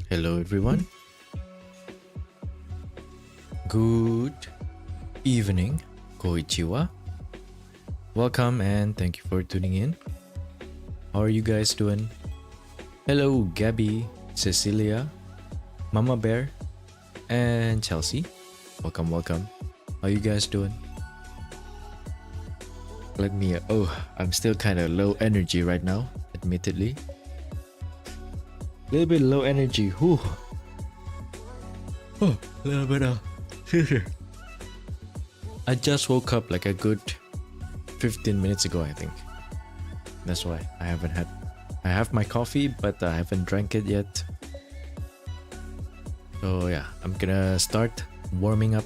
Hello, everyone. Good evening, Koichiwa. Welcome and thank you for tuning in. How are you guys doing? Hello, Gabby, Cecilia, Mama Bear, and Chelsea. Welcome, welcome. How you guys doing? Let me. I'm still kind of low energy right now, admittedly. A little bit low energy. Whew. A little bit of. I just woke up like a good 15 minutes ago, I think. That's why I haven't had. I have my coffee, but I haven't drank it yet. So yeah, I'm gonna start warming up,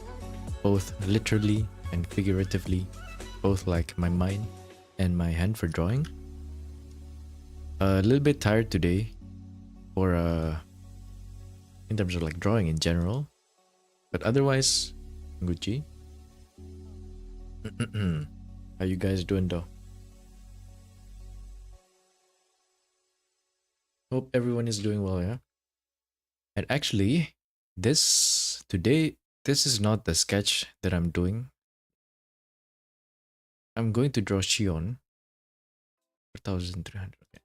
both literally and figuratively, both like my mind and my hand for drawing. A little bit tired today, or in terms of like drawing in general, but otherwise, Gucci. How you guys doing though? Hope everyone is doing well, yeah? And actually, this is not the sketch that I'm doing. I'm going to draw Shion. 4,300. Okay.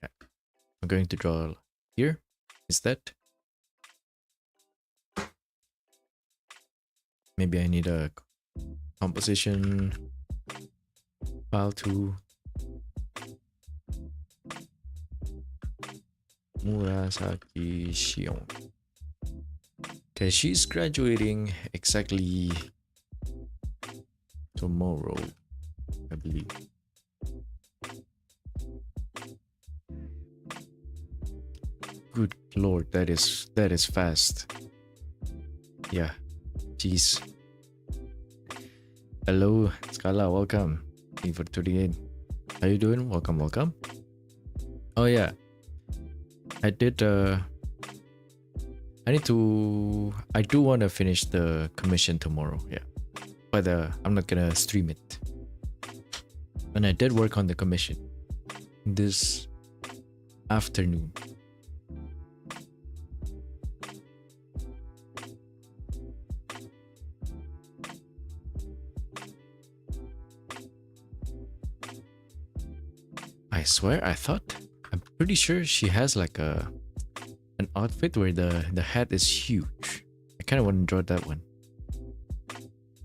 Yeah. I'm going to draw here. Is that? Maybe I need a composition file to Murasaki Shion. Okay, she's graduating exactly tomorrow, I believe. Good lord, that is fast. Yeah, jeez. Hello, Scala, welcome. Thank you for tuning in. How you doing? Welcome, welcome. Oh yeah, I did. I do want to finish the commission tomorrow. Yeah, but I'm not gonna stream it. And I did work on the commission this afternoon. I swear, I'm pretty sure she has like an outfit where the hat is huge. I kind of want to draw that one.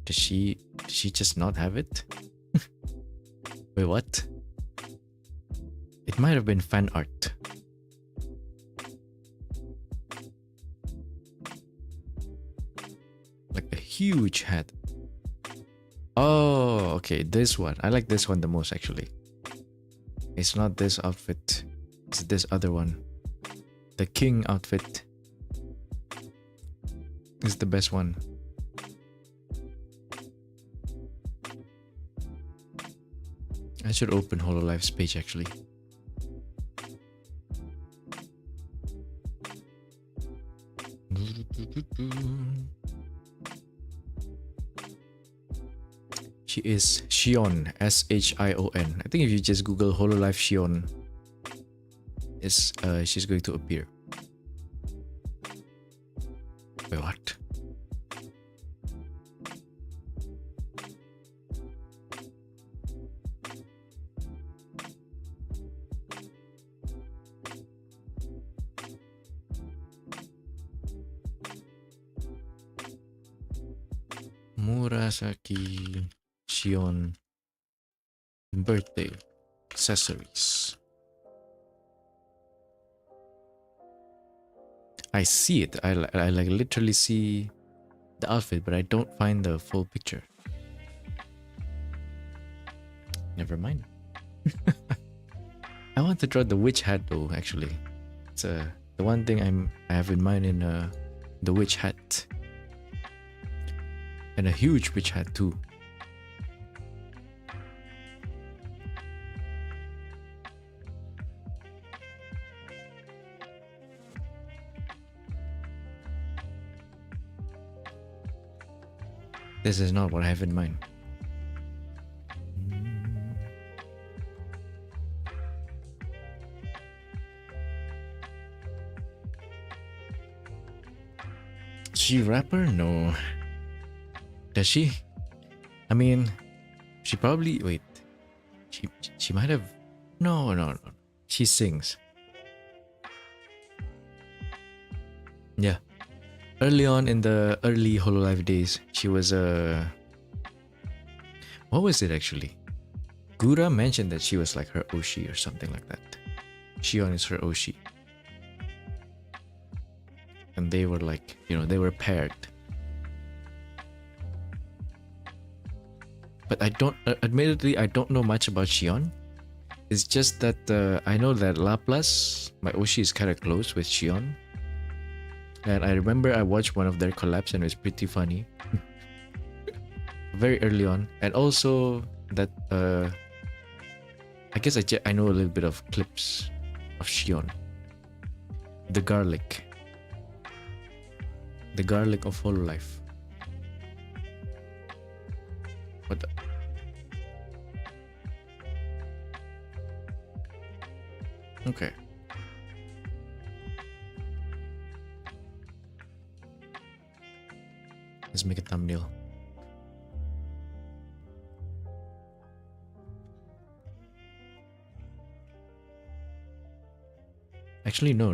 Does she just not have it? Wait, what? It might have been fan art. Like a huge hat. Oh, okay, this one. I like this one the most actually. It's not this outfit. It's this other one. The king outfit is the best one. I should open Hololive's page actually. She is Shion, S-H-I-O-N. I think if you just Google Hololive Shion, she's going to appear. Wait, what? Murasaki Shion birthday accessories. I see it. I like literally see the outfit, but I don't find the full picture. Never mind. I want to draw the witch hat though. Actually, it's the one thing I have in mind in the witch hat, and a huge witch hat too. This is not what I have in mind. She rapper? No. Does she? I mean, she probably wait. She might have. No. She sings. Yeah. Early on in the early Hololive days, she was a. What was it actually? Gura mentioned that she was like her oshi or something like that. Shion is her oshi. And they were like, they were paired. But admittedly, I don't know much about Shion. It's just that I know that Laplas, my oshi, is kind of close with Shion. And I remember I watched one of their collabs and it was pretty funny. Very early on. And also that, I guess I know a little bit of clips of Shion. The garlic of Hololive. What the? Okay. Let's make a thumbnail. Actually, no.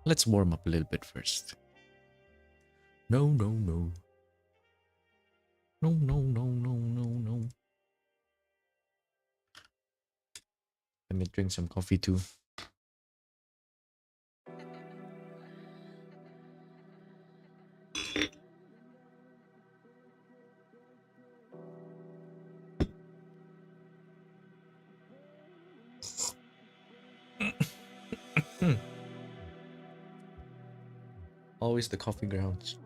Let's warm up a little bit first. No. No. Let me drink some coffee too. Always the coffee grounds.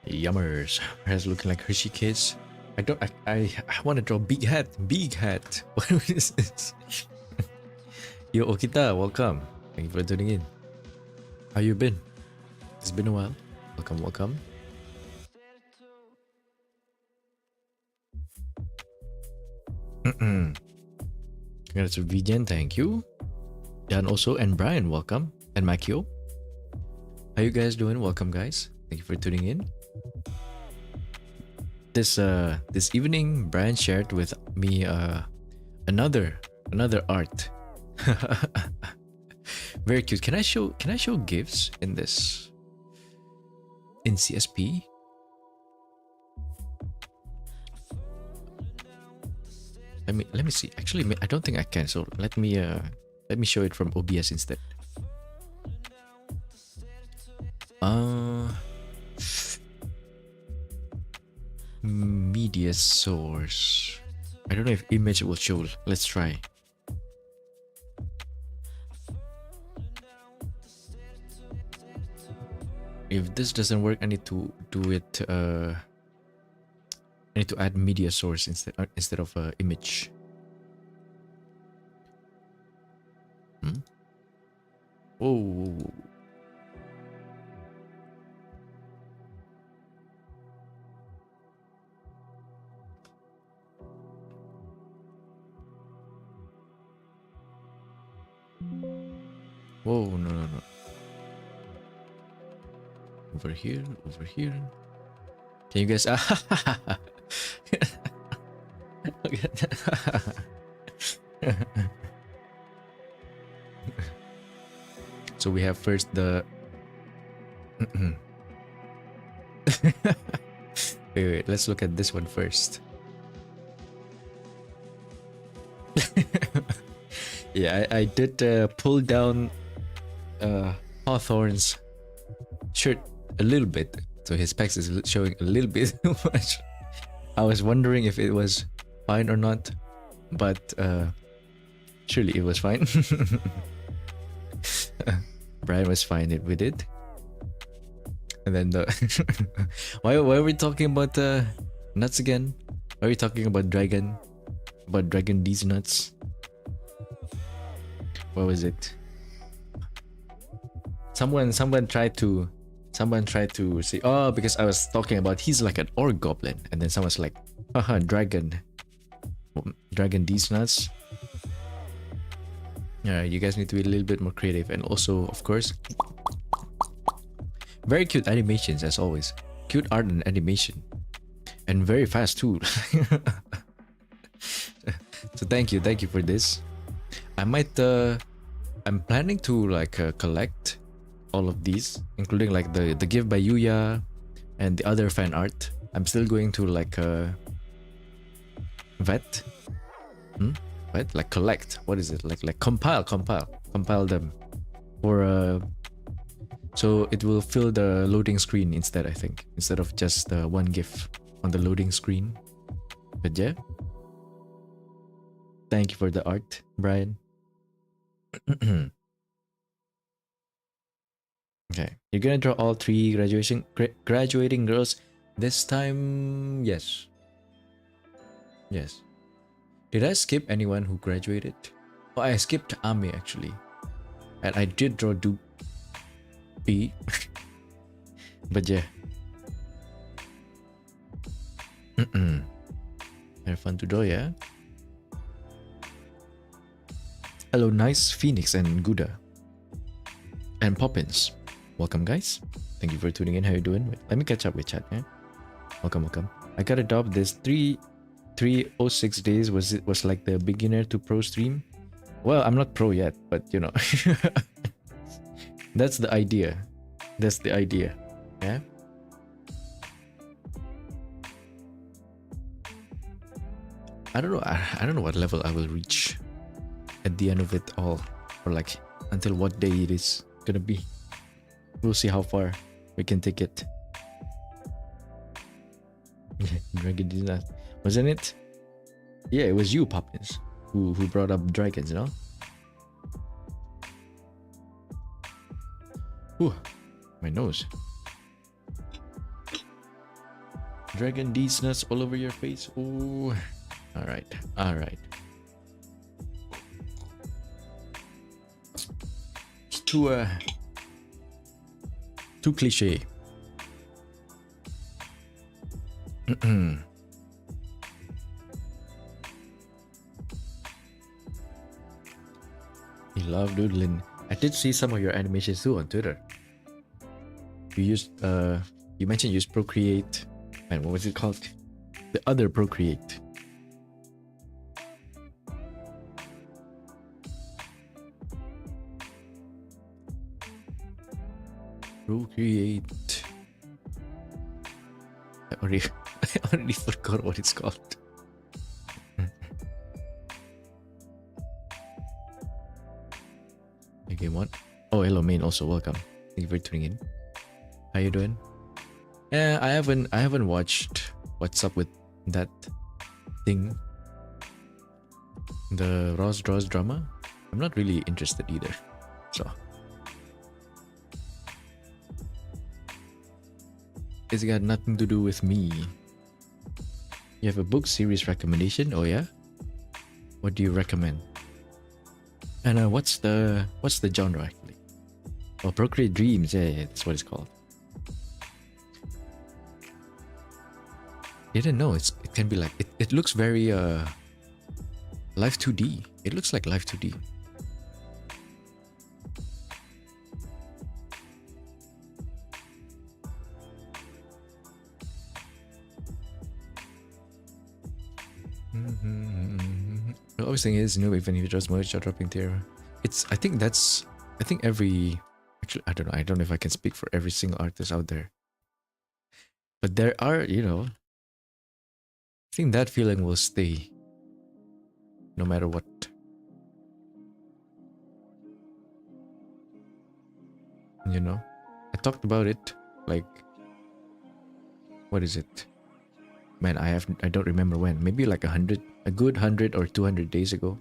Yummers. Has looking like Hershey Kiss. I want to draw big hat. What is this? Yo Okita, welcome. Thank you for tuning in. How you been? It's been a while. Welcome. Congrats to Vigen, thank you. Dan also, and Brian, welcome. And Makio. How you guys doing? Welcome guys. Thank you for tuning in. This evening, Brian shared with me another art. Very cute. Can I show GIFs in this? In CSP? Let me see. Actually, I don't think I can. So let me show it from OBS instead. Media source. I don't know if image will show. Let's try. If this doesn't work, I need to do it. I need to add media source instead of image. Whoa. Whoa, no. Over here. Can you guys? So we have first the. Wait. Let's look at this one first. Yeah, I did pull down Hawthorne's shirt a little bit, so his pecs is showing a little bit too much. I was wondering if it was fine or not, but surely it was fine. Brian was fine with it. And then why are we talking about nuts again? Why are we talking about Dragon D's nuts? what was it? Someone tried to say, oh, because I was talking about he's like an orc goblin, and then someone's like, haha, dragon these nuts. Yeah, you guys need to be a little bit more creative, and also, of course, very cute animations as always. Cute art and animation, and very fast too. So thank you for this. I might I'm planning to like collect all of these, including like the gift by Yuya and the other fan art. I'm still going to like vet like collect, what is it, like compile them for so it will fill the loading screen instead, I think, instead of just one GIF on the loading screen. But yeah, thank you for the art, Brian. Okay, you're gonna draw all 3 graduating girls this time? Yes. Did I skip anyone who graduated? Oh, I skipped Ame actually, and I did draw B. But yeah. Have fun to draw, yeah? Hello, Nice, Phoenix, and Guda. And Poppins. Welcome, guys. Thank you for tuning in. How you doing? Wait, let me catch up with chat, yeah? Welcome. I got adopt this 306 days. Was like the beginner to pro stream. Well, I'm not pro yet, but you know. That's the idea. Yeah? I don't know what level I will reach at the end of it all, or like until what day it is gonna be. We'll see how far we can take it. Dragon did not, wasn't it? Yeah, it was you, Poppins, who brought up dragons, you know? Ooh, my nose. Dragon D's nuts all over your face. Ooh. Alright. It's too cliche. You love doodling. I did see some of your animations too on Twitter. You used you mentioned you used Procreate, and what was it called? The other Procreate. Procreate. I already forgot what it's called. Okay, what? Oh, hello, main. Also, welcome. Thank you for tuning in. How you doing? Yeah, I haven't watched What's Up with that thing. The Ross Draws drama. I'm not really interested either. So. It's got nothing to do with me. You have a book series recommendation? Oh yeah? What do you recommend? And what's the genre actually? Oh, Procreate Dreams. Yeah, that's what it's called. Didn't know it can be like it looks very Live 2D. It looks like Live 2D. The obvious thing is, even if you just merge or dropping tier, I think every, actually I don't know if I can speak for every single artist out there, but there are, I think that feeling will stay no matter what. I talked about it like, what is it? Man, I don't remember when. Maybe like a good 100 or 200 days ago.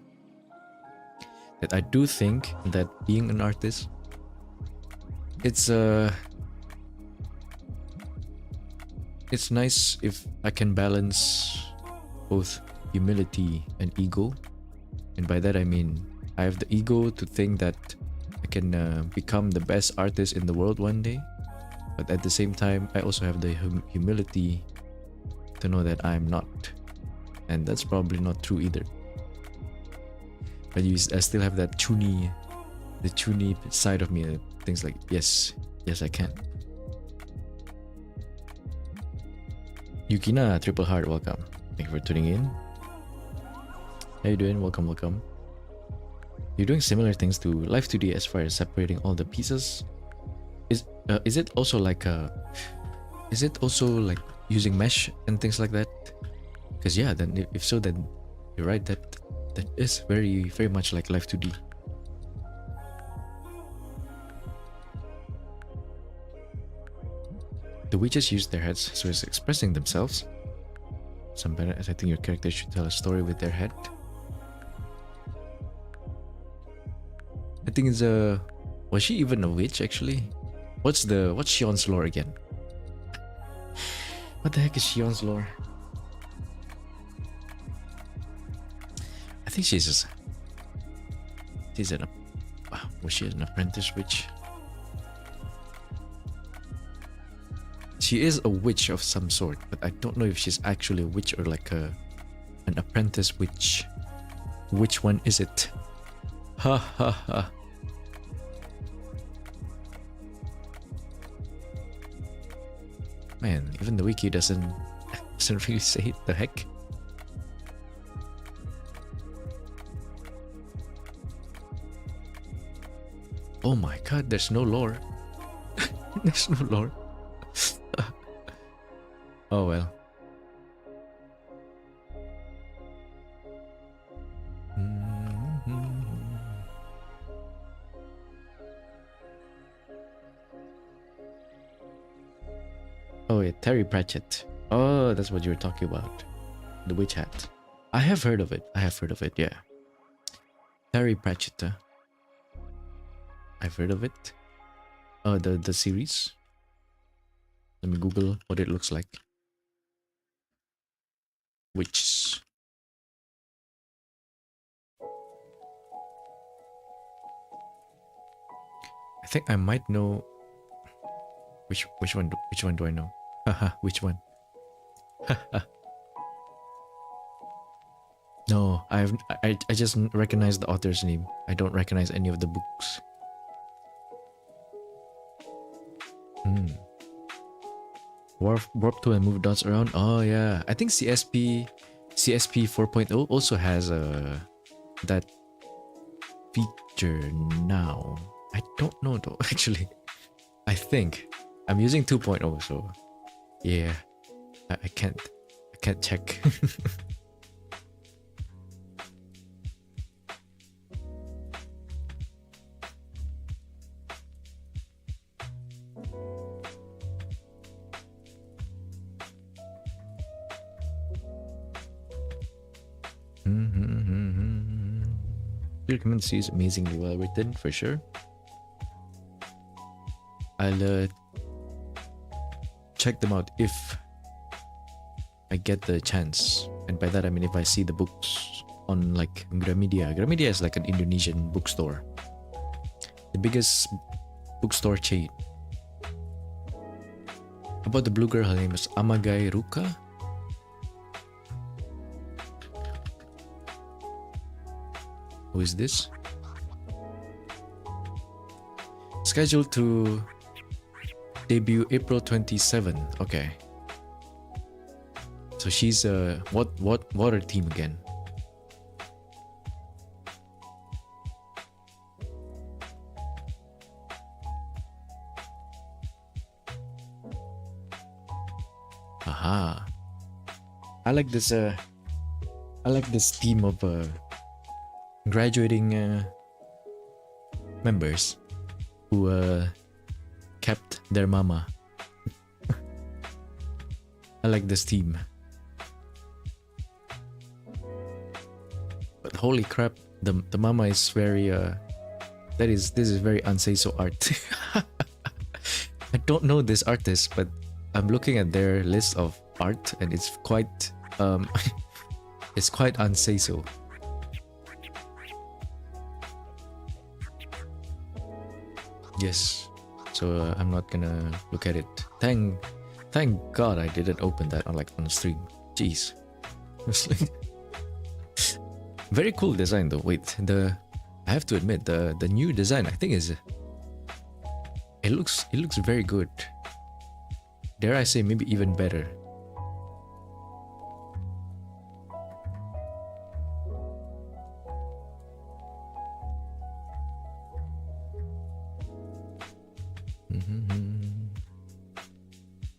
That I do think that being an artist, it's nice if I can balance both humility and ego, and by that I mean I have the ego to think that I can become the best artist in the world one day, but at the same time I also have the humility to know that I'm not, and that's probably not true either. But I still have that chuny, the chuny side of me that thinks like, yes I can. Yukina, triple heart, welcome. Thank you for tuning in. How you doing? Welcome. You're doing similar things to Live 2D as far as separating all the pieces. Is it also like using mesh and things like that? Because yeah, then if so, then you're right, that is very much like Live 2D. The witches use their heads, so it's expressing themselves. Some better, as I think your character should tell a story with their head. I think it's was she even a witch actually? What's Shion's lore again? What the heck is Shion's lore? I think she's an was she an apprentice witch? She is a witch of some sort, but I don't know if she's actually a witch or like an apprentice witch. Which one is it? Ha ha ha. Man, even the wiki doesn't really say it. The heck? Oh my god, there's no lore. There's no lore. Oh well. Oh yeah, Terry Pratchett. Oh, that's what you were talking about. The witch hat. I have heard of it. Yeah. Terry Pratchett. I've heard of it. Oh, the series. Let me Google what it looks like. Witches. I think I might know which one do I know? Haha, which one? No, I just recognize the author's name. I don't recognize any of the books. Warp 2 and move dots around. Oh yeah, I think CSP 4.0 also has that feature now. I don't know though, actually. I think I'm using 2.0, so yeah, I can't check. Your community is amazingly well written, for sure. I'll check them out if I get the chance, and by that I mean if I see the books on like Gramedia. Gramedia is like an Indonesian bookstore, the biggest bookstore chain. About the blue girl, her name is Amagai Ruka. Who is this? Scheduled to debut April 27. Okay. So she's what water team again? Aha. I like this team of graduating members who kept their mama. I like this team. But holy crap, the mama is very this is very unsay-so art. I don't know this artist, but I'm looking at their list of art and it's quite it's quite unsay-so. Yes. So I'm not gonna look at it. Thank God I didn't open that on on stream. Jeez. It's like very cool design though. Wait, I have to admit the new design I think is it looks very good. Dare I say maybe even better.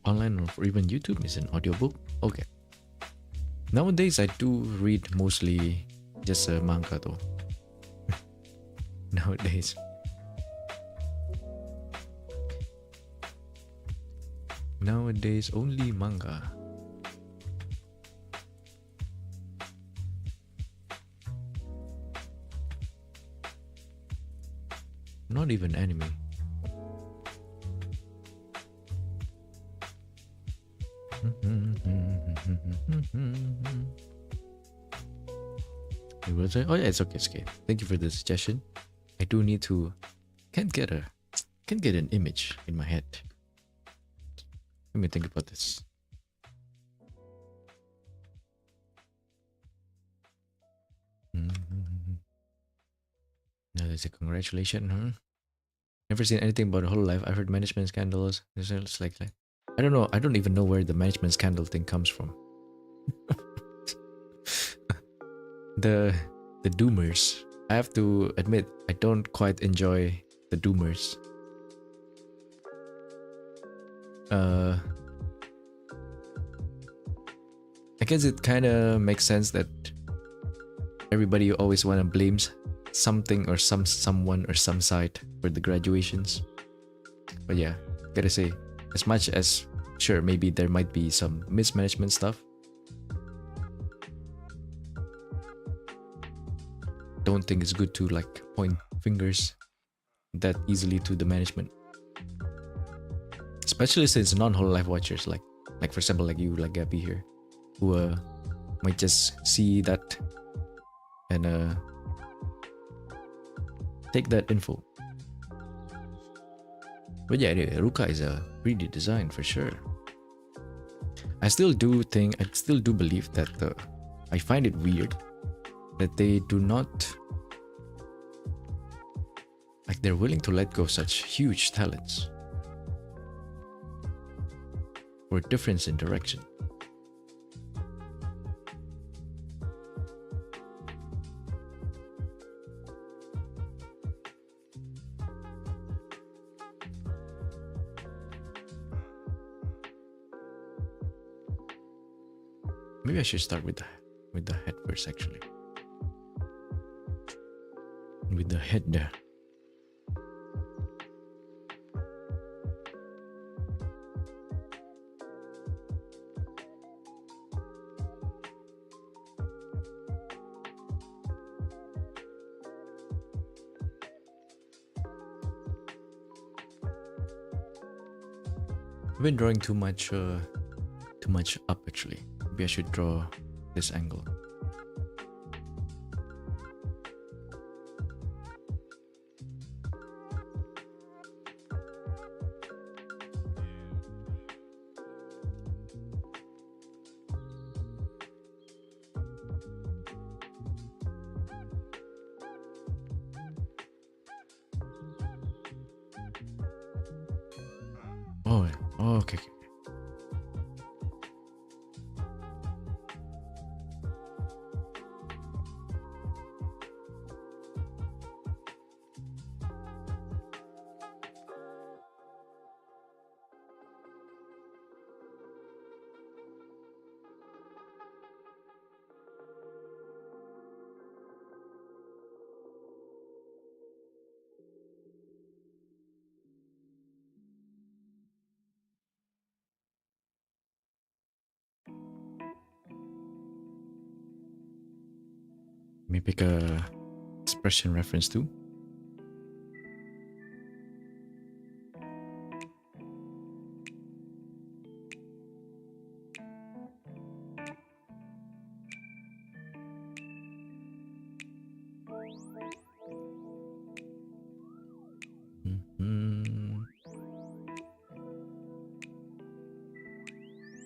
Online or even YouTube is an audiobook. Okay. Nowadays I do read mostly just manga though. Nowadays. Nowadays only manga. Not even anime. Oh yeah, it's okay, it's okay. Thank you for the suggestion. I do need to can't get an image in my head. Let me think about this. No, there's a congratulations, huh? Never seen anything about Hololive. I've heard management scandals. It's like I don't know. I don't even know where the management scandal thing comes from. the doomers. I have to admit, I don't quite enjoy the doomers. I guess it kind of makes sense that everybody always want to blame something or someone or some side for the graduations. But yeah, gotta say, as much as sure maybe there might be some mismanagement stuff, don't think it's good to like point fingers that easily to the management, especially since non-Hololive watchers like for example like you, like Gabby here, who might just see that and take that info. But yeah, anyway, Ruka is a pretty design for sure. I still do believe that I find it weird that they do not, like, they're willing to let go such huge talents for a difference in direction. Maybe I should start with the head first, actually. With the head there. I've been drawing too much up actually. Maybe I should draw this angle. Oh, okay. Let me pick a expression reference too.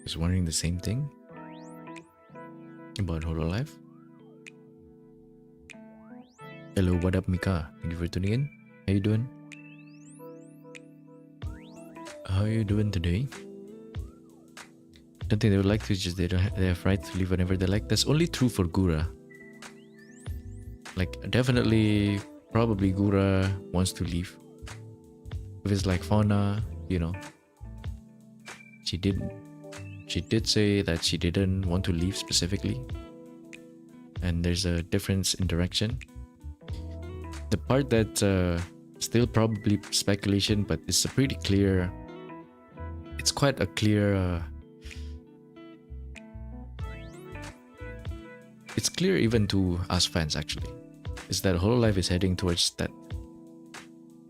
is wondering the same thing about Hololive. Hello, what up, Mika? Thank you for tuning in. How you doing? How are you doing today? Don't think they would like to, just they have right to leave whenever they like. That's only true for Gura. Like, definitely, probably Gura wants to leave. If it's like Fauna, you know, she did say that she didn't want to leave specifically, and there's a difference in direction. The part that still probably speculation, but it's a pretty clear. It's quite a clear. It's clear even to us fans actually, is that Hololive is heading towards that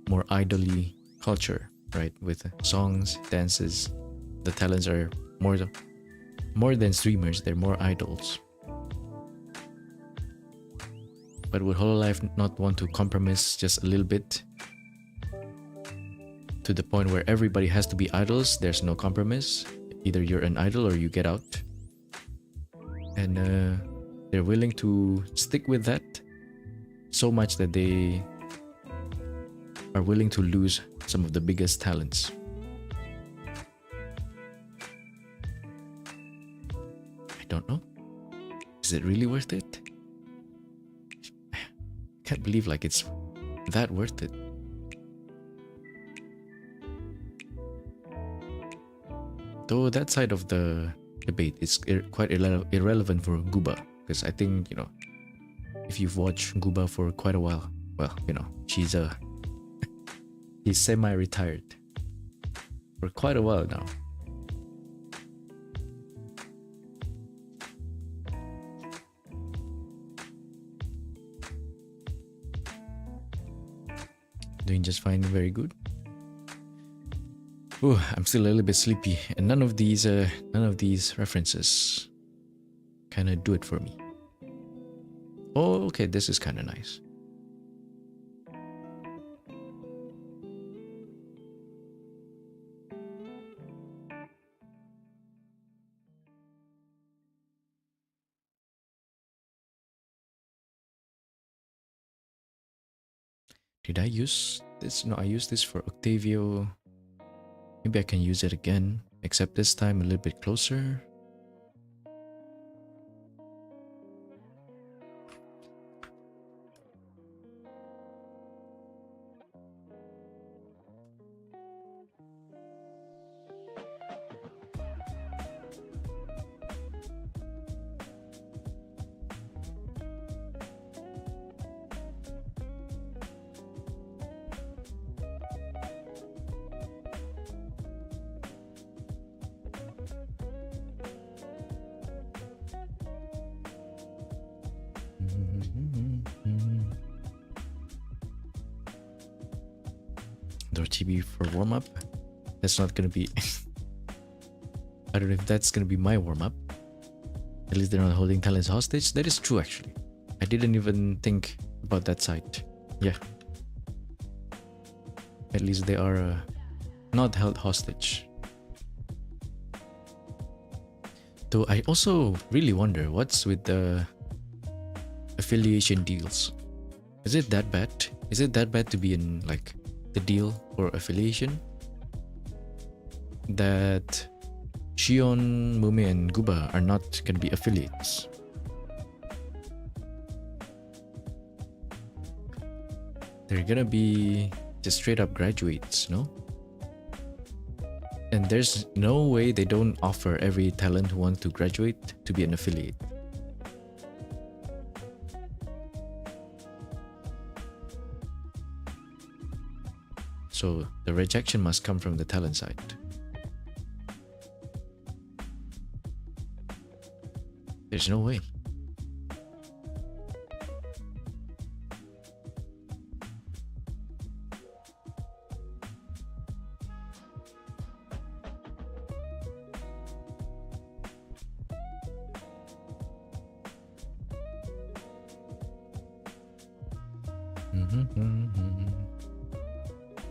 more idol-y culture, right? With songs, dances, the talents are more than streamers, they're more idols. But would Hololive not want to compromise just a little bit to the point where everybody has to be idols? There's no compromise. Either you're an idol or you get out. And they're willing to stick with that so much that they are willing to lose some of the biggest talents. I don't know. Is it really worth it? I can't believe like it's that worth it. Though that side of the debate is quite irrelevant for Guba, because I think, you know, if you've watched Guba for quite a while, well, you know, she's semi-retired for quite a while now. Doing just fine, very good. Ooh, I'm still a little bit sleepy, and none of these references kind of do it for me. Oh, okay, this is kind of nice. Did I use this? No, I used this for Octavio. Maybe I can use it again, except this time a little bit closer. Chibi for warm-up. That's not gonna be I don't know if that's gonna be my warm-up. At least they're not holding talents hostage. That is true actually. I didn't even think about that side. Yeah. At least they are not held hostage. Though I also really wonder what's with the affiliation deals. Is it that bad? Is it that bad to be in like the deal or affiliation that Shion, Mumi, and Guba are not gonna be affiliates? They're gonna be just straight up graduates, no? And there's no way they don't offer every talent who wants to graduate to be an affiliate. So the rejection must come from the talent side. There's no way.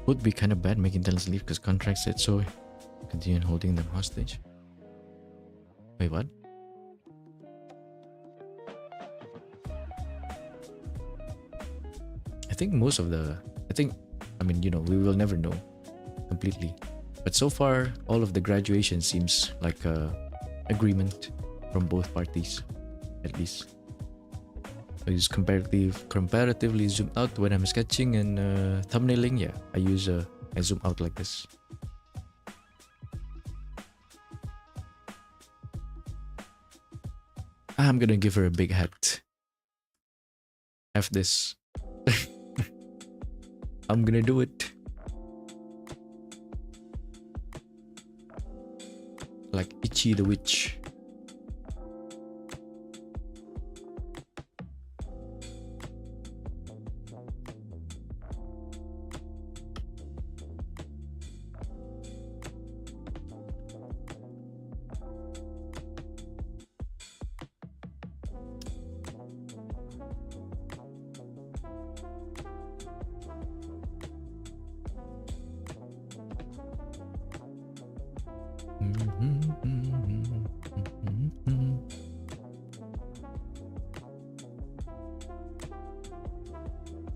Would be kind of bad making talents leave because contracts said so. Continue holding them hostage. Wait, what? I think most of the... I mean, you know, we will never know completely. But so far, all of the graduation seems like a agreement from both parties, at least. I use comparatively zoom out when I'm sketching and thumbnailing. Yeah, I zoom out like this. I'm gonna give her a big hat. Have this. I'm gonna do it. Like Ichi the Witch.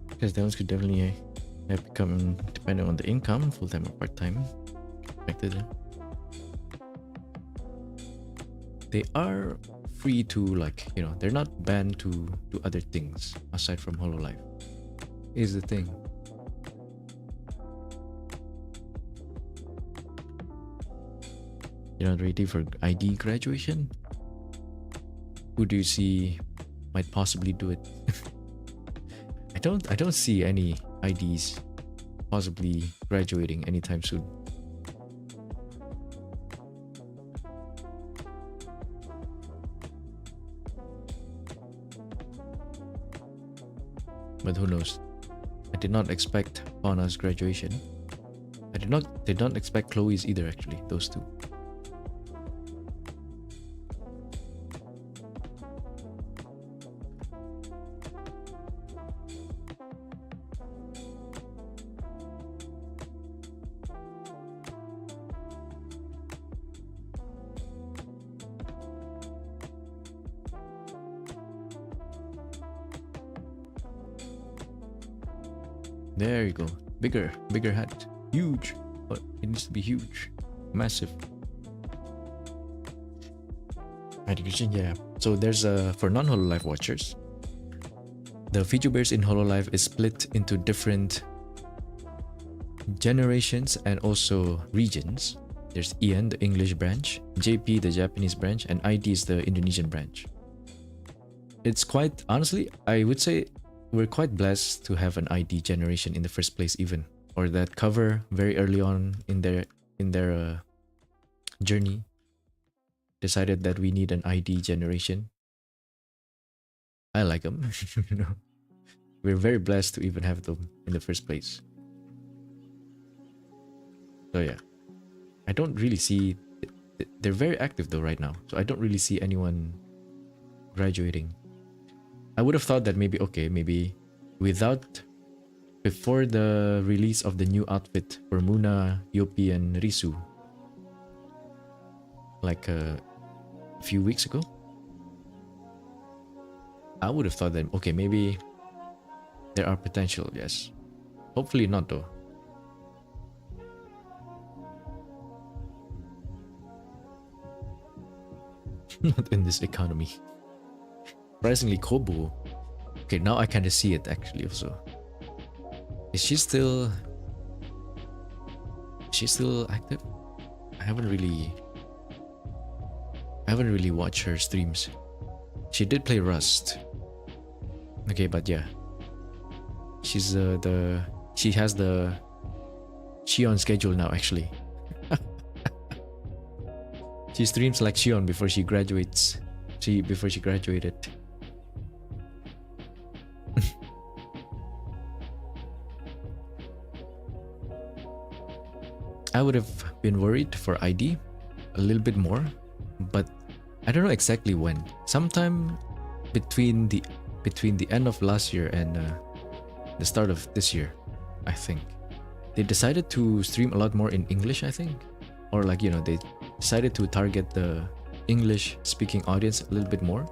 Because those could definitely have become dependent on the income, full-time or part-time. Expected. They are free to, like, you know, they're not banned to do other things aside from Hololive. Is the thing. You're not ready for ID graduation? Who do you see might possibly do it? I don't see any IDs possibly graduating anytime soon. But who knows? I did not expect Fauna's graduation. I did not expect Chloe's either, actually, those two. There you go. Bigger hat. Huge. But it needs to be huge. Massive. Education, yeah. So there's for non-Hololive watchers, the VTubers in Hololive is split into different generations and also regions. There's EN, the English branch, JP, the Japanese branch, and ID is the Indonesian branch. It's quite, honestly, I would say we're quite blessed to have an ID generation in the first place, even, or that cover very early on in their journey decided that we need an ID generation. I like them. You know, we're very blessed to even have them in the first place. So yeah, I don't really see. They're very active though right now, so I don't really see anyone graduating. I would have thought that maybe, okay, maybe before the release of the new outfit for Muna, Yopi, and Risu, like a few weeks ago, I would have thought that, okay, maybe there are potential, yes. Hopefully not though. Not in this economy. Surprisingly, Kobo. Okay, now I kind of see it actually also. Is she still active? I haven't really watched her streams. She did play Rust. Okay, but yeah. She's she has the Shion schedule now actually. She streams like Shion before she graduates. Before she graduated. I would have been worried for ID a little bit more, but I don't know exactly when. Sometime between the end of last year and the start of this year, I think. They decided to stream a lot more in English, I think, or like, you know, they decided to target the English speaking audience a little bit more,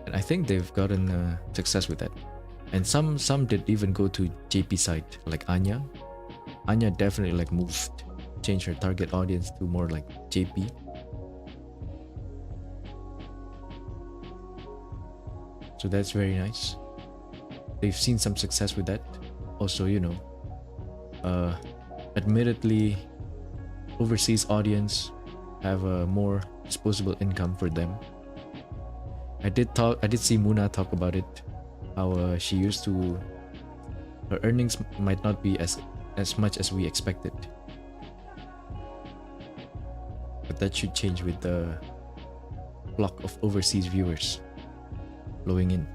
and I think they've gotten success with that. And some did even go to JP side, like Anya. Anya definitely like moved, changed her target audience to more like JP. So that's very nice. They've seen some success with that. Also, you know, admittedly, overseas audience have a more disposable income for them. I did see Muna talk about it, how she used to, her earnings might not be as much as we expected, but that should change with the block of overseas viewers flowing in.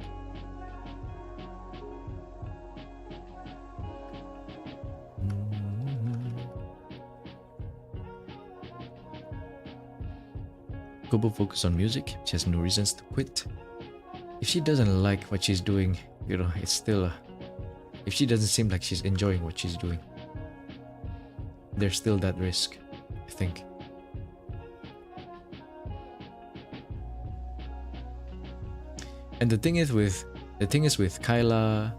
Kobo focus on music. She has no reasons to quit. If she doesn't like what she's doing, you know, it's still if she doesn't seem like she's enjoying what she's doing, there's still that risk, I think. And the thing is with Kyla,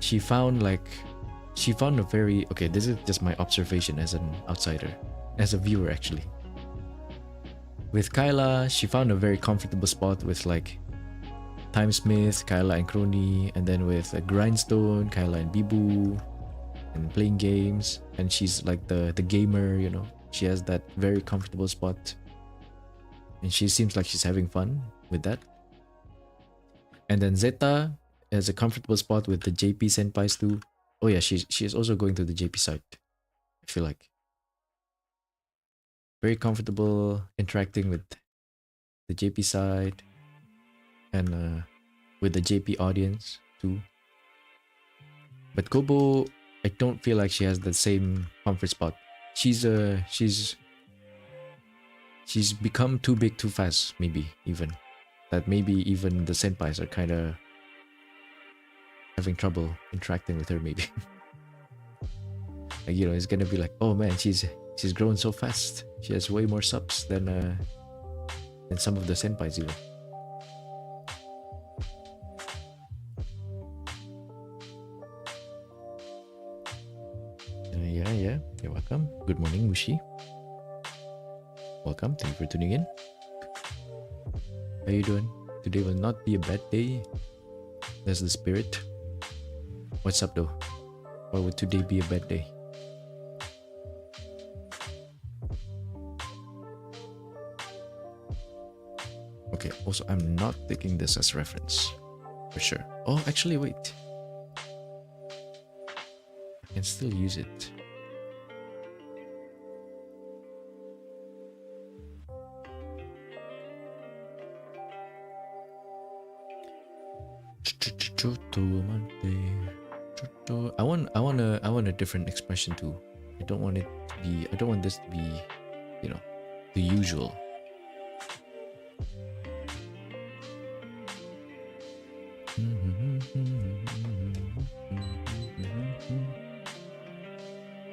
she found a very, okay, this is just my observation as an outsider, as a viewer actually. With Kyla, she found a very comfortable spot with like Timesmith, Kyla and Crony, and then with Grindstone, Kyla and Bibu, and playing games. And she's like the gamer, you know. She has that very comfortable spot, and she seems like she's having fun with that. And then Zeta has a comfortable spot with the JP senpais too. Oh yeah, she is also going to the JP side, I feel like. Very comfortable interacting with the JP side and with the JP audience too. But Kobo, I don't feel like she has the same comfort spot. She's become too big too fast, maybe even. That maybe even the senpais are kind of having trouble interacting with her, maybe. Like, you know, it's gonna be like, oh man, she's grown so fast. She has way more subs than some of the senpais even. Yeah, you're welcome. Good morning, Mushi. Welcome, thank you for tuning in. How you doing? Today will not be a bad day. That's the spirit. What's up though? Why would today be a bad day? Okay, also I'm not taking this as reference for sure. Oh, actually wait. I can still use it. I want a different expression too. I don't want this to be, you know, the usual.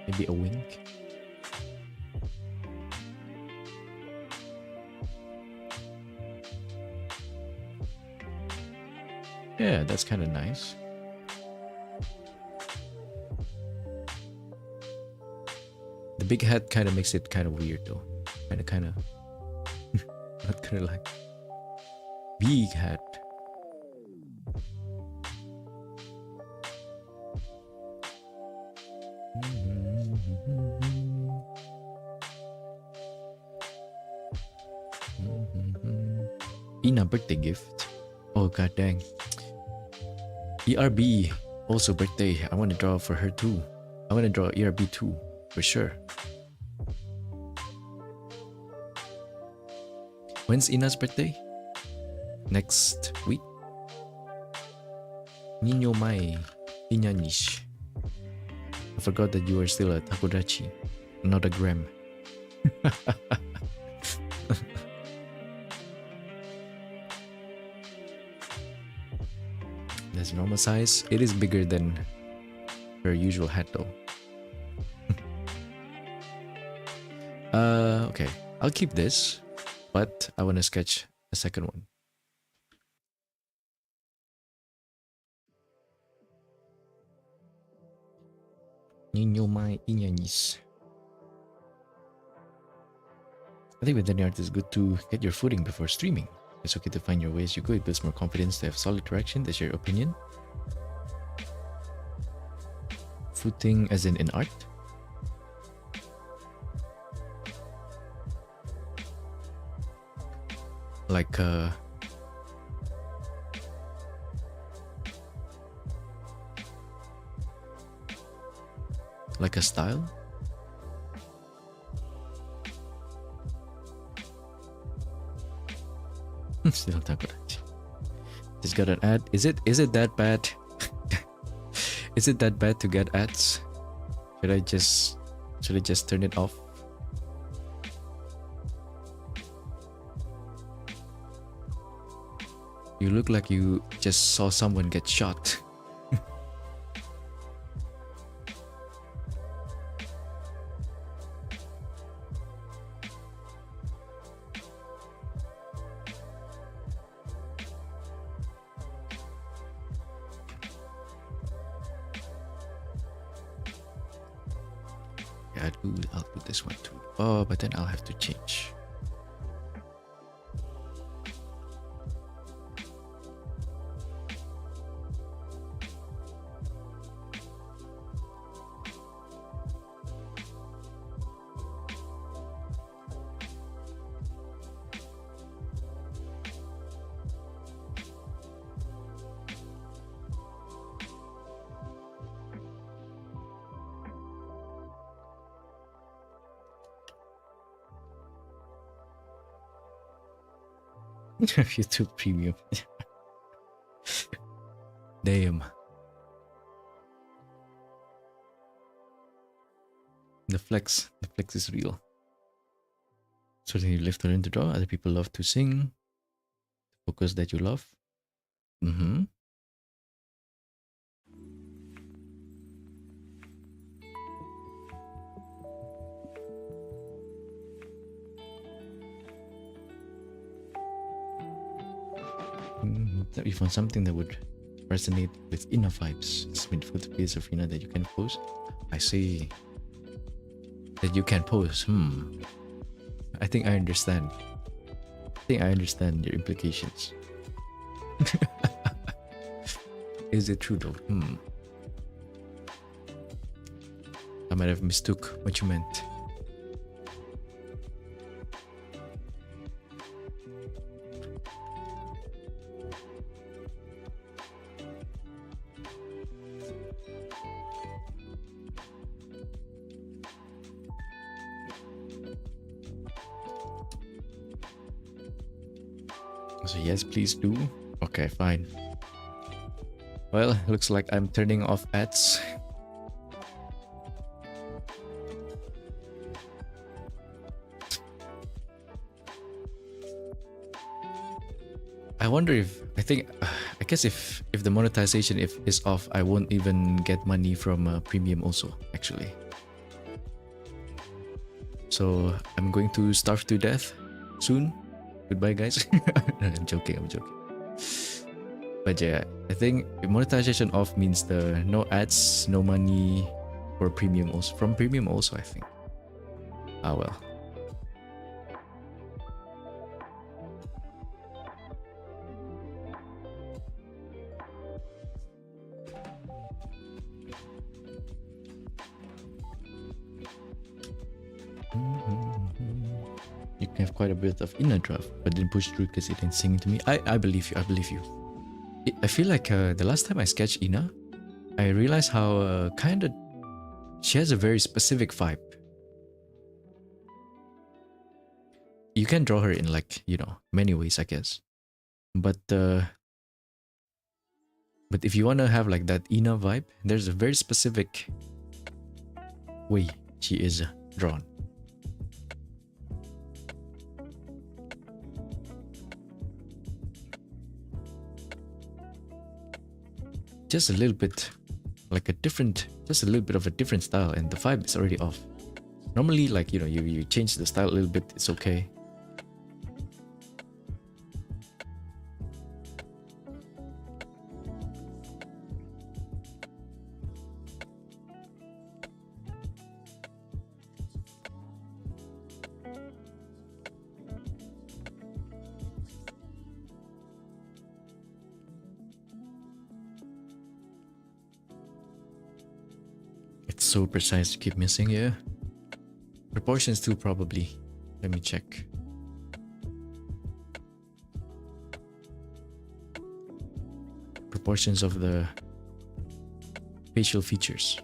Maybe a wink. Yeah, that's kind of nice. The big hat kind of makes it kind of weird though. Kind of not kind of like big hat. Ina birthday gift. Oh god dang. ERB also birthday. I want to draw for her too. I want to draw ERB too for sure. When's Ina's birthday? Next week? Nino Mai Inyanish. I forgot that you are still a Takodachi, not a gram. That's normal size. It is bigger than her usual hat though. Okay, I'll keep this. but I want to sketch a second one. Niño mai iñañis. I think with any art, it's good to get your footing before streaming. It's okay to find your way as you go. It builds more confidence to have solid direction. That's your opinion. Footing as in art? Like a style? Still takut. Just got an ad. Is it that bad? Is it that bad to get ads? Should I just turn it off? You look like you just saw someone get shot. I'll do this one too. Oh, but then I'll have to change. YouTube Premium. Damn. The flex is real. Something you live to learn to draw. Other people love to sing. Focus that you love. That you found something that would resonate with inner vibes. It's meaningful to be a arena that you can pose. I see. That you can pose. I think I understand. I think I understand your implications. Is it true though? I might have mistook what you meant. So yes, please do. Okay, fine. Well, looks like I'm turning off ads. I wonder if I guess if the monetization is off, I won't even get money from premium also actually. So I'm going to starve to death soon. Goodbye, guys. I'm joking. But yeah, I think monetization off means the no ads, no money for premium also. From premium also, I think. Ah well. You can have quite a bit of inner drive, but didn't push through because it didn't sing to me. I believe you. I believe you. I feel like the last time I sketched Ina, I realized how she has a very specific vibe. You can draw her in many ways, I guess. But if you want to have like that Ina vibe, there's a very specific way she is drawn. Just a little bit just a little bit of a different style, and the vibe is already off. Normally, you change the style a little bit, it's okay. so precise to keep missing, yeah. Proportions too, probably. Let me check. Proportions of the facial features.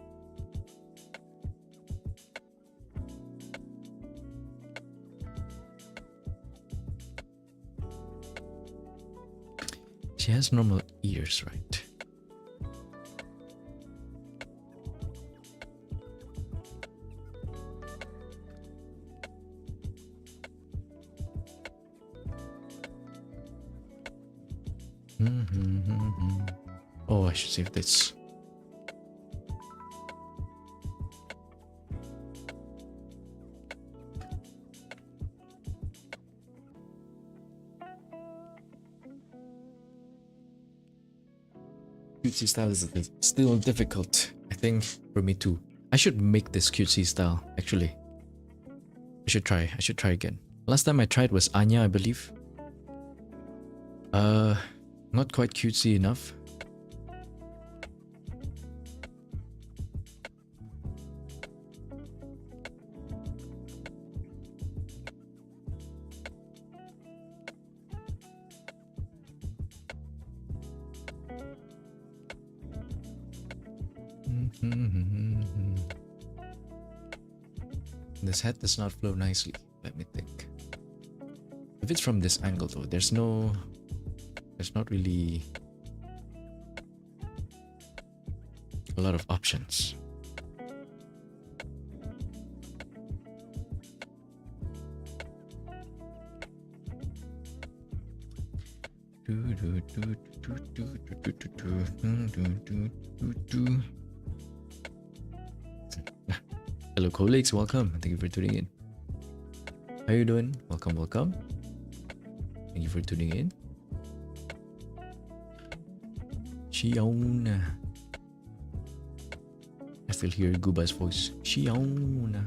She has normal ears, right? Oh, I should save this. Cutesy style is still difficult, I think, for me too. I should make this cutesy style, actually. I should try again. Last time I tried was Anya, I believe. Not quite cutesy enough. This head does not flow nicely. Let me think. If it's from this angle though, there's not really a lot of options. Hello colleagues, welcome. Thank you for tuning in. How you doing? Welcome, welcome. Thank you for tuning in. Shion. I still hear Guba's voice. Shion.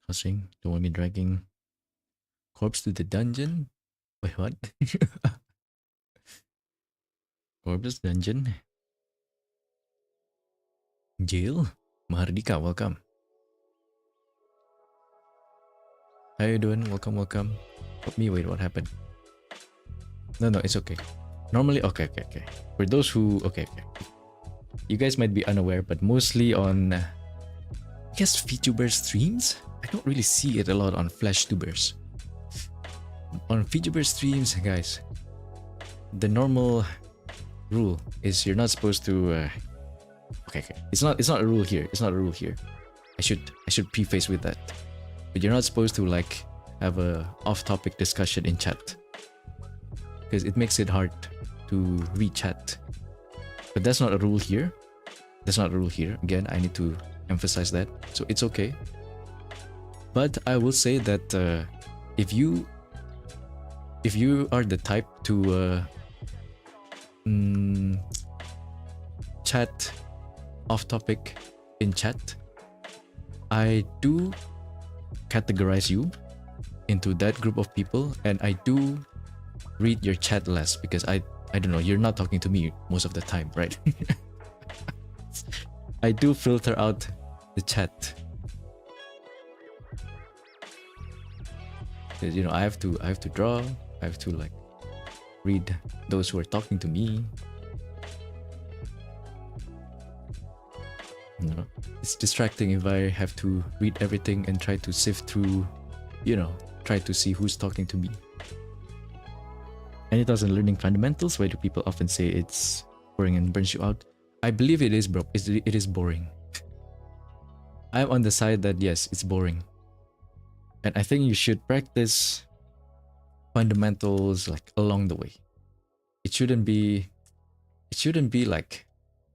Cussing. Don't want me dragging corpse to the dungeon. Wait, what? Corpse dungeon. Jail. Mahardika, welcome. How you doing? Welcome, welcome. Help me. Wait, what happened? No, it's okay. Normally, okay. For those who, okay. You guys might be unaware, but mostly on, I guess, VTuber streams? I don't really see it a lot on FlashTubers. On VTuber streams, guys, the normal rule is you're not supposed to, okay. It's not a rule here. It's not a rule here. I should preface with that. But you're not supposed to like have a off-topic discussion in chat, because it makes it hard to read chat. But that's not a rule here. That's not a rule here. Again, I need to emphasize that. So it's okay. But I will say that if you are the type to chat off topic in chat, I do categorize you into that group of people, and I do read your chat less, because I don't know, you're not talking to me most of the time, right? I do filter out the chat, because you know I have to draw, I have to like read those who are talking to me. You know, it's distracting if I have to read everything and try to sift through, you know, try to see who's talking to me. Any thoughts on learning fundamentals? Why do people often say it's boring and burns you out? I believe it is, bro. It is boring. I'm on the side that yes, it's boring. And I think you should practice fundamentals like along the way. It shouldn't be like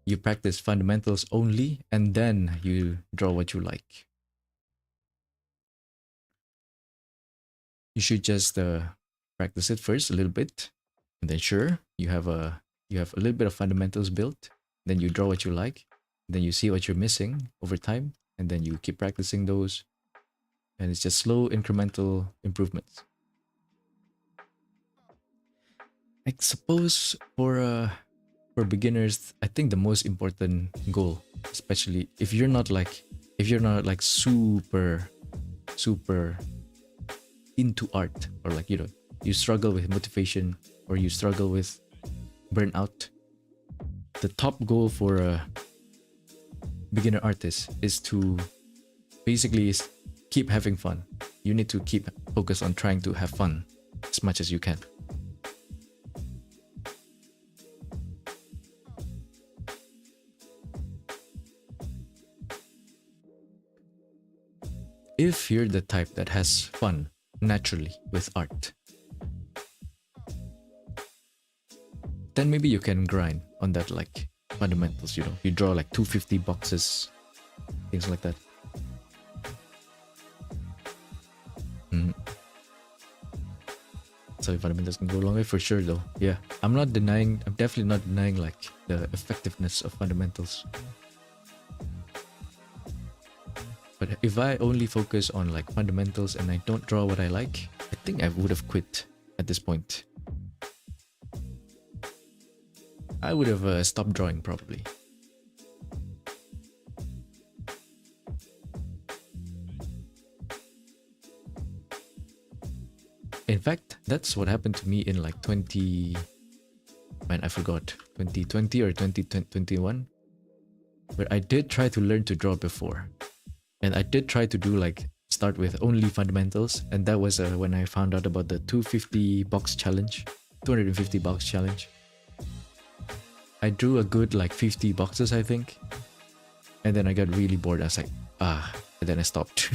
you practice fundamentals only, and then you draw what you like. You should just practice it first a little bit, and then sure, you have a little bit of fundamentals built. Then you draw what you like. Then you see what you're missing over time, and then you keep practicing those. And it's just slow incremental improvements. I suppose for beginners, I think the most important goal, especially if you're not like super into art, or like, you know, you struggle with motivation or you struggle with burnout, the top goal for a beginner artist is to basically keep having fun. You need to keep focus on trying to have fun as much as you can. If you're the type that has fun naturally with art, then maybe you can grind on that, like fundamentals, you know, you draw like 250 boxes, things like that. So fundamentals can go a long way for sure though. Yeah, I'm definitely not denying like the effectiveness of fundamentals. But if I only focus on like fundamentals and I don't draw what I like, I think I would have quit at this point. I would have stopped drawing probably. In fact, that's what happened to me in like 2020 or 2021, where I did try to learn to draw before. And I did try to do like start with only fundamentals, and that was when I found out about the 250 box challenge, 250 box challenge. I drew a good like 50 boxes, I think, and then I got really bored. I was like, and then I stopped.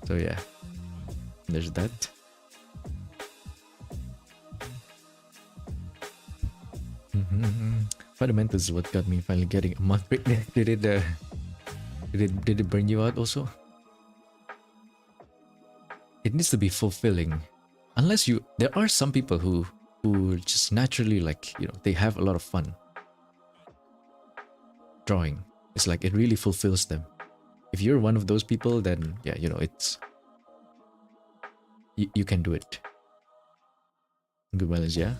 So yeah, there's that. Fundamentals is what got me finally getting a month break. Did it burn you out also? It needs to be fulfilling. Unless there are some people who just naturally, like, you know, they have a lot of fun drawing. It's like it really fulfills them. If you're one of those people, then yeah, you know, it's you can do it. Good balance, yeah.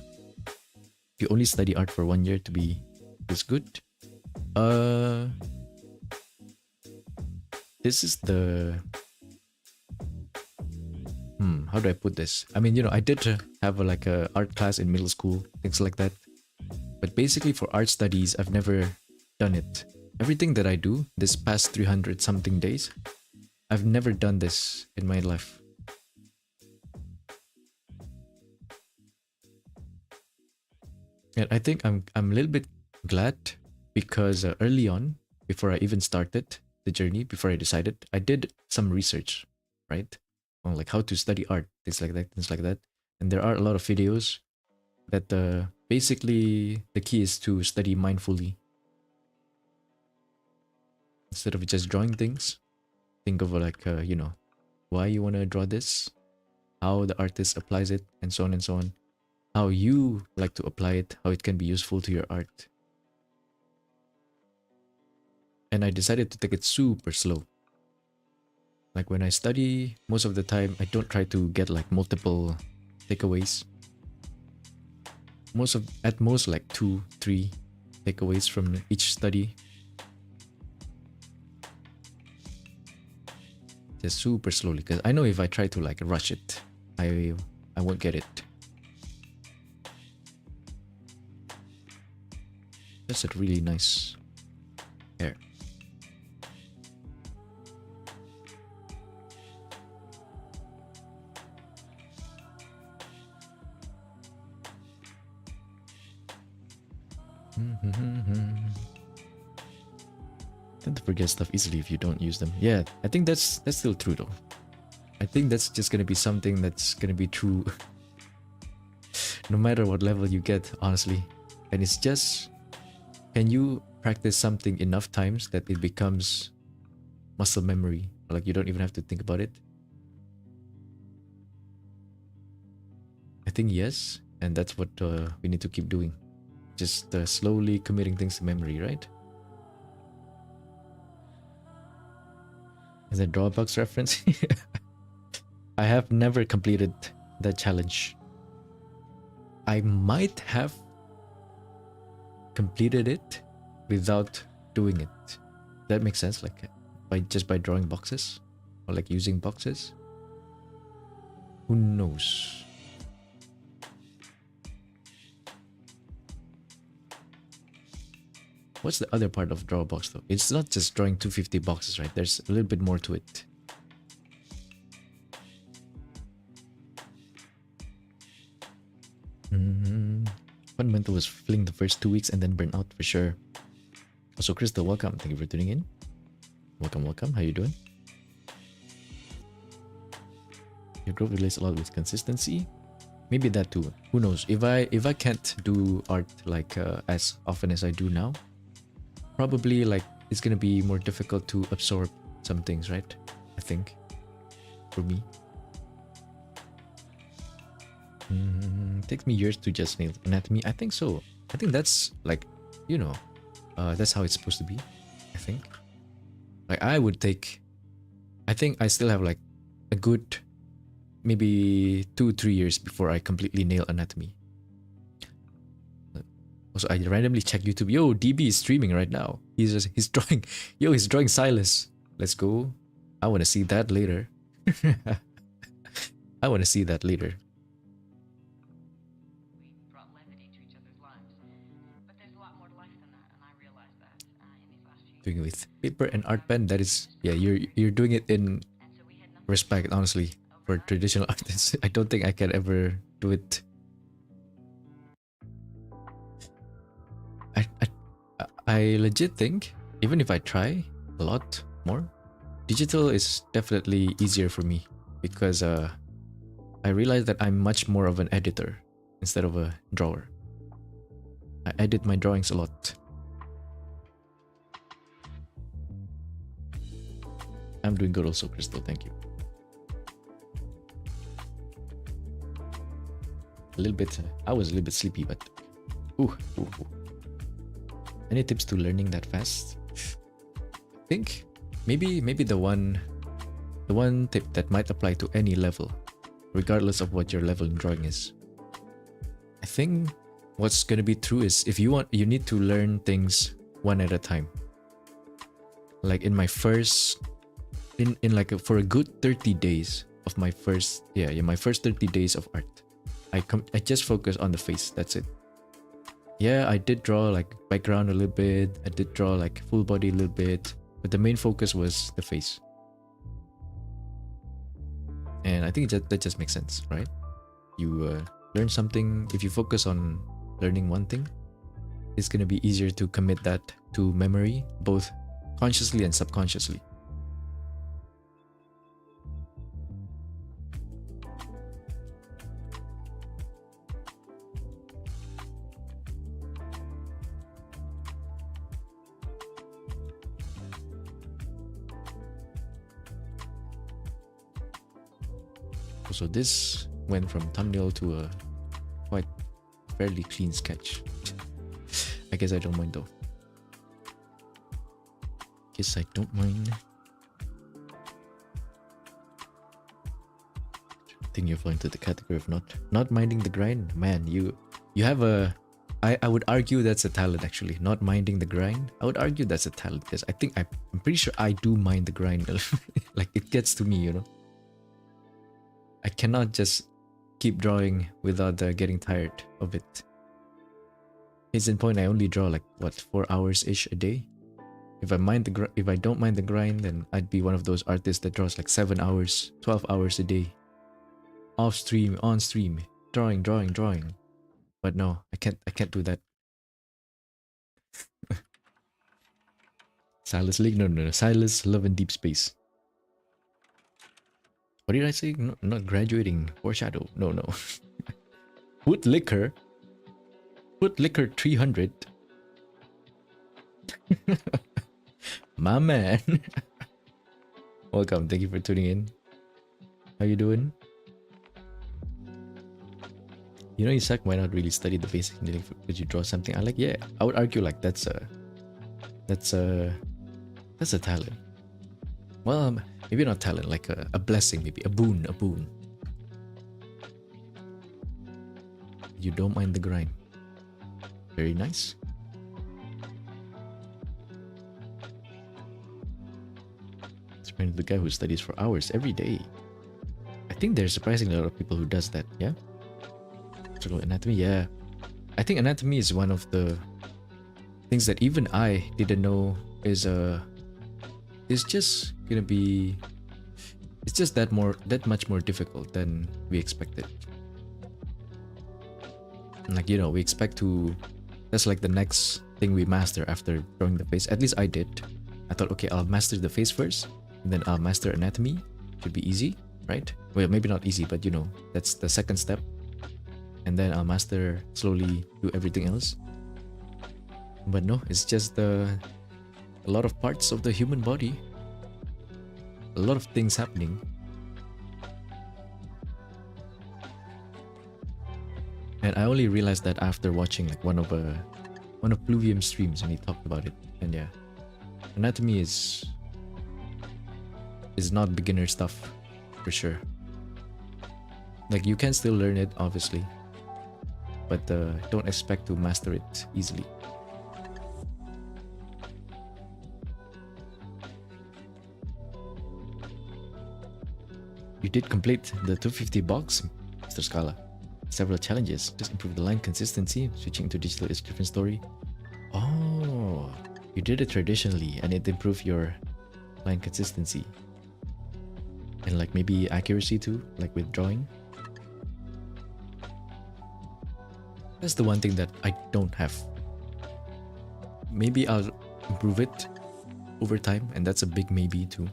You only study art for 1 year to be this good. This is the how do I put this? I mean, you know, I did have like a art class in middle school, things like that. But basically for art studies, I've never done it. Everything that I do this past 300 something days, I've never done this in my life. And I think I'm a little bit glad because early on, before I even started the journey, before I decided, I did some research, right? On like how to study art, things like that. And there are a lot of videos that basically the key is to study mindfully. Instead of just drawing things, think of like, you know, why you want to draw this, how the artist applies it, and so on and so on. How you like to apply it, how it can be useful to your art. And I decided to take it super slow. Like when I study, most of the time, I don't try to get like multiple takeaways. At most like 2-3 takeaways from each study. Just super slowly, because I know if I try to like rush it, I won't get it. That's a really nice hair. Tend to forget stuff easily if you don't use them. Yeah, I think that's still true though. I think that's just gonna be something that's gonna be true no matter what level you get, honestly. And it's just, can you practice something enough times that it becomes muscle memory? Like you don't even have to think about it. I think yes, and that's what we need to keep doing. Just slowly committing things to memory, right? Is that Dropbox reference? I have never completed that challenge. I might have completed it without doing it. That makes sense, like by drawing boxes or like using boxes. Who knows? What's the other part of Drawbox though? It's not just drawing 250 boxes, right? There's a little bit more to it. Fundamental was fling the first 2 weeks and then burn out for sure. Also, Crystal, welcome. Thank you for tuning in. Welcome, welcome. How you doing? Your growth relates a lot with consistency. Maybe that too. Who knows? If I can't do art like as often as I do now, probably like it's gonna be more difficult to absorb some things, right? I think for me. Takes me years to just nail anatomy. I think so. I think that's like, you know, that's how it's supposed to be. I think. Like I would take. I think I still have like a good, maybe 2-3 years before I completely nail anatomy. Also, I randomly check YouTube. Yo, DB is streaming right now. He's drawing. Yo, he's drawing Silas. Let's go. I want to see that later. I want to see that later. Doing it with paper and art pen. That is, yeah. You're doing it in respect, honestly, for traditional artists. I don't think I can ever do it. I legit think even if I try a lot more, digital is definitely easier for me because I realize that I'm much more of an editor instead of a drawer. I edit my drawings a lot. I'm doing good also, Crystal. Thank you. A little bit. I was a little bit sleepy, but ooh. Any tips to learning that fast? I think maybe the one tip that might apply to any level, regardless of what your level in drawing is. I think what's gonna be true is if you want, you need to learn things one at a time. Like in my first, in like for a good 30 days of my first, my first 30 days of art, I just focus on the face. That's it. Yeah, I did draw like background a little bit. I did draw like full body a little bit, but the main focus was the face. And I think that just makes sense, right? You learn something. If you focus on learning one thing, it's gonna be easier to commit that to memory, both consciously and subconsciously. So this went from thumbnail to a quite fairly clean sketch. I guess I don't mind though. Guess I don't mind. I think you're falling to the category of not minding the grind. Man, you have a, I would argue that's a talent actually. Not minding the grind. I would argue that's a talent because I think I'm pretty sure I do mind the grind. Like it gets to me, you know. I cannot just keep drawing without getting tired of it. Case in point, I only draw like what 4 hours ish a day. If I don't mind the grind, then I'd be one of those artists that draws like 7 hours, 12 hours a day, off stream, on stream, drawing. But no, I can't do that. Silas League, no. Silas Love and Deep Space. What did I say? No, not graduating. Foreshadow. No. Wood liquor. Foot Liquor 300. My man. Welcome. Thank you for tuning in. How you doing? You know, Isak, why not really study the basic knitting? Could you draw something? I like, yeah. I would argue like that's a talent. Well, maybe not talent, like a blessing, maybe a boon. You don't mind the grind. Very nice. It's the guy who studies for hours every day. I think there's surprisingly a lot of people who does that. Yeah. So anatomy, yeah. I think anatomy is one of the things that even I didn't know is just gonna be. It's just that much more difficult than we expected. Like, you know, we expect to. That's like the next thing we master after drawing the face. At least I did. I thought, okay, I'll master the face first, and then I'll master anatomy. Should be easy, right? Well, maybe not easy, but you know, that's the second step. And then I'll master slowly, do everything else. But no, it's just a lot of parts of the human body. A lot of things happening. And I only realized that after watching like one of Pluvium's streams when he talked about it. And yeah, anatomy is not beginner stuff for sure. Like, you can still learn it, obviously, but don't expect to master it easily. You did complete the 250 box, Mr. Scala. Several challenges. Just improve the line consistency. Switching to digital is a different story. Oh, you did it traditionally and it improved your line consistency. And like maybe accuracy too, like with drawing. That's the one thing that I don't have. Maybe I'll improve it over time, and that's a big maybe too.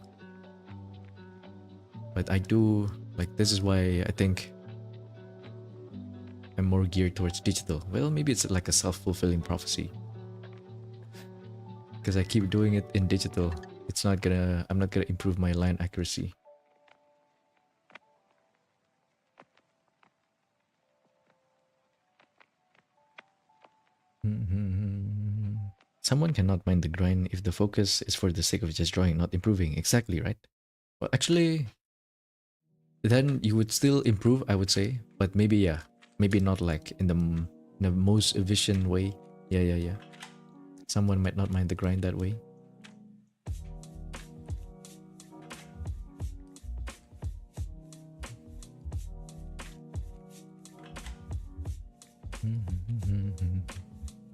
But I do, like, this is why I think I'm more geared towards digital. Well, maybe it's like a self-fulfilling prophecy. Because I keep doing it in digital, I'm not gonna improve my line accuracy. Someone cannot mind the grind if the focus is for the sake of just drawing, not improving. Exactly, right? Well, actually, then you would still improve, I would say. But maybe, yeah. Maybe not like in the most efficient way. Yeah. Someone might not mind the grind that way.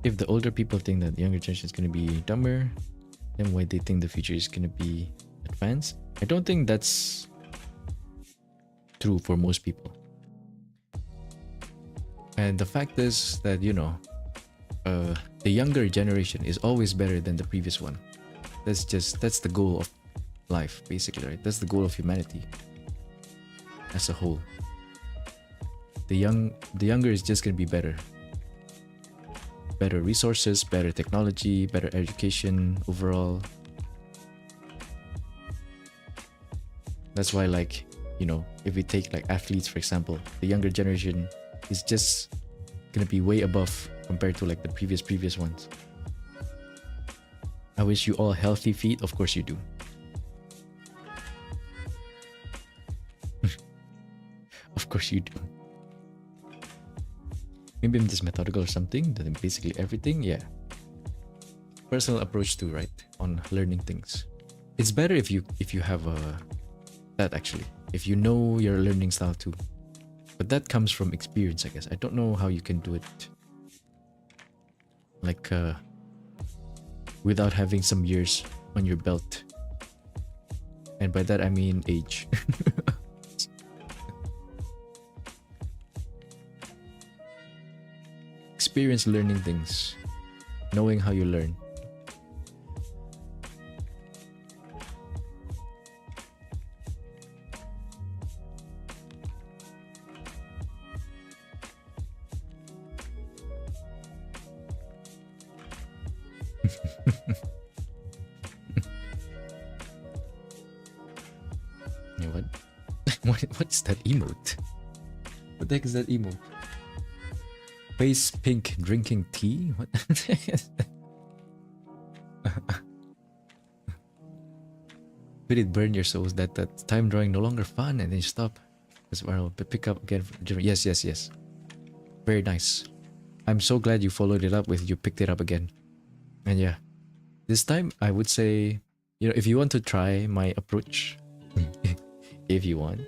If the older people think that the younger generation is going to be dumber, then why they think the future is going to be advanced? I don't think that's true for most people. And the fact is that, you know, the younger generation is always better than the previous one. That's the goal of life, basically, right? That's the goal of humanity as a whole. The younger is just going to be better. Better resources, better technology, better education overall. That's why, like, you know, if we take like athletes, for example, the younger generation is just gonna be way above compared to like the previous ones. I wish you all healthy feet. Of course you do. Of course you do. Maybe I'm just methodical or something, that basically everything, yeah. Personal approach too, right? On learning things. It's better if you have that actually. If you know your learning style too. But that comes from experience, I guess. I don't know how you can do it like without having some years on your belt. And by that I mean age. Experience learning things, knowing how you learn. Yeah, what's that emote? What the heck is that emote? Face pink drinking tea? What? Could it burn your souls that time drawing no longer fun and then you stop? As well, pick up again. Yes, yes, yes. Very nice. I'm so glad you followed it up with you picked it up again. And yeah, this time I would say, you know, if you want to try my approach, if you want,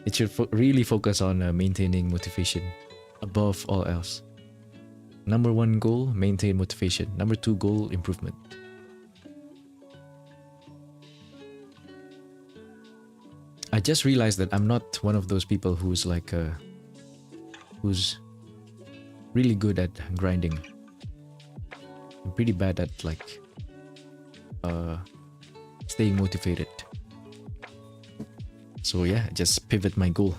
it should really focus on maintaining motivation above all else. Number 1 goal, maintain motivation. Number 2 goal, improvement. I just realized that I'm not one of those people who's like who's really good at grinding. I'm pretty bad at like staying motivated. So yeah, just pivot my goal.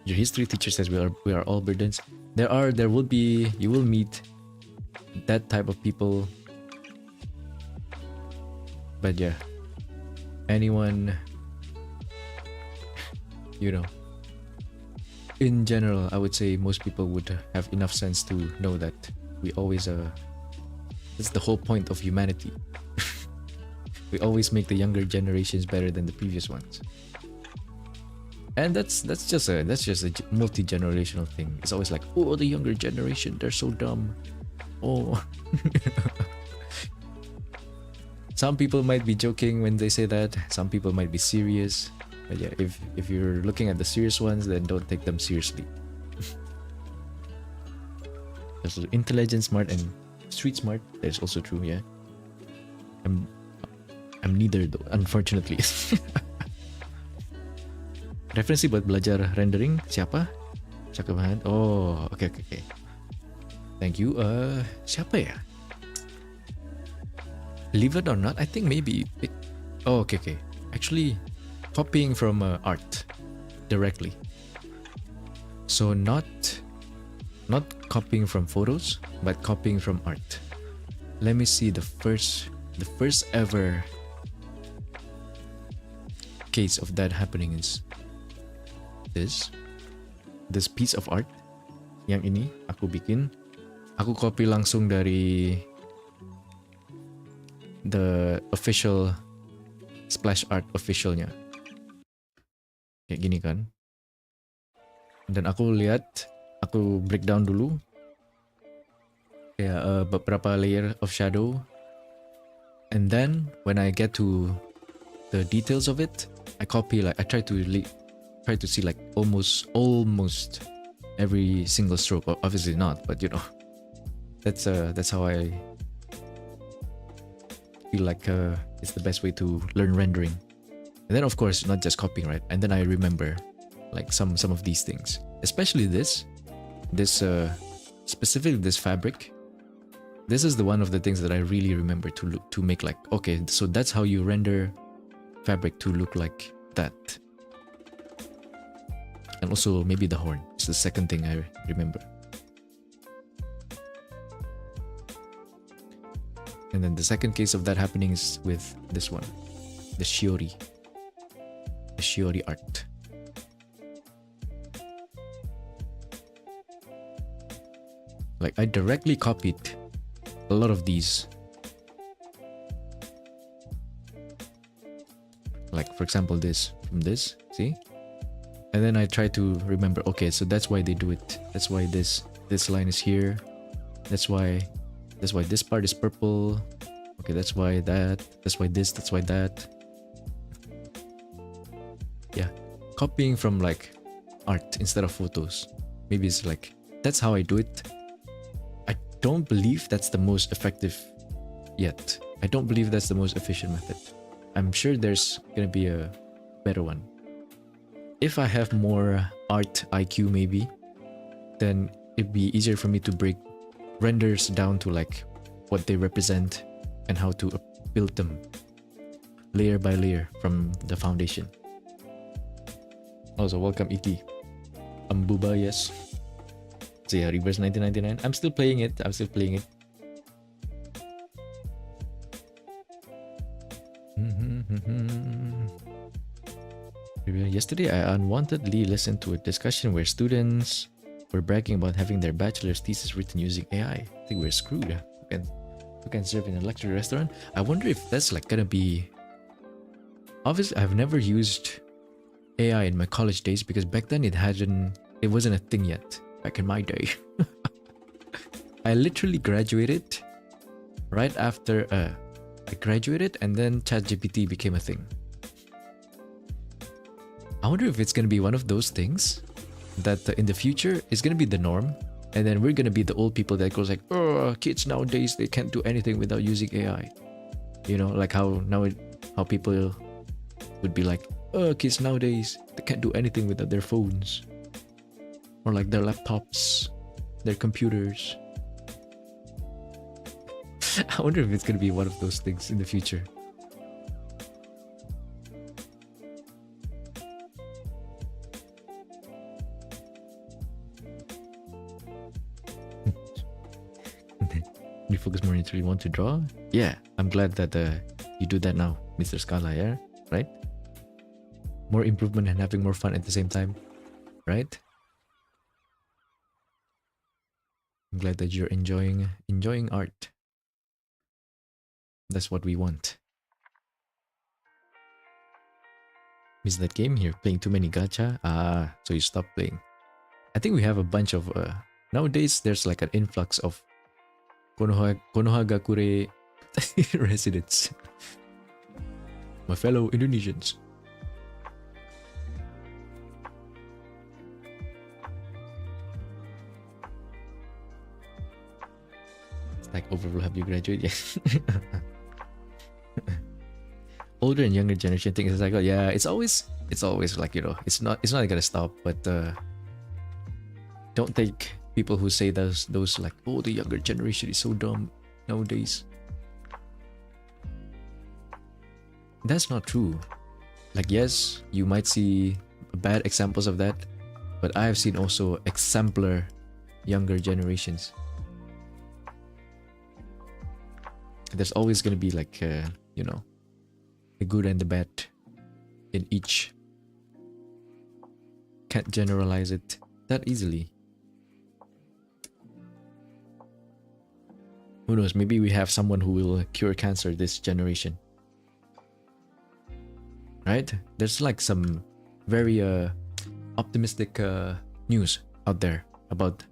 Your history teacher says we are all burdens. There will be, you will meet that type of people, but yeah, anyone, you know, in general, I would say most people would have enough sense to know that we always that's the whole point of humanity. We always make the younger generations better than the previous ones, and that's just a multi-generational thing. It's always like, oh, the younger generation, they're so dumb. Oh. Some people might be joking when they say that. Some people might be serious. But yeah, if you're looking at the serious ones, then don't take them seriously. There's intelligent, smart, and street smart. That's also true, yeah. I'm neither though, unfortunately. Referensi buat belajar rendering siapa? Cakep banget. Oh, okay. Thank you. Siapa ya? Believe it or not, I think maybe okay. Actually, copying from art directly. So not copying from photos, but copying from art. Let me see the first ever case of that happening is this piece of art. Yang ini aku copy langsung dari the official splash art officialnya. Kayak gini kan. Dan aku break down dulu kayak beberapa layer of shadow, and then when I get to the details of it, I copy, like I try to see like almost every single stroke. Obviously not, but you know, that's how I feel like it's the best way to learn rendering. And then of course not just copying, right? And then I remember like some of these things, especially this specifically this fabric. This is the one of the things that I really remember to make, like, okay, so that's how you render fabric to look like that. And also maybe the horn. It's the second thing I remember. And then the second case of that happening is with this one, the shiori art. Like I directly copied a lot of these. Like for example this, from this, see? And then I try to remember, okay, so that's why they do it. That's why this line is here. That's why this part is purple. Okay, that's why that. That's why this, that's why that. Yeah, copying from like art instead of photos. Maybe it's like, that's how I do it. I don't believe that's the most effective yet. I don't believe that's the most efficient method. I'm sure there's gonna be a better one. If I have more art IQ maybe, then it'd be easier for me to break renders down to like what they represent and how to build them layer by layer from the foundation. Also, welcome Iki. Booba, yes. So yeah, Reverse 1999. I'm still playing it. Yesterday, I unwantedly listened to a discussion where students were bragging about having their bachelor's thesis written using AI. I think we're screwed. Who can serve in a luxury restaurant? I wonder if that's like gonna be... Obviously, I've never used AI in my college days because back then it wasn't a thing yet. Back in my day. I literally graduated right after... I graduated and then ChatGPT became a thing. I wonder if it's gonna be one of those things that in the future is gonna be the norm, and then we're gonna be the old people that goes like, oh, kids nowadays they can't do anything without using AI. You know, like how people would be like, oh, kids nowadays they can't do anything without their phones, or like their laptops, their computers. I wonder if it's gonna be one of those things in the future. You focus more into you want to draw? Yeah, I'm glad that you do that now, Mr. Scala, yeah? Right? More improvement and having more fun at the same time, right? I'm glad that you're enjoying art. That's what we want. Miss that game here, playing too many gacha? So you stop playing. I think we have a bunch of... nowadays, there's like an influx of Konohagakure residents. My fellow Indonesians. It's like overall, have you graduated? Yeah. Older and younger generation things is like, oh yeah, it's always like, you know, it's not gonna stop, but don't take people who say those like, oh, the younger generation is so dumb nowadays. That's not true. Like, yes, you might see bad examples of that, but I have seen also exemplar younger generations. There's always gonna be like, you know, the good and the bad in each. Can't generalize it that easily. Who knows, maybe we have someone who will cure cancer this generation. Right? There's like some very optimistic news out there about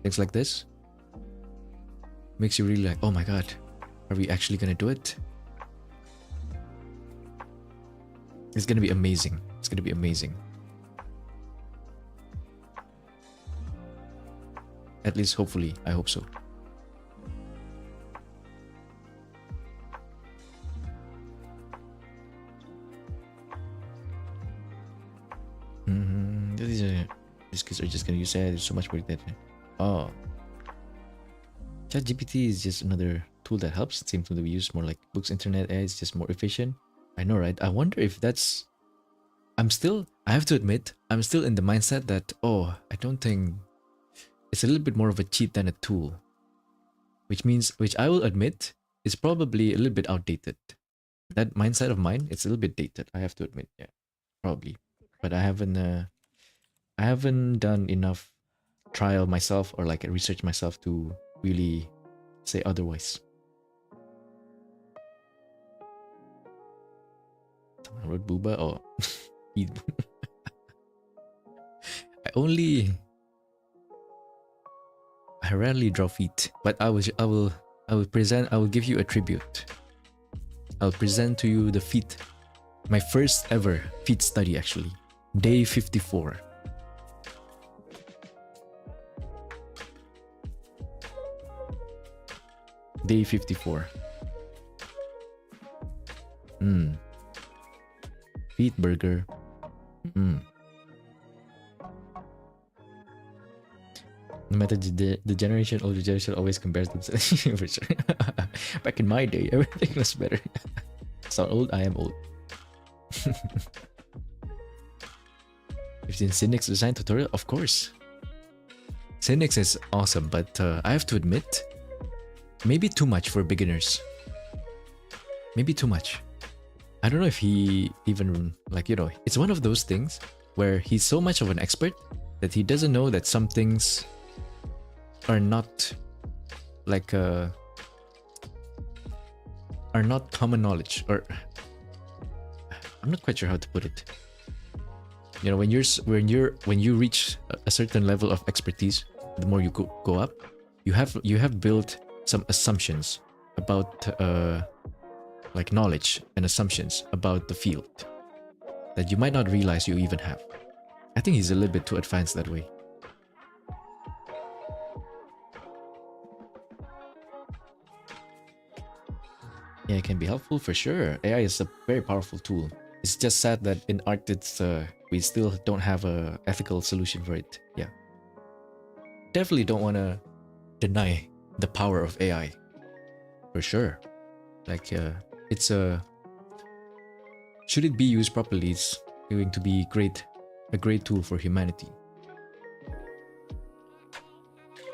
things like this. Makes you really like, oh my god, are we actually gonna do it? It's gonna be amazing. It's gonna be amazing. At least hopefully, I hope so. These kids are just gonna use it. There's so much work that. Oh, ChatGPT is just another tool that helps. It seems to be used more like books, internet. It's just more efficient. I know, right? I wonder if that's... I have to admit, I'm still in the mindset that, oh, I don't think... It's a little bit more of a cheat than a tool. Which I will admit, is probably a little bit outdated. That mindset of mine, it's a little bit dated, I have to admit. Yeah, probably. But I haven't done enough trial myself or like research myself to really say otherwise. Someone wrote Booba or I rarely draw feet, but I will give you a tribute. I'll present to you the feet, my first ever feet study actually. Day 54. Day 54. Feet burger. No matter the generation, older generation always compares themselves. For sure. Back in my day, everything was better. Sound old? I am old. You've seen Cynic's design tutorial? Of course. Cynic's is awesome, but I have to admit, maybe too much for beginners. Maybe too much. I don't know if he even, like, you know, it's one of those things where he's so much of an expert that he doesn't know that some things are not like are not common knowledge, or I'm not quite sure how to put it. You know, when you reach a certain level of expertise, the more you go up, you have built some assumptions about like knowledge and assumptions about the field that you might not realize you even have. I think he's a little bit too advanced that way. Yeah, it can be helpful for sure. AI is a very powerful tool. It's just sad that in art, we still don't have a ethical solution for it. Yeah, definitely don't want to deny the power of AI, for sure. Like, it's should it be used properly, it's going to be a great tool for humanity.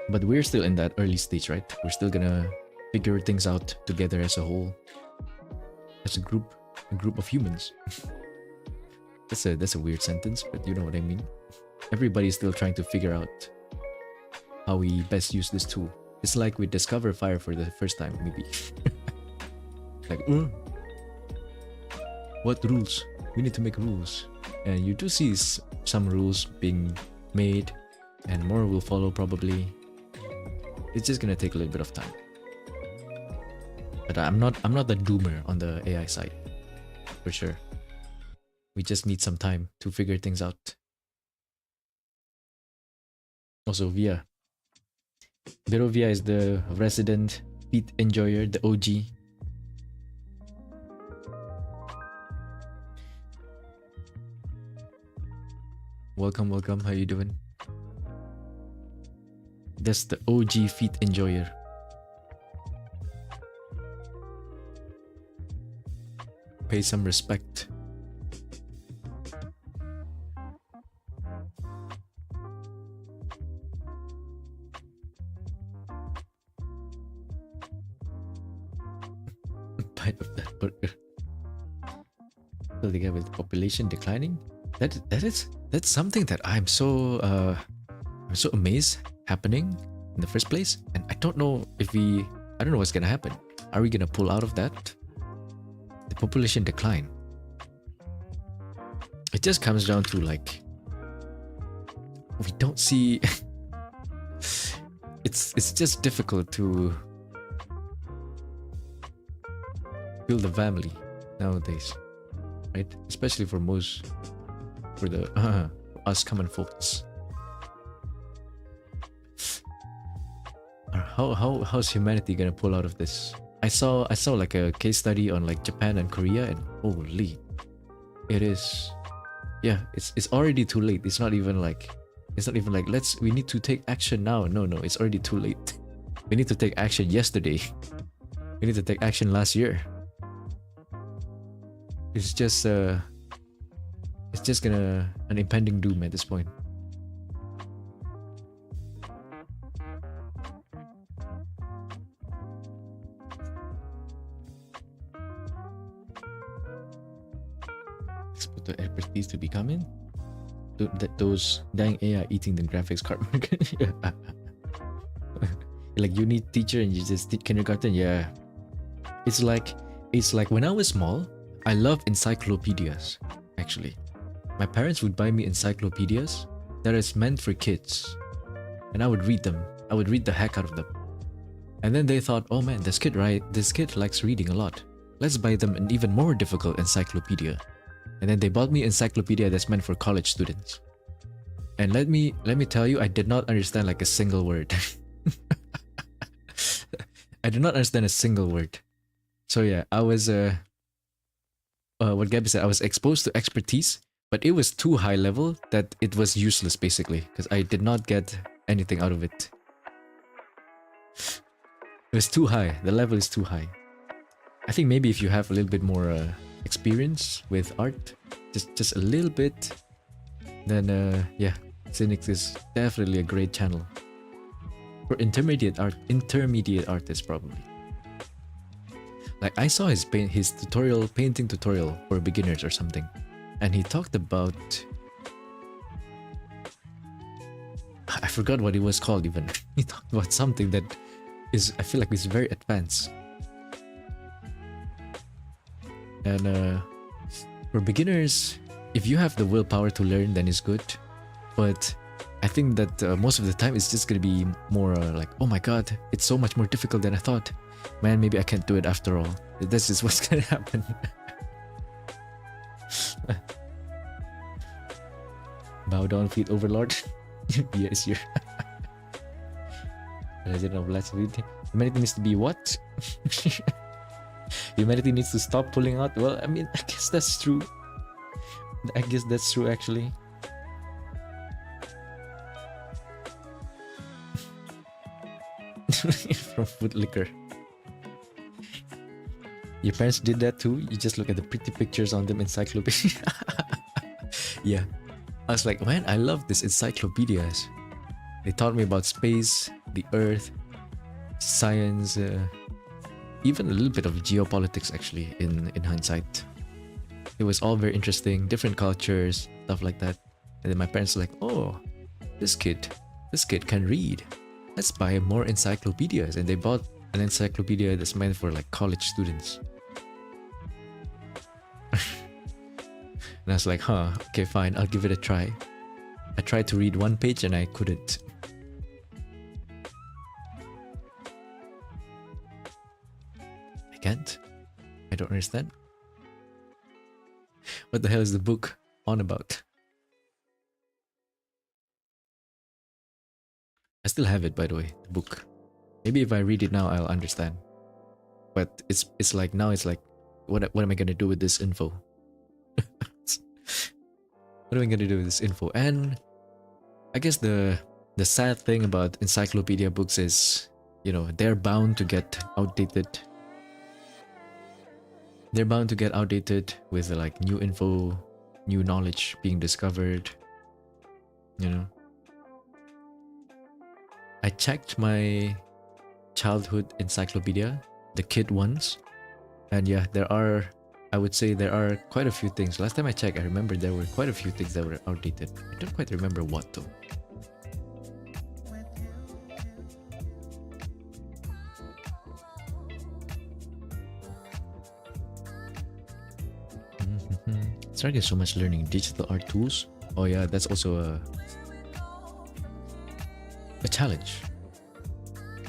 But we're still in that early stage, right? We're still gonna figure things out together as a whole, as a group of humans. That's a weird sentence, but you know what I mean. Everybody's still trying to figure out how we best use this tool. It's like we discover fire for the first time, maybe. Like, what rules? We need to make rules. And you do see some rules being made, and more will follow probably. It's just gonna take a little bit of time. But I'm not the doomer on the AI side, for sure. We just need some time to figure things out. Also, Via. Via is the resident feet enjoyer, the OG. Welcome, welcome. How you doing? That's the OG feet enjoyer. Pay some respect. Bite of that burger. So they get with population declining. That's something that I'm so amazed happening in the first place, and I don't know what's gonna happen. Are we gonna pull out of that? The population decline. It just comes down to, like, we don't see. it's just difficult to build a family nowadays, right? Especially for us common folks. How's humanity gonna pull out of this? I saw like a case study on like Japan and Korea, and holy, it is, yeah, it's already too late. It's not even like we need to take action now. No, it's already too late. We need to take action yesterday. We need to take action last year. It's just an impending doom at this point. Expect the expertise to be coming. Those dang AI eating the graphics card. Like, you need teacher and you just did kindergarten. Yeah, it's like when I was small, I loved encyclopedias. Actually, my parents would buy me encyclopedias that is meant for kids, and I would read them. I would read the heck out of them. And then they thought, oh man, this kid likes reading a lot. Let's buy them an even more difficult encyclopedia. And then they bought me encyclopedia that's meant for college students. And let me tell you, I did not understand like a single word. I did not understand a single word. So yeah, I was what Gabby said, I was exposed to expertise, but it was too high level that it was useless basically, because I did not get anything out of it. It was too high. The level is too high. I think maybe if you have a little bit more experience with art, just a little bit, then yeah, Cynics is definitely a great channel for intermediate artists probably. Like I saw his painting tutorial for beginners or something, and he talked about, I forgot what it was called even. He talked about something that is, I feel like, is very advanced. And for beginners, if you have the willpower to learn, then it's good. But I think that most of the time it's just gonna be more like, oh my god, it's so much more difficult than I thought. Man, maybe I can't do it after all. That's just what's gonna happen. Bow down, feet overlord. Yes, you're. Legend of Last Video. Humanity needs to be what? Humanity needs to stop pulling out. Well, I mean, I guess that's true. I guess that's true actually. From food liquor. Your parents did that too? You just look at the pretty pictures on them encyclopedia. Yeah. I was like, man, I love these encyclopedias. They taught me about space, the earth, science, even a little bit of geopolitics actually in hindsight. It was all very interesting, different cultures, stuff like that. And then my parents were like, oh, this kid can read. Let's buy more encyclopedias. And they bought an encyclopedia that's meant for like college students. And I was like, huh, okay, fine, I'll give it a try. I tried to read one page and I couldn't. I can't. I don't understand. What the hell is the book on about? I still have it, by the way, the book. Maybe if I read it now, I'll understand. But it's like now it's like, what am I gonna do with this info? What am I gonna do with this info? And I guess the sad thing about encyclopedia books is, you know, they're bound to get outdated. They're bound to get outdated with like new info, new knowledge being discovered. You know, I checked my childhood encyclopedia, the kid ones, and yeah, I would say there are quite a few things. Last time I checked, I remember there were quite a few things that were outdated. I don't quite remember what though. Started so much learning digital art tools. Oh yeah, that's also a challenge.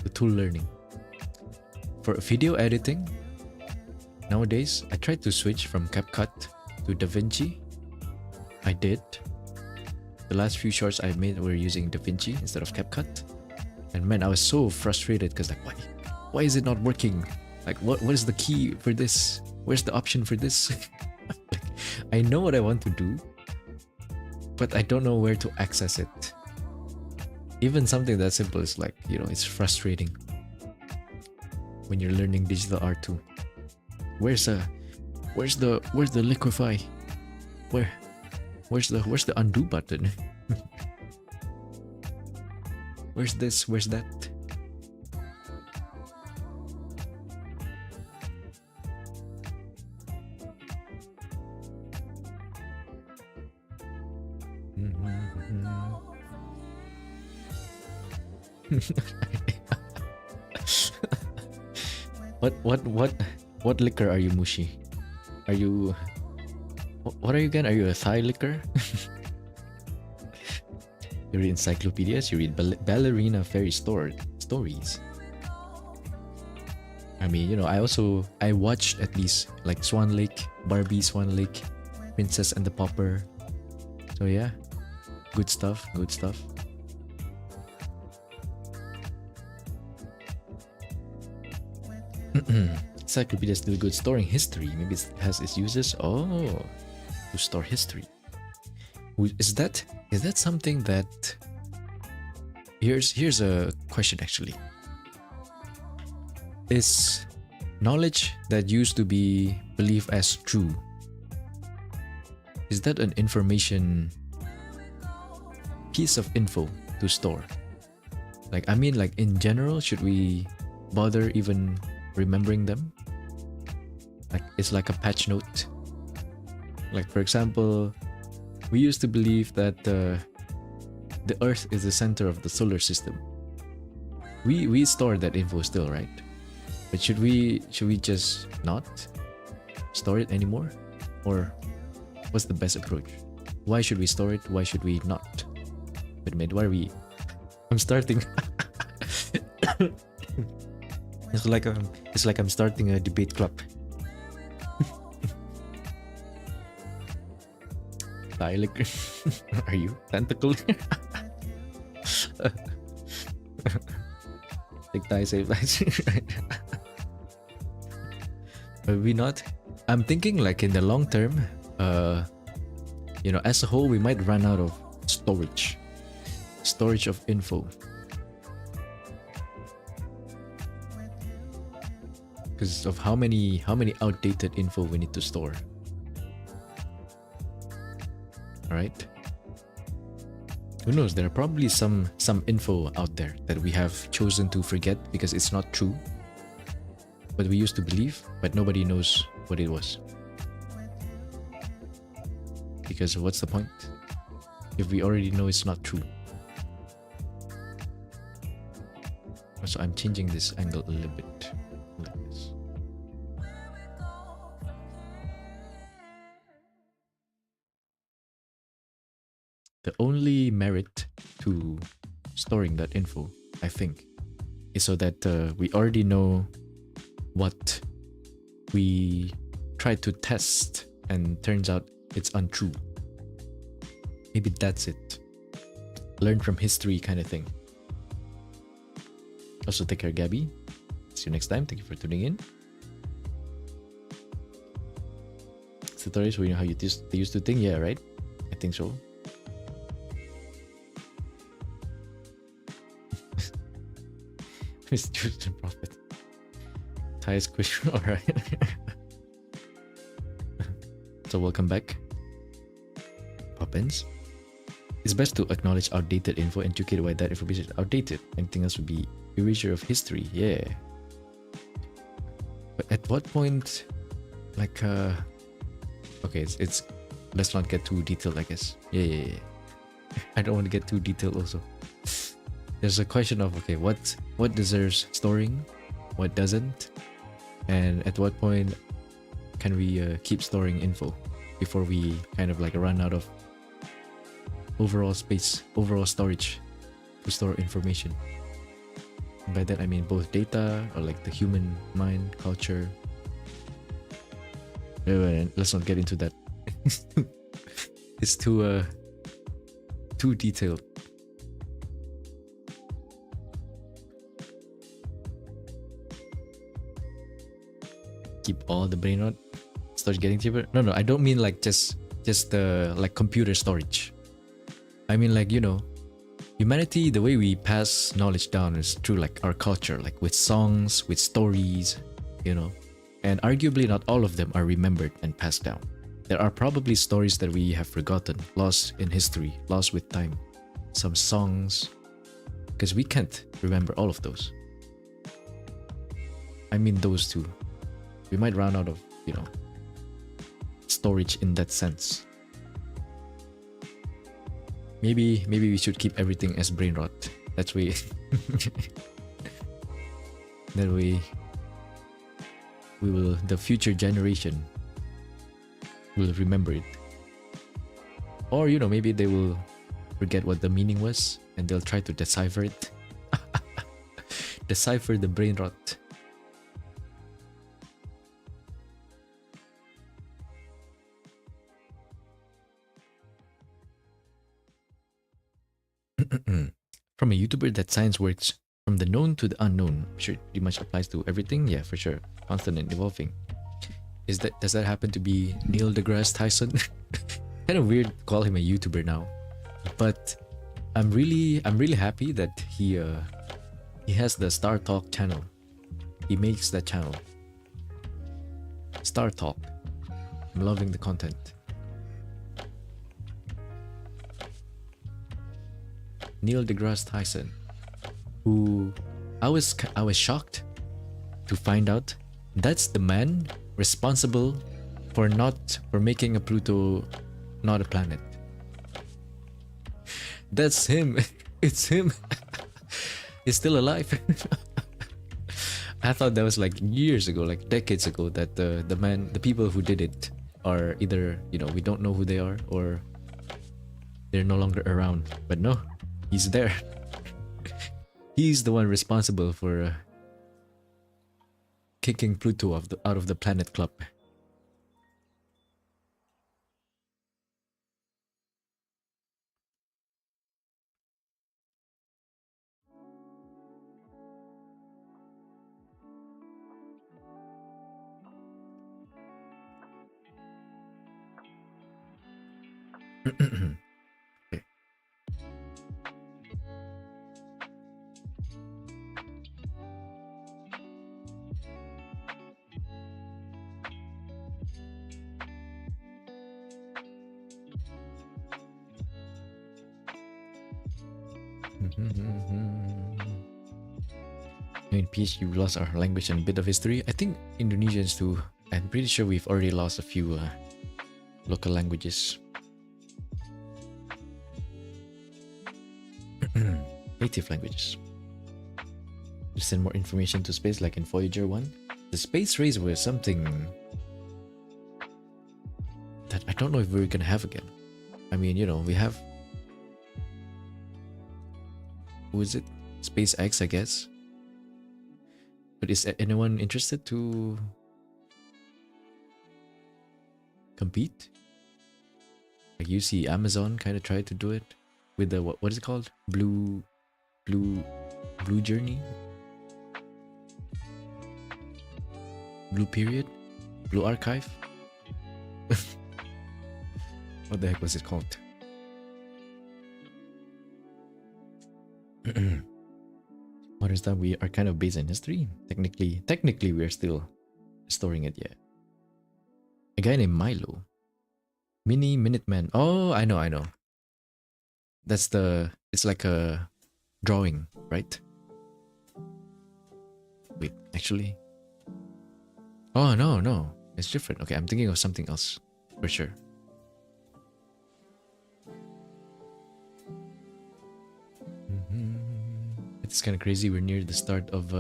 The tool learning. For video editing, nowadays I tried to switch from CapCut to DaVinci. I did. The last few shorts I made were using DaVinci instead of CapCut. And man, I was so frustrated because like, why is it not working? Like what is the key for this? Where's the option for this? Like, I know what I want to do, but I don't know where to access it. Even something that simple is like, you know, it's frustrating when you're learning digital art too. Where's the liquify? Where's the undo button? Where's this? Where's that? What liquor are you, Mushi? Are you... What are you again? Are you a Thai liquor? You read encyclopedias, you read ballerina fairy stories. I mean, you know, I watched at least like Swan Lake, Barbie Swan Lake, Princess and the Pauper. So yeah, good stuff, good stuff. Encyclopedia is still good storing history. Maybe it has its uses. Oh, to store history. Is that something that... Here's a question actually. Is knowledge that used to be believed as true, is that an information piece of info to store. Like, I mean, like in general, should we bother even remembering them? Like, it's like a patch note. Like, for example, we used to believe that the Earth is the center of the solar system. We store that info still, right? But should we just not store it anymore? Or what's the best approach? Why should we store it? Why should we not? But mate, why are we? I'm starting. It's like I'm starting a debate club. Like, are you tentacle? Take die, save lives. Are we not? I'm thinking like in the long term, you know, as a whole, we might run out of storage of info. Because of how many outdated info we need to store. Alright? Who knows, there are probably some info out there that we have chosen to forget because it's not true. But we used to believe, but nobody knows what it was. Because what's the point if we already know it's not true? So I'm changing this angle a little bit like this. The only merit to storing that info, I think, is so that we already know what we tried to test and turns out it's untrue. Maybe that's it. Learn from history kind of thing. Also, take care, Gabby. See you next time. Thank you for tuning in. Tutorials where you know how they used to think? Yeah, right? I think so. Mr. Justin Prophet. Thai squish. Alright. So welcome back. Poppins. It's best to acknowledge outdated info and educate why that information is outdated. Anything else would be erasure of history. Yeah. But at what point, like, okay, it's let's not get too detailed, I guess. Yeah. I don't want to get too detailed also. There's a question of, okay, what deserves storing, what doesn't, and at what point can we keep storing info before we kind of like run out of overall space, overall storage to store information. And by that I mean both data or like the human mind, culture. Let's not get into that. It's too detailed. Keep all the brain rot storage getting cheaper. No, I don't mean like just like computer storage. I mean, like, you know, humanity, the way we pass knowledge down is through like our culture, like with songs, with stories, you know, and arguably not all of them are remembered and passed down. There are probably stories that we have forgotten, lost in history, lost with time. Some songs, because we can't remember all of those. I mean those two. We might run out of, you know, storage in that sense. Maybe we should keep everything as brain rot. That's way. That way, the future generation will remember it. Or, you know, maybe they will forget what the meaning was and they'll try to decipher it. Decipher the brain rot. From a YouTuber, that science works from the known to the unknown. Sure, pretty much applies to everything. Yeah, for sure. Constant and evolving. Does that happen to be Neil deGrasse Tyson? Kind of weird to call him a YouTuber now, but I'm really happy that he has the Star Talk channel. He makes that channel. Star Talk. I'm loving the content. Neil deGrasse Tyson, who I was shocked to find out that's the man responsible for making a Pluto not a planet. That's him. It's him. He's still alive. I thought that was like years ago, like decades ago, that the people who did it are either, we don't know who they are, or they're no longer around. But no, he's there. He's the one responsible for kicking Pluto out of the planet club. Okay. In peace, you lost our language and a bit of history. I think Indonesians too. I'm pretty sure we've already lost a few local languages. Native languages. To send more information to space, like in Voyager 1. The space race was something that I don't know if we're gonna have again. I mean, we have... Who is it? SpaceX, I guess. But is anyone interested to compete? Like you see Amazon kind of tried to do it with the what is it called? Blue Journey? Blue Period? Blue Archive? What the heck was it called? What is that? We are kind of based in history. Technically we are still storing it yet. A guy named Milo. Minuteman. Oh, I know. That's it's like a drawing, right? Wait, actually. Oh, no. It's different. Okay, I'm thinking of something else. For sure. It's kind of crazy. We're near the start of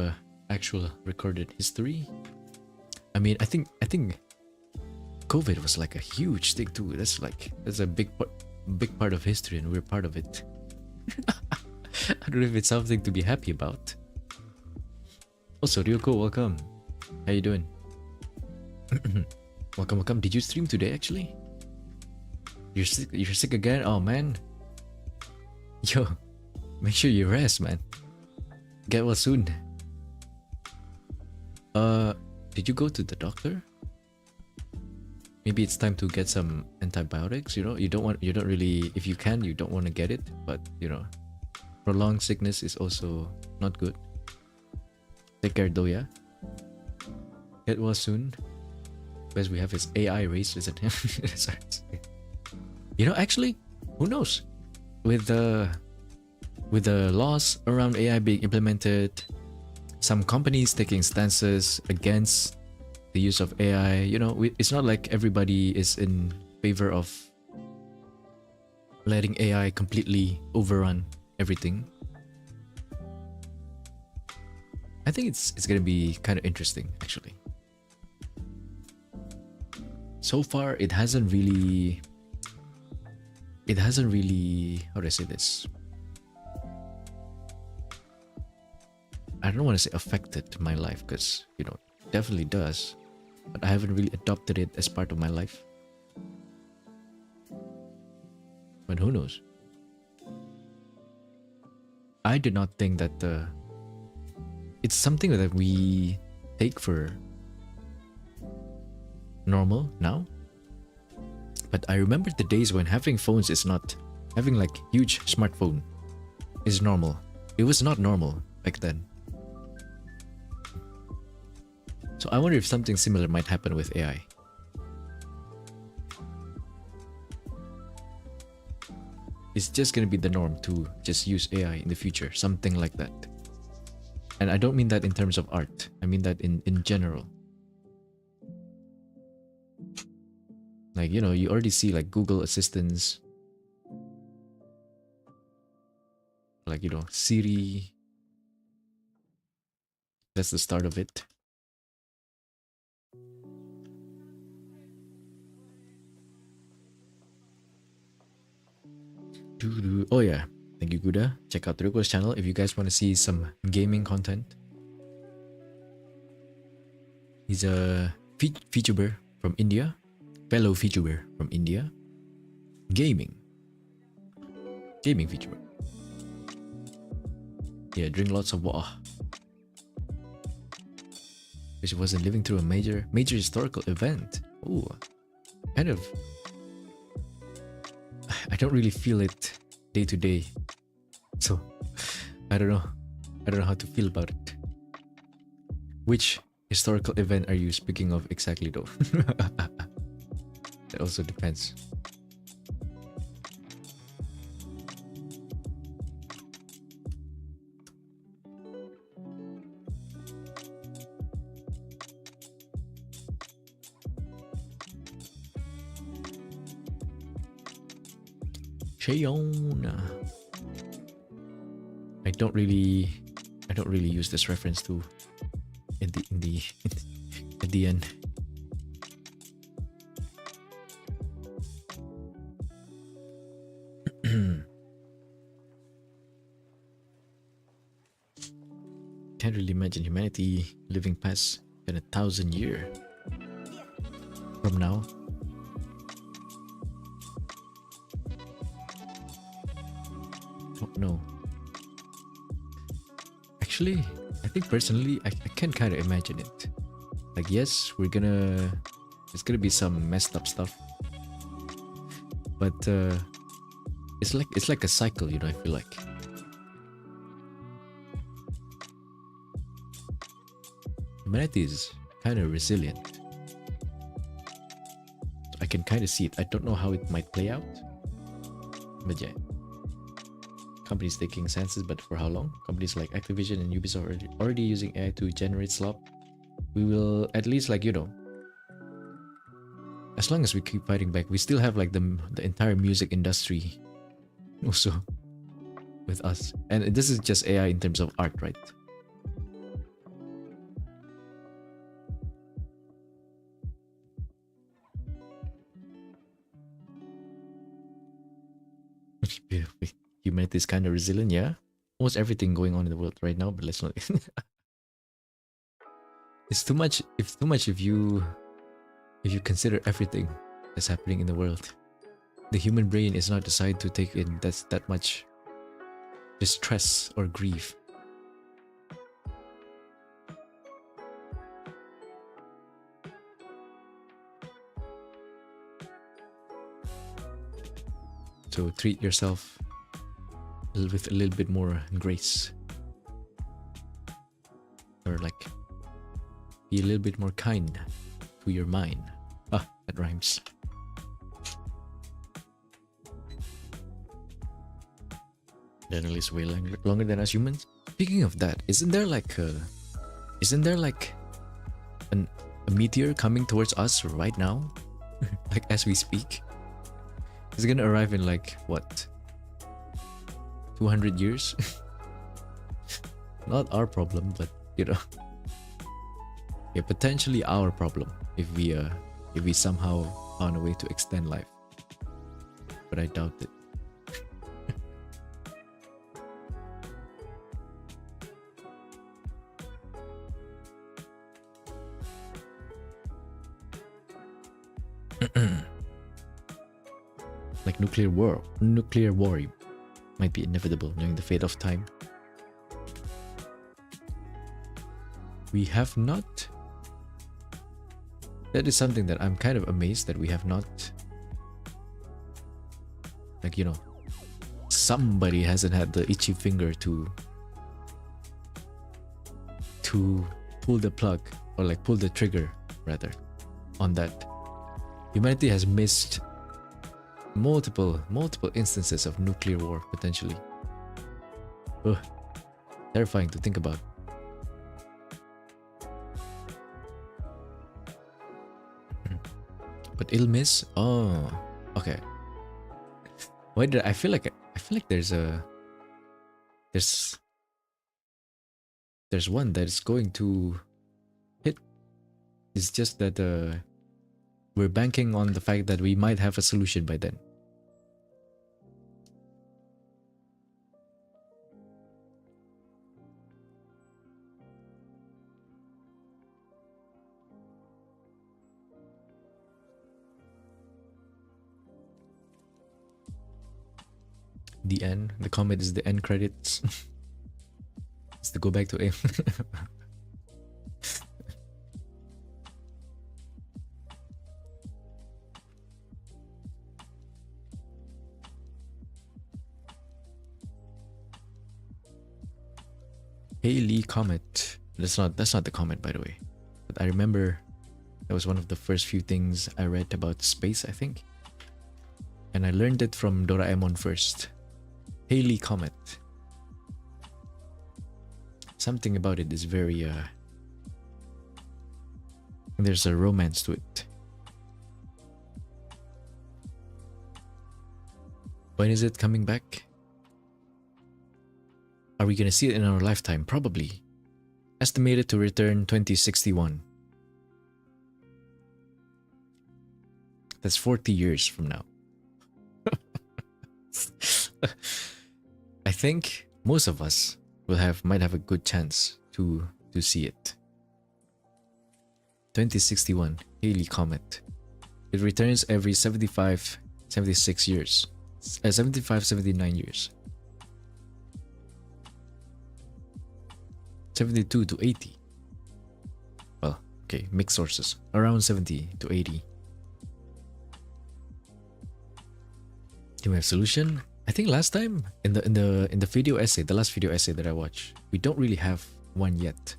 actual recorded history. I mean, I think COVID was like a huge thing too. That's a big part of history, and we're part of it. I don't know if it's something to be happy about. Also, Ryoko, welcome. How you doing? Welcome. Did you stream today? Actually, you're sick again. Oh man. Yo, make sure you rest, man. Get well soon. Did you go to the doctor? Maybe it's time to get some antibiotics. You don't really, if you can, you don't want to get it, but prolonged sickness is also not good. Take care though, yeah. Get well soon. Best we have is AI race, isn't it? Actually, who knows? With the laws around AI being implemented, some companies taking stances against the use of AI, it's not like everybody is in favor of letting AI completely overrun everything. I think it's gonna be kind of interesting, actually. So far, it hasn't really, how do I say this? I don't want to say affected my life, because it definitely does, but I haven't really adopted it as part of my life. But who knows? I do not think that it's something that we take for normal now. But I remember the days when having phones is not, having like huge smartphone is normal. It was not normal back then. So I wonder if something similar might happen with AI. it's just gonna be the norm to just use AI in the future, something like that. And I don't mean that in terms of art. I mean that in general. Like, you know, you already see like Google assistants, like, you know, Siri. That's the start of it. Oh yeah, thank you, Guda. Check out Ryuko's channel if you guys want to see some gaming content. He's a VTuber from India, fellow VTuber from India. Gaming VTuber. Yeah, drink lots of water. Wish it wasn't living through a major historical event. Ooh, kind of. I don't really feel it day to day, so I don't know how to feel about it. Which historical event are you speaking of exactly though? That also depends. I don't really use this reference to at the end. Can't really imagine humanity living past 1,000 years from now. Don't know. Actually, I think personally, I can kind of imagine it. Like, yes, there's gonna be some messed up stuff, but it's like a cycle, you know. I feel like humanity is kind of resilient. I can kind of see it. I don't know how it might play out, but yeah. Companies taking census, but for how long? Companies like Activision and Ubisoft are already using AI to generate slop. We will at least, like, you know, as long as we keep fighting back, we still have like the entire music industry also with us. And this is just AI in terms of art, right? Humanity is kind of resilient, yeah. Almost everything going on in the world right now, but let's not. It's too much. It's too much if you consider everything that's happening in the world. The human brain is not designed to take in that much distress or grief. So treat yourself with a little bit more grace, or like be a little bit more kind to your mind. Ah, that rhymes. Generalist way longer than us humans. Speaking of that, isn't there like a meteor coming towards us right now? Like as we speak? It's gonna arrive in like what? 200 years? Not our problem, but you know. Yeah, potentially our problem if we somehow found a way to extend life. But I doubt it. Like nuclear war might be inevitable during the fate of time. We have not. That is something that I'm kind of amazed that we have not. Like, you know, somebody hasn't had the itchy finger to pull the plug, or like pull the trigger rather on that. Humanity has missed multiple instances of nuclear war potentially. Ugh, terrifying to think about. But Ilmis, oh, okay. Why did I feel like there's one that is going to hit. It's just that we're banking on the fact that we might have a solution by then. The end. The comment is the end credits. It's to go back to aim. Haley comet. That's not the comment, by the way. But I remember that was one of the first few things I read about space, I think. And I learned it from Doraemon first. Haley comet. Something about it is very there's a romance to it. When is it coming back? Are we gonna see it in our lifetime? Probably. Estimated to return 2061. That's 40 years from now. I think most of us might have a good chance to see it. 2061 Halley Comet. It returns every 75, 76 years. 75, 79 years. 72 to 80. Well, okay, mixed sources. Around 70 to 80. Do we have a solution? I think last time in the video essay, the last video essay that I watched, we don't really have one yet.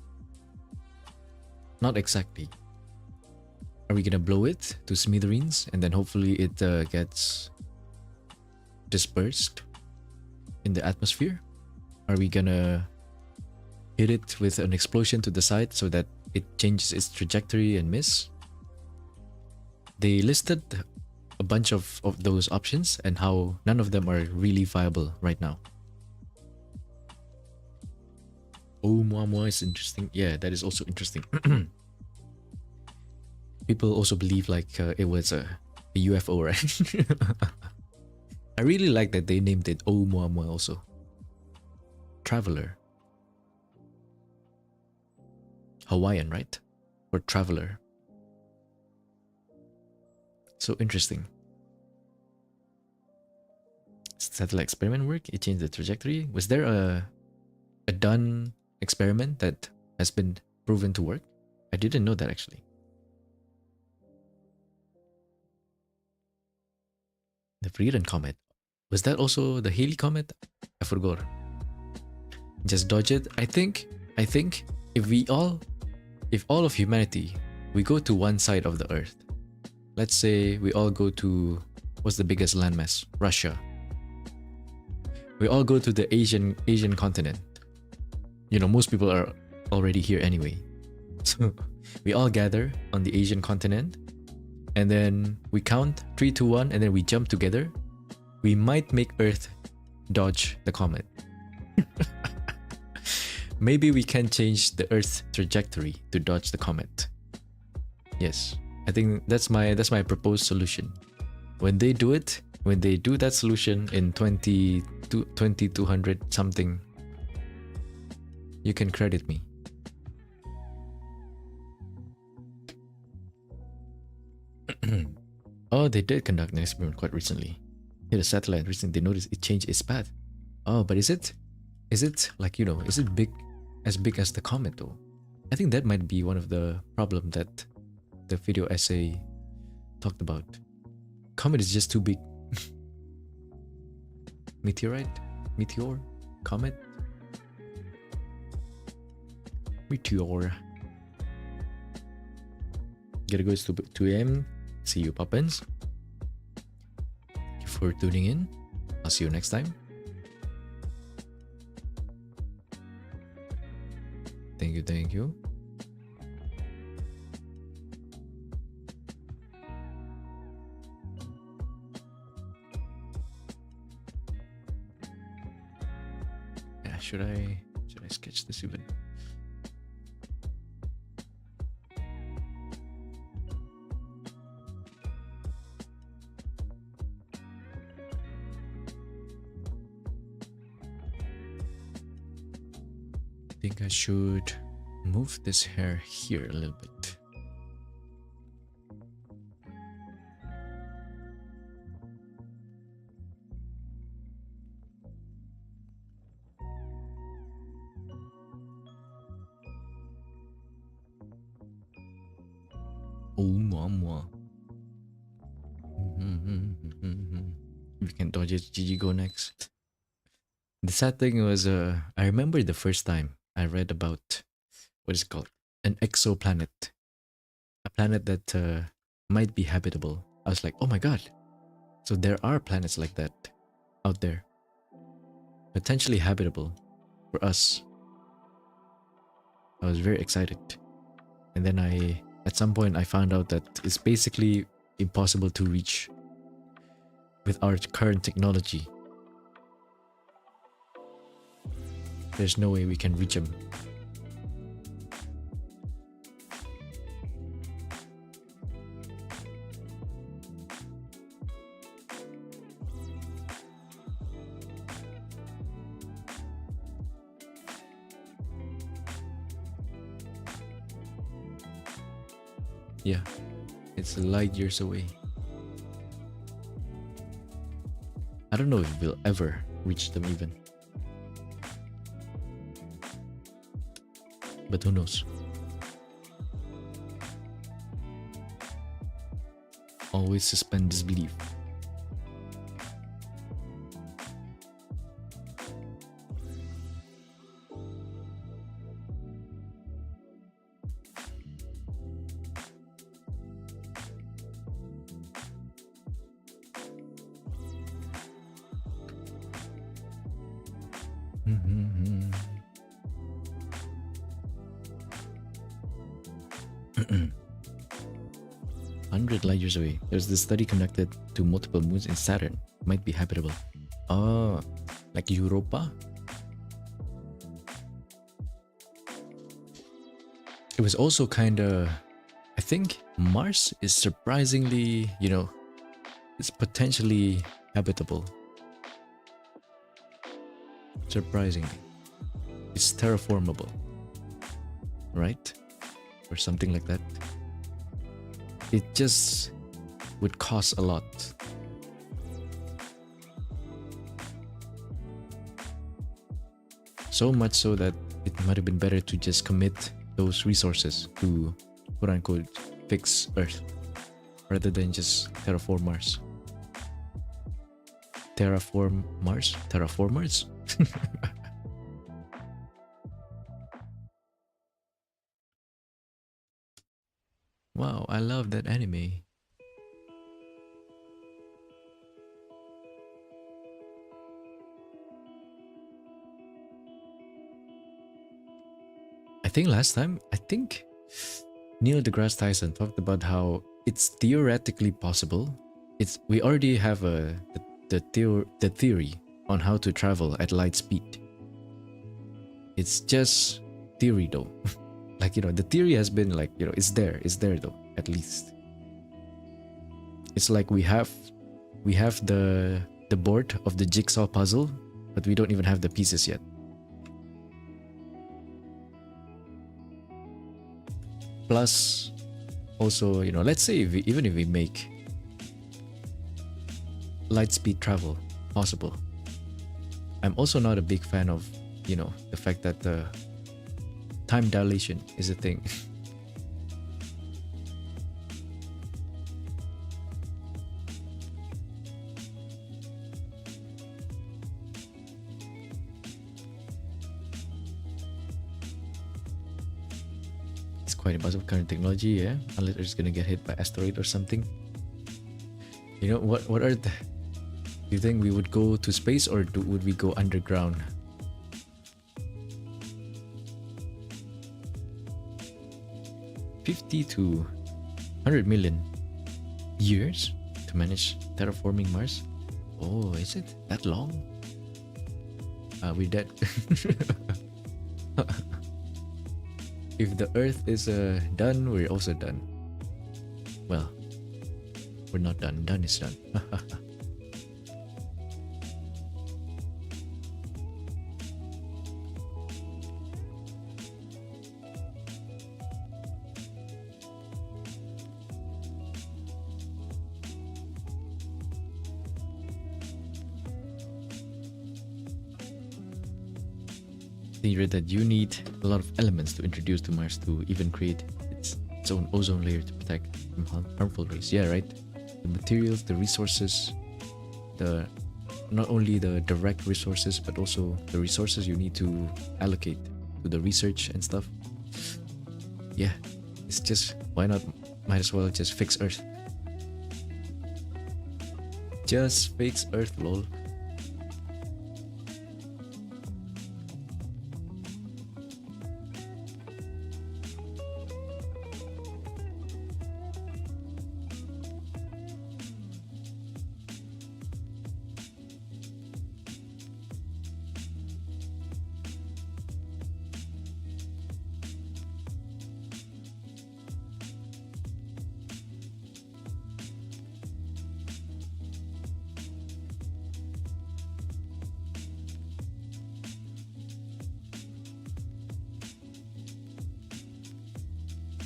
Not exactly. Are we gonna blow it to smithereens and then hopefully it gets dispersed in the atmosphere? Are we gonna hit it with an explosion to the side so that it changes its trajectory and miss? They listed a bunch of those options and how none of them are really viable right now. Oumuamua is interesting. Yeah, that is also interesting. People also believe like it was a UFO, right? I really like that they named it Oumuamua also. Traveler. Hawaiian, right? Or traveler. So interesting. Satellite experiment work? It changed the trajectory? Was there a done experiment that has been proven to work? I didn't know that actually. The VTuberEN comet. Was that also the Halley comet? I forgot. Just dodge it. I think if all of humanity, we go to one side of the earth. Let's say we all go to, what's the biggest landmass? Russia. We all go to the Asian continent. You know, most people are already here anyway. So we all gather on the Asian continent and then we count 3, 2, 1 and then we jump together. We might make Earth dodge the comet. Maybe we can change the Earth's trajectory to dodge the comet. Yes. I think that's my proposed solution. When they do it, when they do that solution in 2200 something, you can credit me. Oh, they did conduct an experiment quite recently. Hit a satellite recently. They noticed it changed its path. Oh, but is it like, you know, is it as big as the comet though? I think that might be one of the problems that the video essay talked about. Comet is just too big. Meteorite? Meteor? Comet? Meteor. Gotta go to 2 AM. See you, Poppins. Thank you for tuning in. I'll see you next time. Thank you, thank you. Yeah, should I sketch this even? I think I should move this hair here a little bit. Oh, mama. We can dodge it. GG, go next. The sad thing was, I remember the first time I read about what is it called? An exoplanet. A planet that might be habitable. I was like, oh my god. So there are planets like that out there. Potentially habitable for us. I was very excited. And then at some point I found out that it's basically impossible to reach with our current technology. There's no way we can reach them. Yeah, it's light years away. I don't know if we'll ever reach them even. But who knows? Always suspend disbelief. Mm-hmm. 100 light years away. There's this study conducted to multiple moons in Saturn. Might be habitable. Oh, like Europa? It was also kinda... I think Mars is surprisingly, it's potentially habitable. Surprisingly. It's terraformable. Right? Or something like that. It just would cost a lot. So much so that it might have been better to just commit those resources to quote-unquote fix Earth rather than just terraform Mars. Terraform Mars? Terraformers? Wow, I love that anime. I think last time, Neil deGrasse Tyson talked about how it's theoretically possible. We already have the theory on how to travel at light speed. It's just theory though. Like, the theory has been like, it's there though, at least. It's like we have the board of the jigsaw puzzle, but we don't even have the pieces yet. Plus, also, let's say even if we make light speed travel possible, I'm also not a big fan of, the fact that the time dilation is a thing. It's quite impossible current technology, yeah? Unless it's gonna get hit by asteroid or something. What are Do you think we would go to space or would we go underground? $50 to 100 million years to manage terraforming Mars? Oh, is it that long? We're dead. If the Earth is done, we're also done. Well, we're not done. Done is done. They read that you need a lot of elements to introduce to Mars to even create its own ozone layer to protect from harmful rays. Yeah, right? The materials, the resources, the not only the direct resources, but also the resources you need to allocate to the research and stuff. Yeah, it's just, why not? Might as well just fix Earth. Just fix Earth, lol.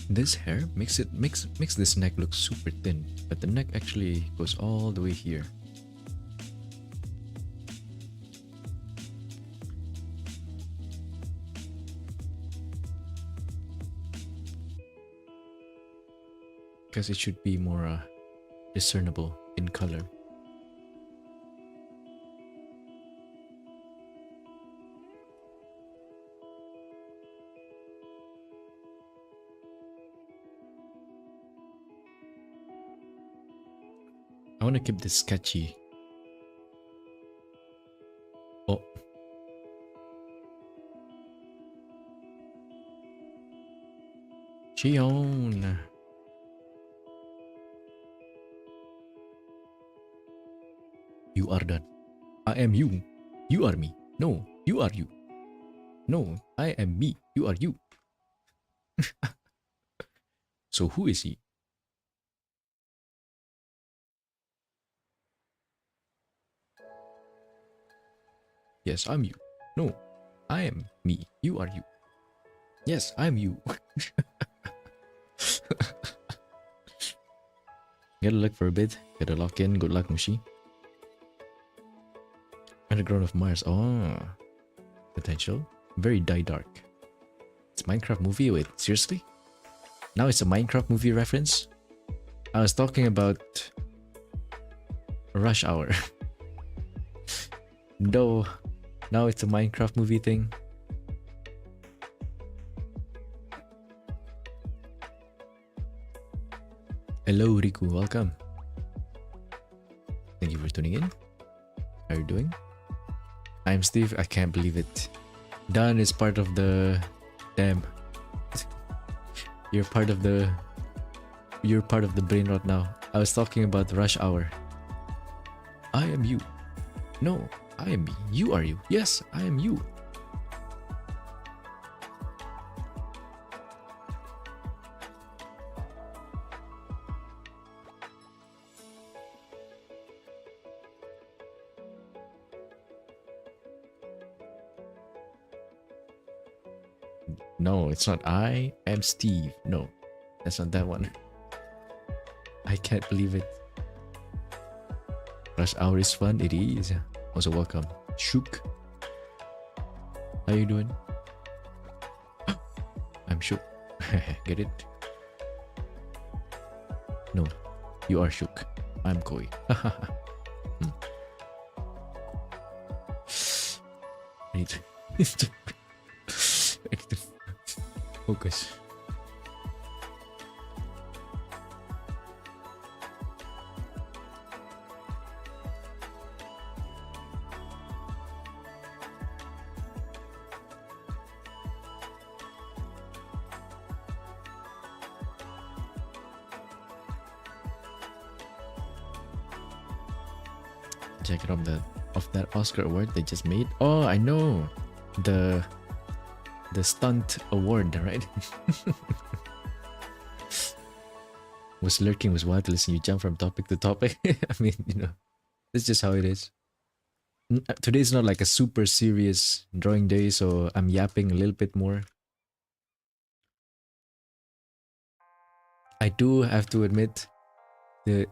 This hair makes this neck look super thin, but the neck actually goes all the way here. Because it should be more discernible in color. I want to keep this sketchy. Oh. Chion. You are done. I am you. You are me. No, you are you. No, I am me. You are you. So who is he? Yes, I'm you. No, I am me. You are you. Yes, I'm you. Gotta look for a bit. Gotta lock in. Good luck, Mushi. Underground of Mars. Oh, potential. Very die dark. It's Minecraft movie. Wait, seriously? Now it's a Minecraft movie reference? I was talking about Rush Hour. No, now it's a Minecraft movie thing. Hello Riku, welcome. Thank you for tuning in. How are you doing? I'm Steve. I can't believe it. Dan is part of the... Damn. You're part of the brain rot now. I was talking about Rush Hour. I am you. No, I am me. You are you. Yes, I am you. No, it's not I am Steve. No, that's not that one. I can't believe it. Rush Hour is fun. It is. Also welcome. Shook. How you doing? I'm shook. Get it? No, you are shook. I'm Kooi. I need to focus. jacket of that Oscar award they just made. Oh, I know. The stunt award, right? Was lurking, was wild to listen. You jump from topic to topic. I mean, you know, that's just how it is. Today's not like a super serious drawing day, so I'm yapping a little bit more. I do have to admit, the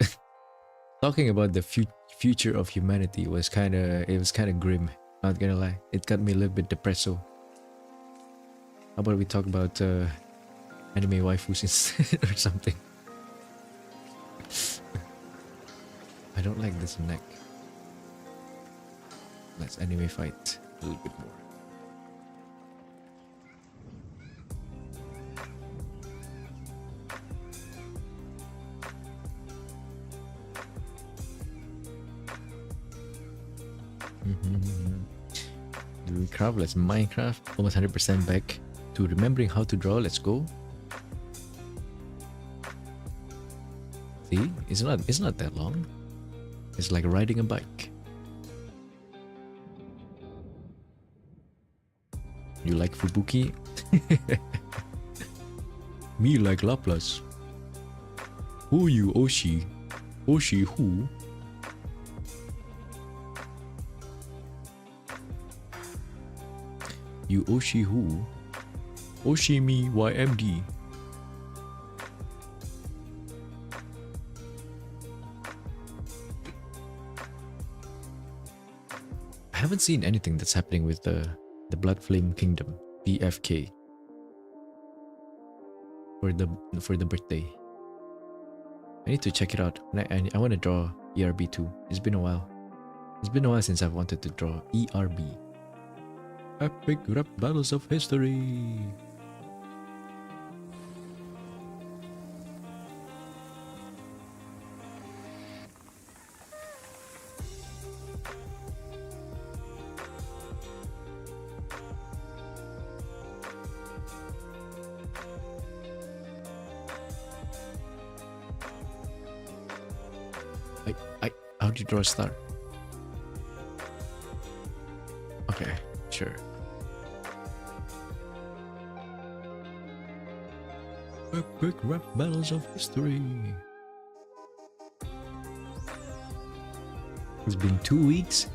talking about the future of humanity was kind of grim. Not gonna lie, it got me a little bit depressed. So, how about we talk about anime waifus instead or something? I don't like this neck. Let's anime fight a little bit more. Doing craft, let's Minecraft. Almost 100% back to remembering how to draw. Let's go. See, it's not that long. It's like riding a bike. You like Fubuki? Me like Laplace. Who you, Oshi? Oshi who? You Oshi who? Oshi me YMD. I haven't seen anything that's happening with the Blood Flame Kingdom, BFK, for the birthday. I need to check it out. I want to draw ERB too. It's been a while. It's been a while since I've wanted to draw ERB. Epic rap battles of history. How do you draw a star? Okay, sure. Epic rap battles of history. It's been 2 weeks.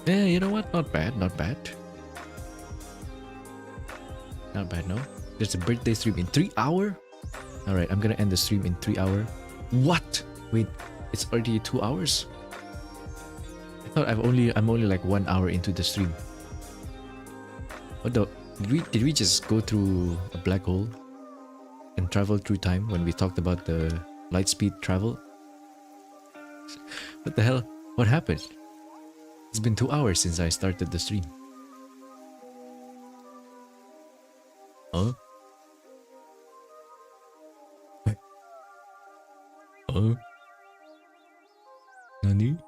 You know what? Not bad, not bad. Not bad, no? There's a birthday stream in 3 hours? Alright, I'm gonna end the stream in 3 hours. What? Wait, it's already 2 hours? I thought I'm only like 1 hour into the stream. What the? Did we just go through a black hole and travel through time when we talked about the light speed travel? What the hell? What happened? It's been 2 hours since I started the stream. Huh? Huh? Nani?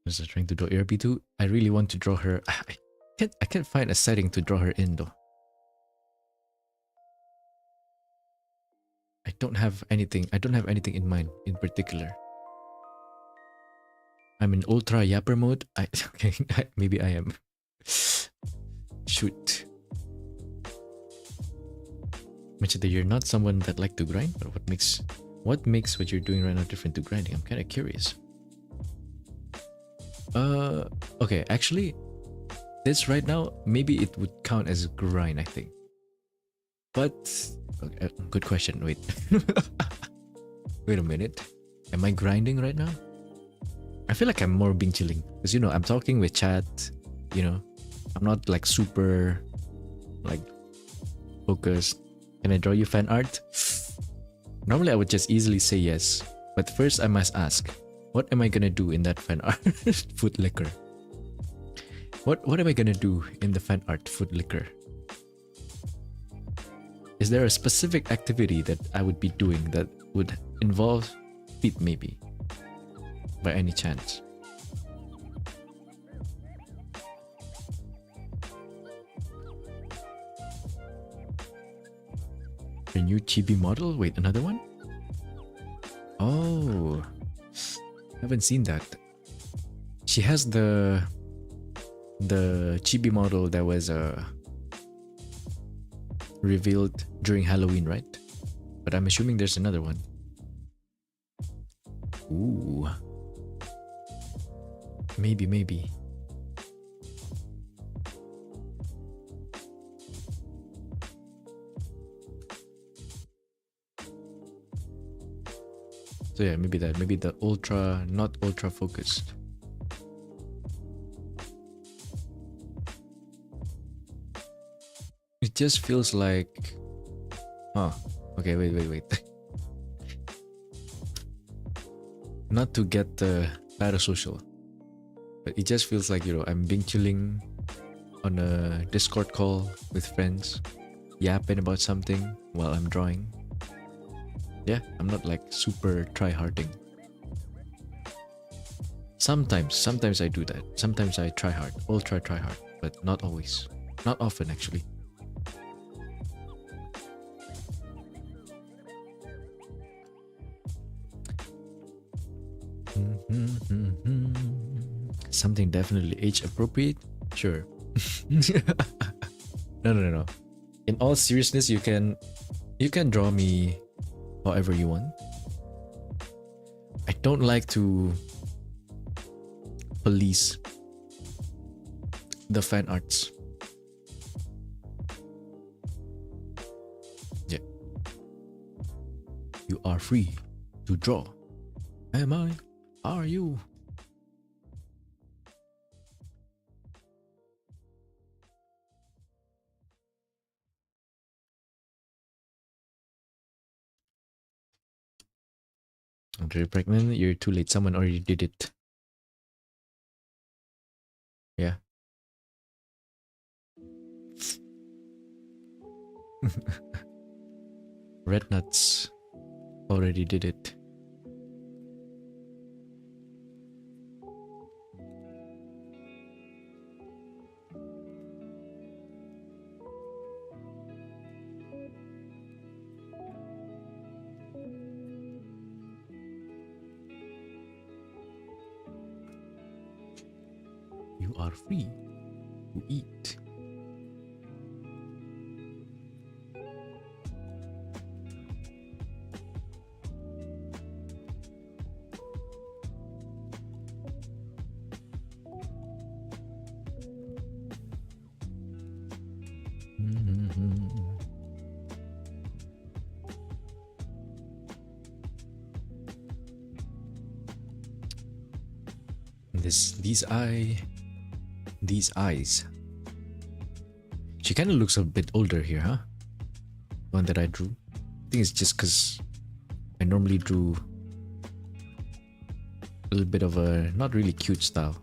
Was I trying to draw ARB2? I really want to draw her. I can't find a setting to draw her in though. I don't have anything in mind in particular. I'm in ultra yapper mode. Okay, maybe I am. Shoot. Mentioned that you're not someone that like to grind, but what makes what you're doing right now different to grinding? I'm kind of curious. Okay, actually, this right now, maybe it would count as a grind, I think. But, okay, good question, wait. Wait a minute. Am I grinding right now? I feel like I'm more being chilling. Because, you know, I'm talking with chat, you know. I'm not like super, like, focused. Can I draw you fan art? Normally I would just easily say yes. But first I must ask, what am I gonna do in that fan art? Foot liquor. What am I gonna do in the fan art foot liquor? Is there a specific activity that I would be doing that would involve feet maybe? By any chance? A new chibi model? Wait, another one? Oh, haven't seen that. She has the chibi model that was revealed during Halloween, right? But I'm assuming there's another one. Ooh. Maybe. So yeah, maybe that. Maybe the ultra, not ultra focused. It just feels like... Huh. Okay, wait. Not to get parasocial, but it just feels like, you know, I'm being chilling on a Discord call with friends, yapping about something while I'm drawing. Yeah, I'm not like super try-harding. Sometimes I do that. Sometimes I try hard, ultra try hard, but not always. Not often, actually. Something definitely age appropriate? Sure. No. In all seriousness, you can draw me however you want. I don't like to police the fan arts. Yeah. You are free to draw. Am I? Are you? You're pregnant, you're too late. Someone already did it. Yeah. Red Nuts already did it. You are free to eat. These eyes. She kind of looks a bit older here, huh? One that I drew. I think it's just because I normally drew a little bit of a not really cute style.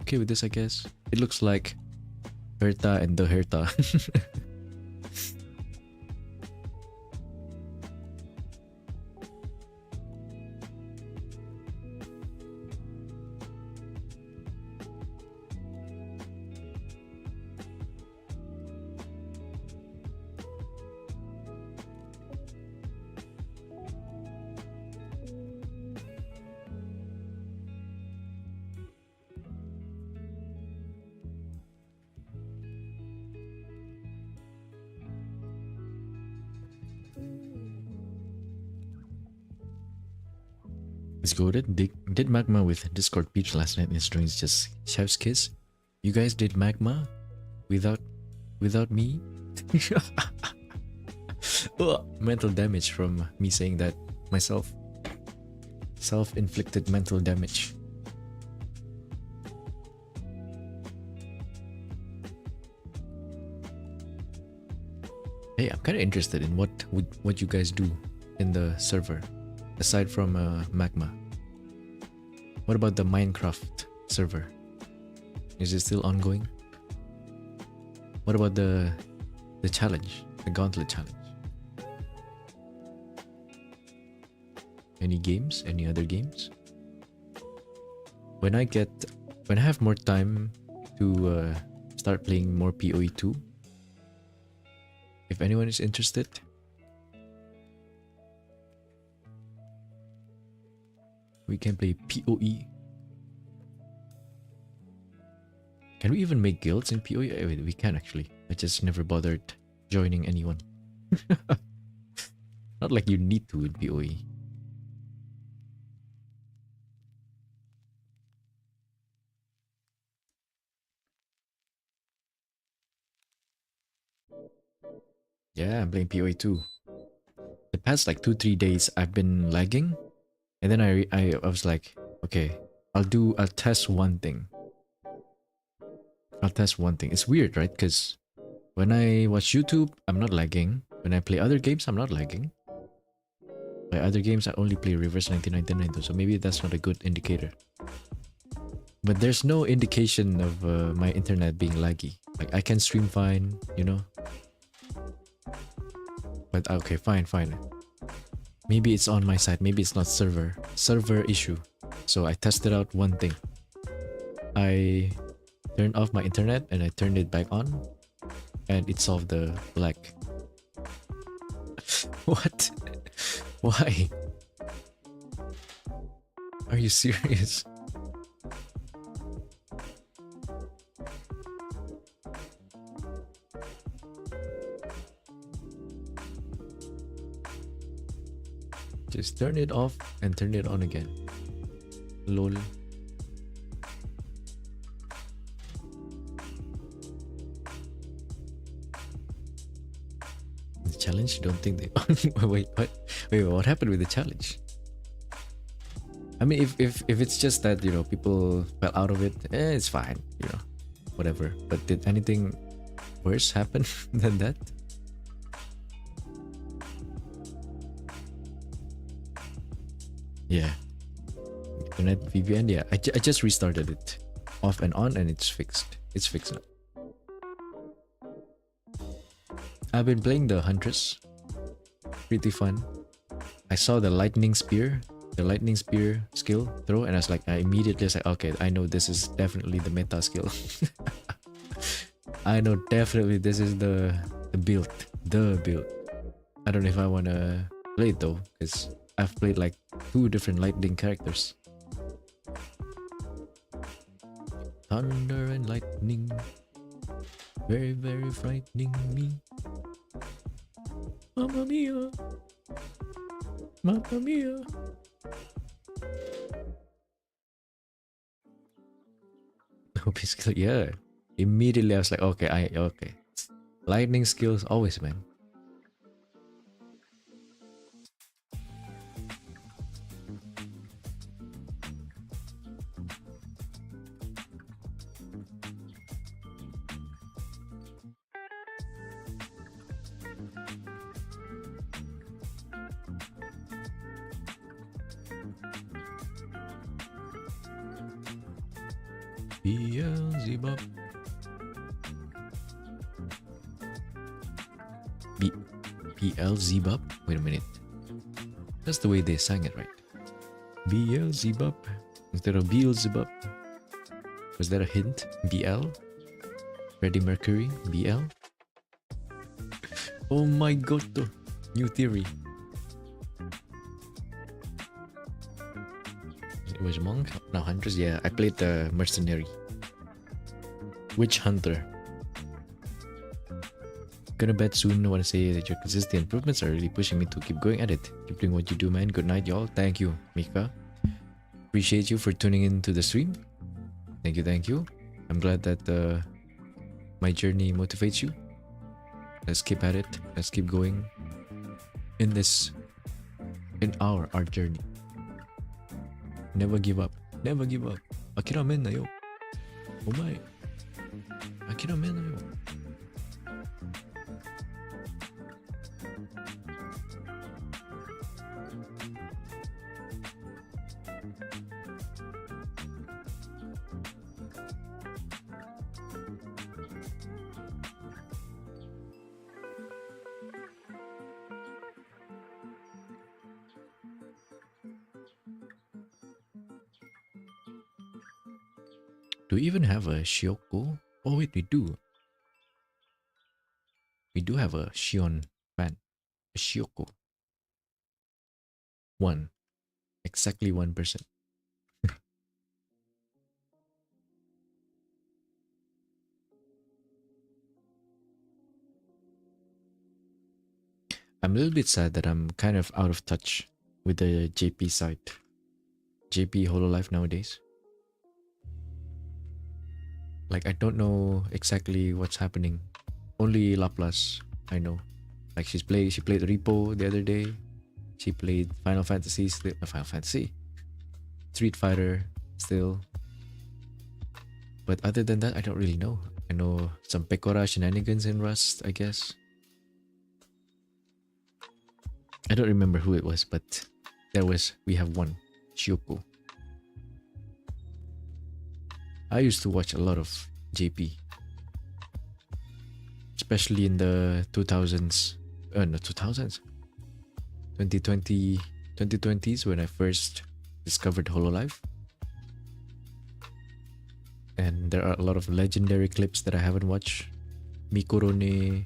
Okay with this, I guess. It looks like Herta and the Herta. It's goaded. Did Magma with Discord Peach last night in streams just chef's kiss? You guys did Magma without me? Ugh, mental damage from me saying that myself. Self-inflicted mental damage. Hey, I'm kind of interested in what you guys do in the server. Aside from Magma, what about the Minecraft server? Is it still ongoing? What about the challenge, the Gauntlet challenge? Any games? Any other games? When I have more time to start playing more PoE2, If anyone is interested, we can play PoE. Can we even make guilds in PoE? Wait, we can actually. I just never bothered joining anyone. Not like you need to in PoE. Yeah, I'm playing PoE too. The past like 2-3 days I've been lagging, and then I was like, okay, I'll test one thing. I'll test one thing. It's weird, right? Because when I watch YouTube, I'm not lagging. When I play other games, I'm not lagging. By other games, I only play Reverse 1999 though, so maybe that's not a good indicator. But there's no indication of my internet being laggy. Like I can stream fine, you know. But okay, fine. Maybe it's on my side. Maybe it's not server issue. So I tested out one thing. I turned off my internet and I turned it back on, and it solved the lag. What? Why? Are you serious? Just turn it off and turn it on again. Lol. The challenge? Don't think they... Wait, what? Wait, what happened with the challenge? I mean, if it's just that, you know, people fell out of it, it's fine, you know, whatever. But did anything worse happen than that? Yeah. Internet VPN, yeah. I just restarted it. Off and on, and it's fixed. It's fixed now. I've been playing the Huntress. Pretty fun. I saw the lightning spear skill throw, and I was like, I immediately was like, okay, I know this is definitely the meta skill. I know definitely this is the build. I don't know if I wanna play it though, because I've played like 2 different lightning characters. Thunder and lightning, very, very frightening me. Mamma mia, mamma mia. Basically, yeah. Immediately I was like, okay, okay. Lightning skills always, man. Beelzebub. Beelzebub? Wait a minute. That's the way they sang it, right? Beelzebub instead of Beelzebub. Was that a hint? BL? Freddie Mercury? BL? Oh my god, new theory. It was Monk? No, Hunters? Yeah, I played the Mercenary. Witch Hunter. Gonna bed soon. I wanna say that your consistent improvements are really pushing me to keep going at it. Keep doing what you do, man. Good night, y'all. Thank you, Mika. Appreciate you for tuning in to the stream. Thank you. I'm glad that my journey motivates you. Let's keep at it. Let's keep going in our journey. Never give up. Never give up. Akiramen na yo. Omae. Akiramen na yo. Do we even have a Shioko? Oh wait, we do. We do have a Shion fan. A Shioko. One. Exactly 1%. I'm a little bit sad that I'm kind of out of touch with the JP site. JP Hololive nowadays. Like I don't know exactly what's happening. Only Laplace I know. Like she played Repo the other day. She played Final Fantasy, Street Fighter still. But other than that, I don't really know. I know some Pekora shenanigans in Rust, I guess. I don't remember who it was, but we have one, Shioko. I used to watch a lot of JP, especially in the 2000s, no 2000s, 2020, 2020s when I first discovered Hololive. And there are a lot of legendary clips that I haven't watched. Mikorone,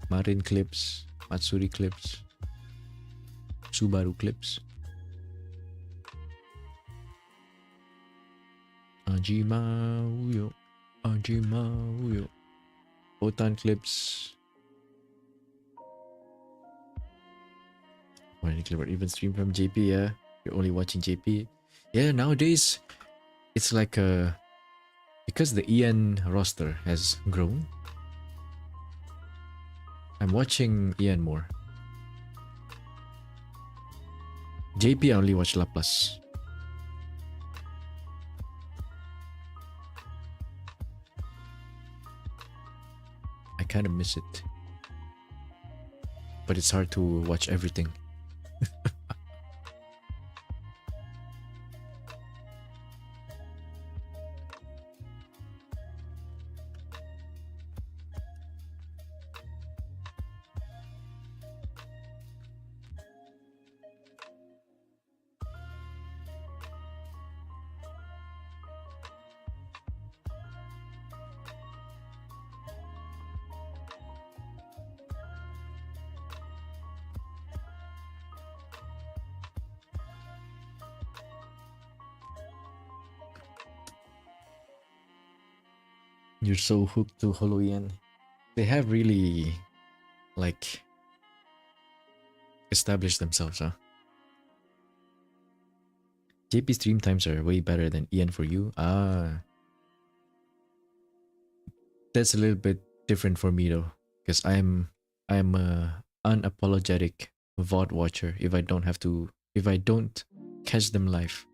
Marin clips, Matsuri clips, Subaru clips. Ajima Uyo. Botan clips. Or any clip or even stream from JP, yeah. You're only watching JP. Yeah, nowadays it's like because the EN roster has grown. I'm watching EN more. JP I only watch Laplace. I kind of miss it. But it's hard to watch everything. You're so hooked to Holoen. They have really, like, established themselves, huh? JP stream times are way better than EN for you. Ah, that's a little bit different for me though, because I'm a unapologetic VOD watcher. If I don't catch them live,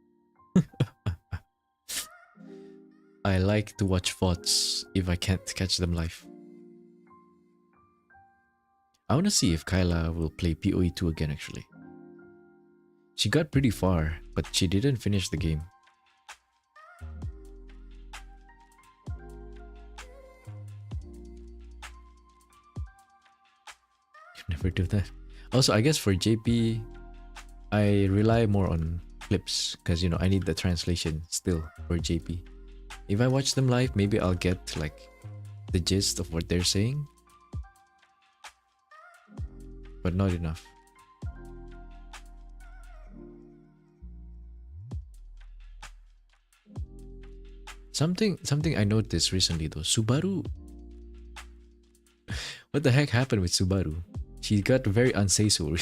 I like to watch VODs if I can't catch them live. I want to see if Kyla will play PoE 2 again actually. She got pretty far, but she didn't finish the game. Never do that. Also, I guess for JP, I rely more on clips because I need the translation still for JP. If I watch them live, maybe I'll get like the gist of what they're saying, but not enough. Something I noticed recently though, Subaru. What the heck happened with Subaru? She got very unsayso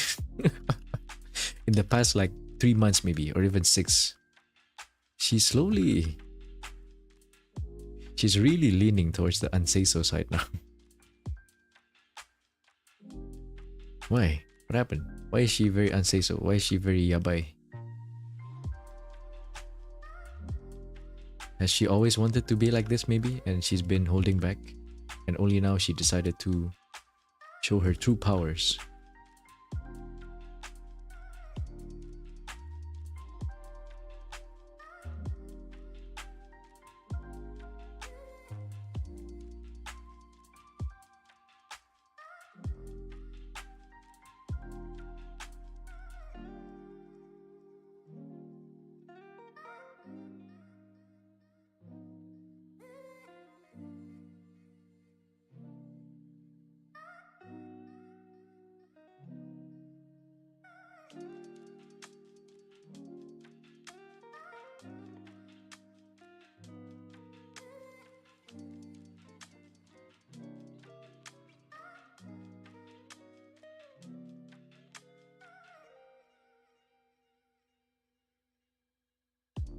in the past like 3 months maybe, or even 6. She's really leaning towards the unsayso side now. Why? What happened? Why is she very unsayso? Why is she very yabai? Has she always wanted to be like this maybe, and she's been holding back, and only now she decided to show her true powers?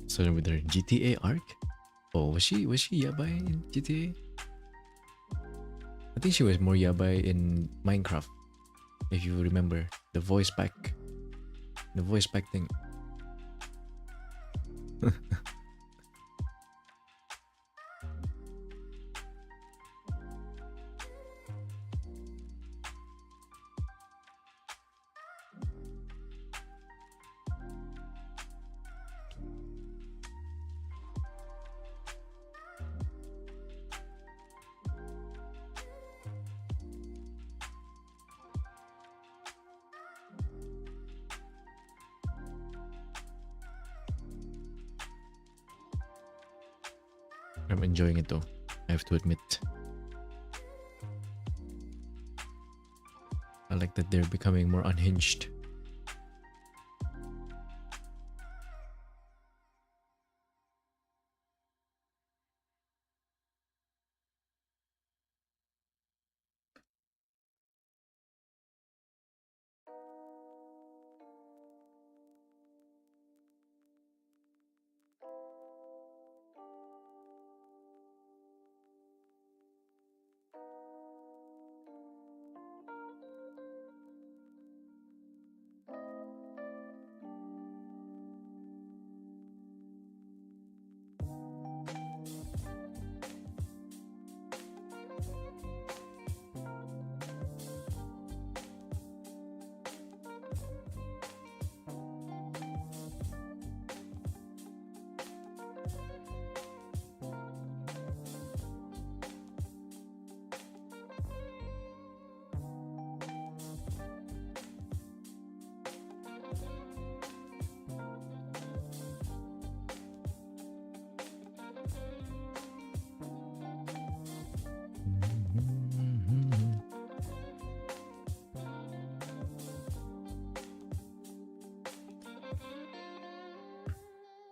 So with her GTA arc. Oh, was she yabai in GTA? I think she was more yabai in Minecraft. If you remember the voice pack thing. I'm enjoying it though, I have to admit. I like that they're becoming more unhinged.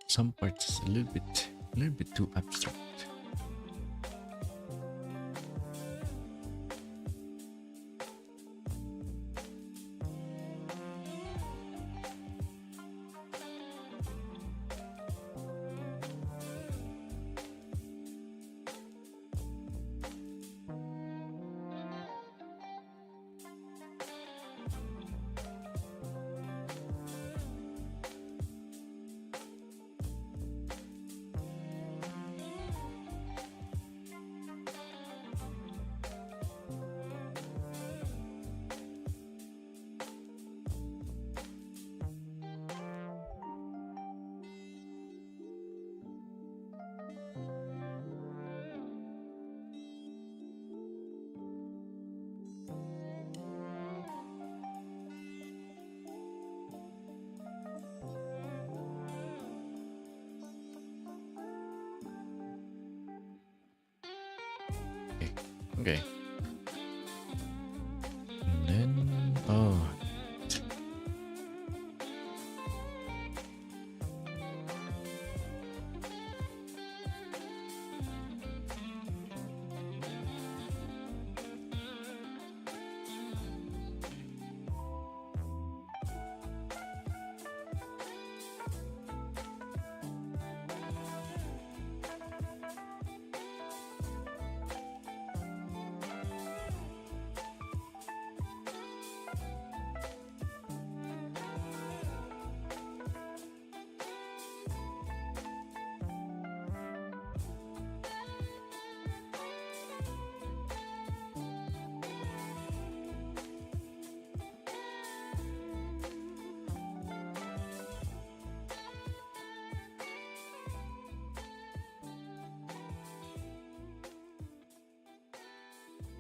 Some parts a little bit too abstract. Okay. And then, oh.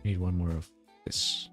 Need one more of this.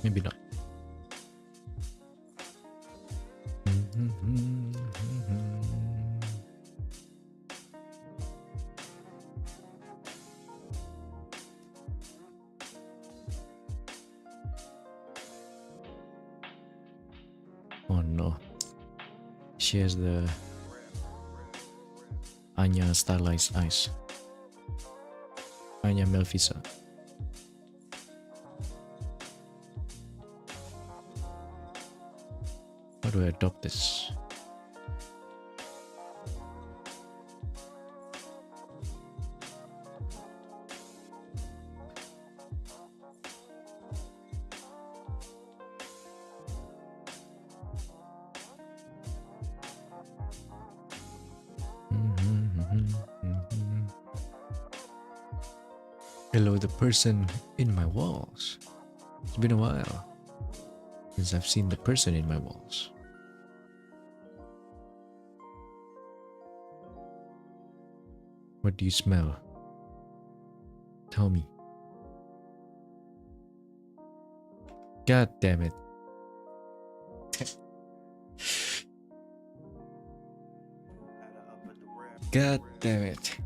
Maybe not. Oh no. She has the Anya stylized eyes. Anya Melfisa. How do I adopt this? Hello, the person in my walls. It's been a while since I've seen the person in my walls. What do you smell? Tell me. God damn it. God damn it.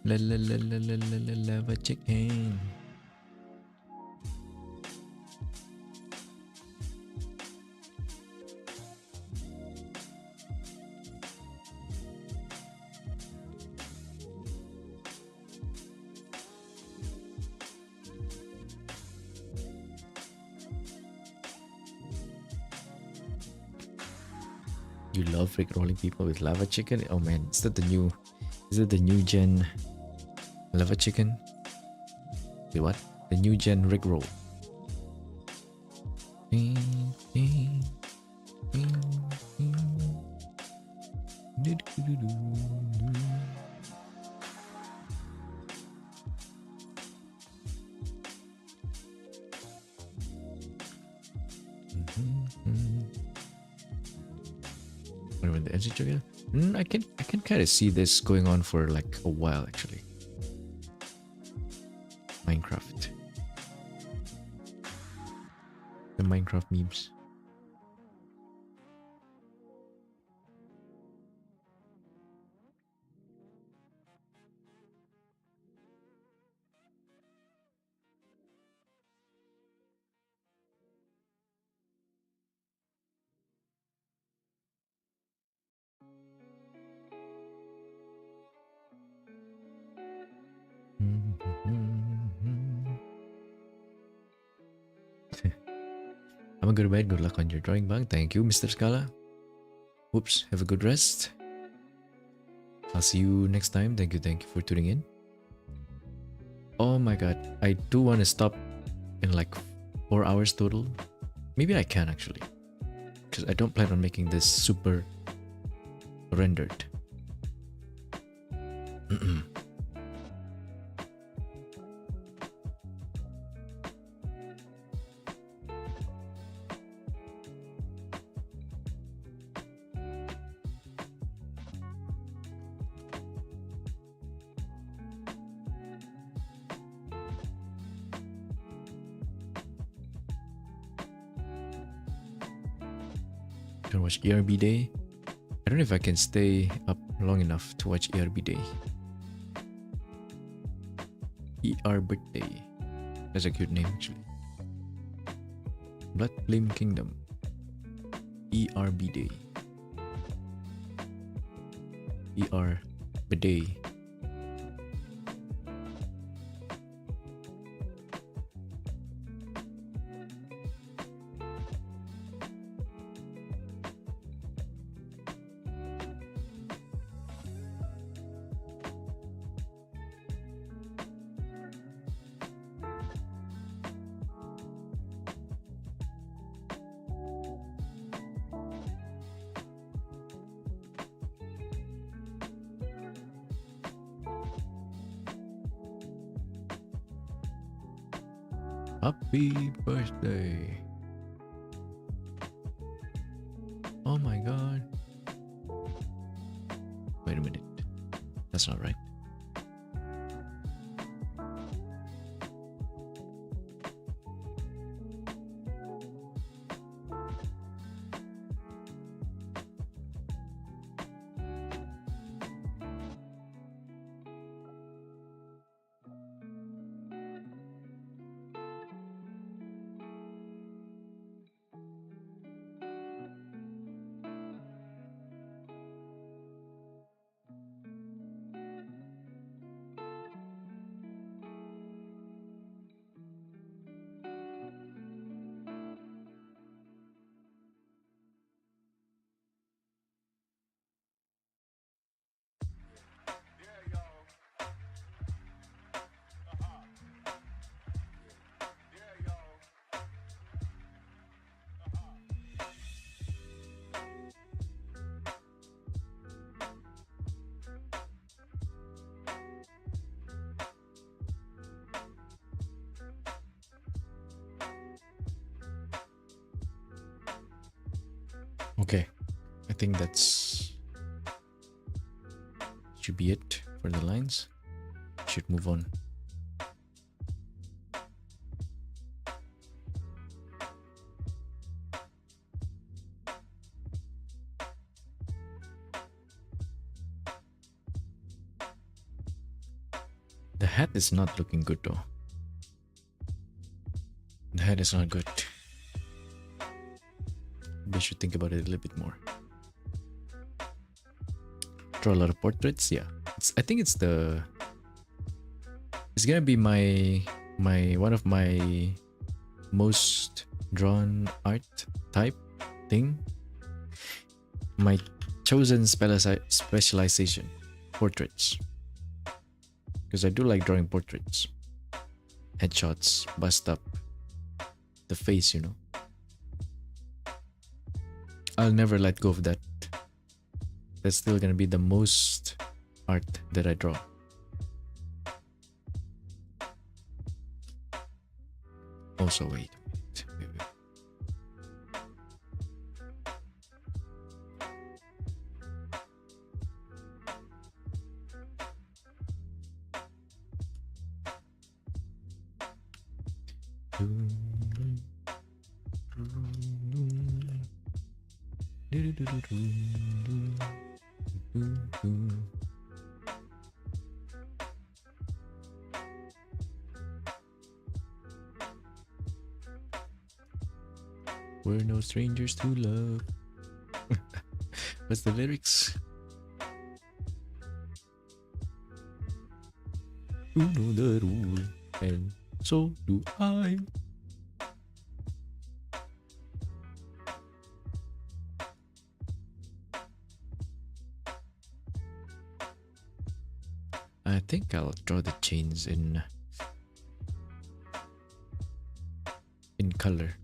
La la la la la la la lava chicken. You love rickrolling people with lava chicken? Oh man, is that the new gen lava chicken? Wait, what? The new gen rickroll. When the engine together? I can kind of see this going on for like a while actually. Minecraft. The Minecraft memes. I'm gonna go to bed. Good luck on your drawing bug. Thank you, Mr. Scala. Whoops. Have a good rest. I'll see you next time. Thank you for tuning in. Oh my god. I do want to stop in like 4 hours total. Maybe I can actually. Because I don't plan on making this super rendered. Can watch ERB Day. I don't know if I can stay up long enough to watch ERB Day. ER Birthday. That's a cute name actually. Blood Flame Kingdom. ERB Day. ER Bidet. Happy birthday. Oh my god. Wait a minute. That's not right. Okay, I think that's should be it for the lines. Should move on. The hat is not looking good though. The hat is not good. They should think about it a little bit more. Draw a lot of portraits, yeah. I think it's gonna be my one of my most drawn art type thing. My chosen specialization, portraits. Because I do like drawing portraits. Headshots, bust up, the face, you know. I'll never let go of that. That's still gonna be the most art that I draw. Also, wait. We're no strangers to love. What's the lyrics? You know the rule, and so do I. I think I'll draw the chains in color.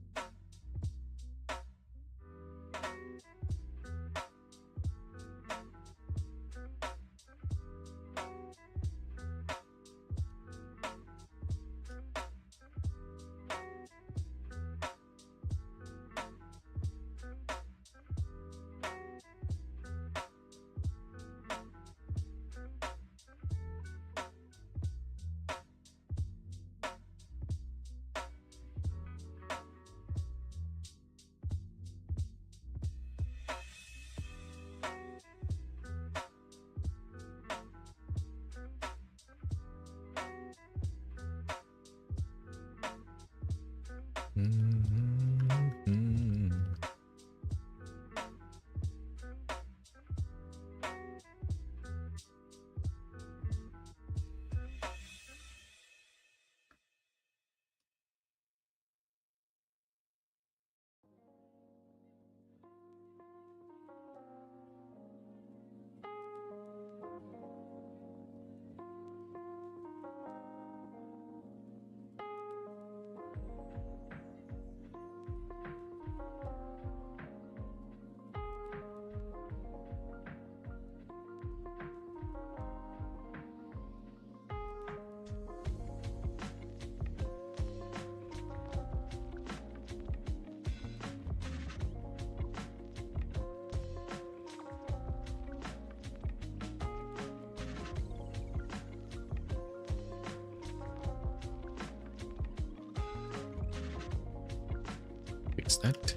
Fix that.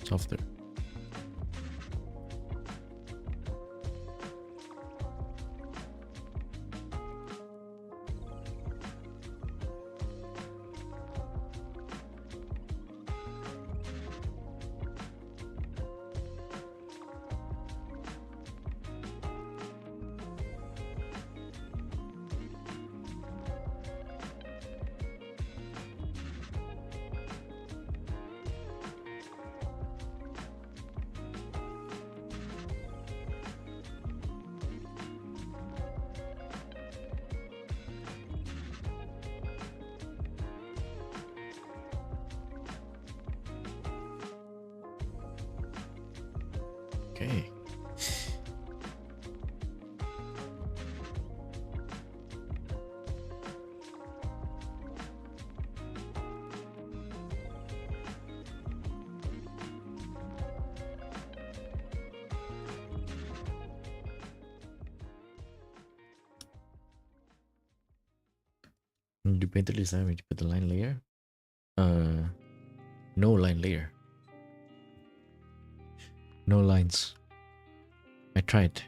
Softer. Okay. When you paint the design, when you put the line layer, no line layer, no lines. I tried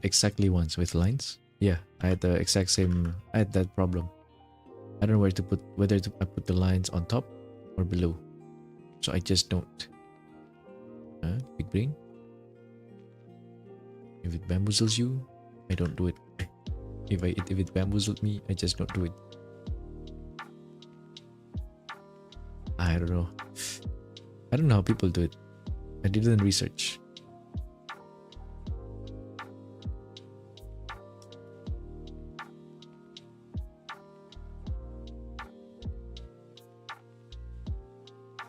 exactly once with lines. Yeah, I had the exact same. I had that problem. I don't know where to put, whether I put the lines on top or below, so I just don't. Big brain. If it bamboozles you, I don't do it. If it bamboozled me, I just don't do it. I don't know. I don't know how people do it. I didn't research.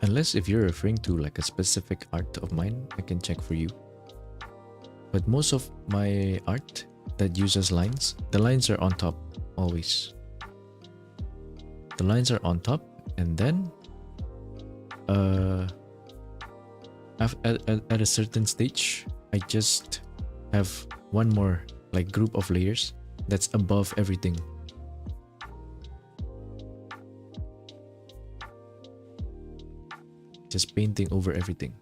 Unless if you're referring to like a specific art of mine, I can check for you. But most of my art that uses lines, the lines are on top always. The lines are on top, and then at a certain stage, I just have one more like group of layers that's above everything. Just painting over everything.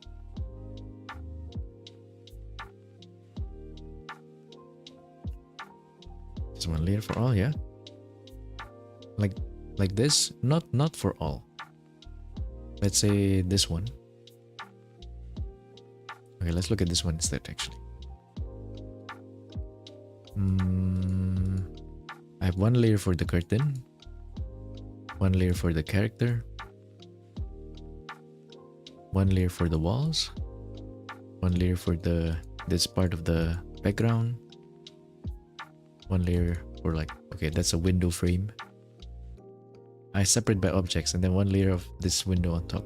Just one layer for all, yeah. Like this, not for all. Let's say this one. Okay, let's look at this one instead actually. I have one layer for the curtain, one layer for the character, one layer for the walls, one layer for this part of the background, one layer for like, okay, that's a window frame. I separate by objects, and then one layer of this window on top.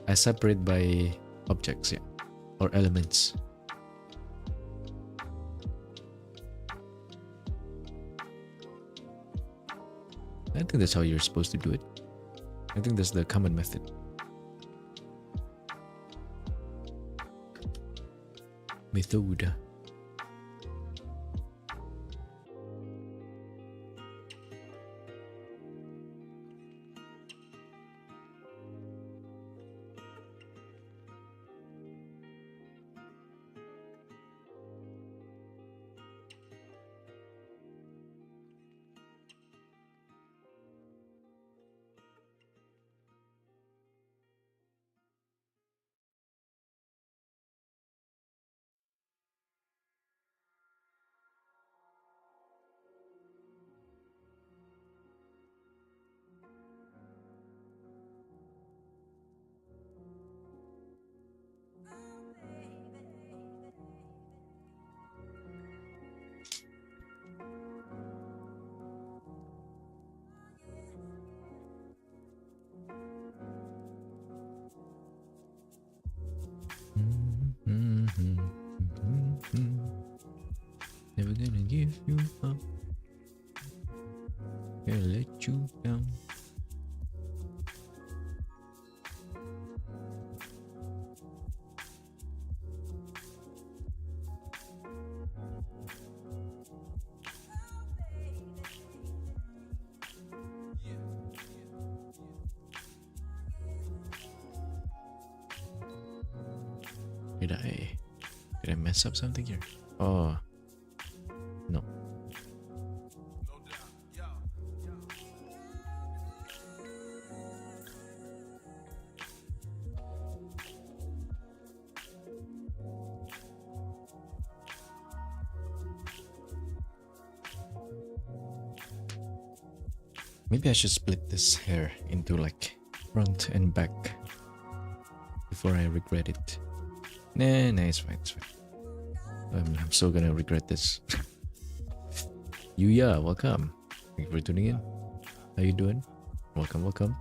I separate by objects, yeah, or elements. I think that's how you're supposed to do it. I think that's the common method. Method. Never gonna give you up. Gonna let you down. Did I mess up something here? Oh, no. Maybe I should split this hair into like front and back before I regret it. Nah, it's fine, it's fine. I'm so gonna regret this. Yuya, welcome. Thank you for tuning in. How you doing? Welcome.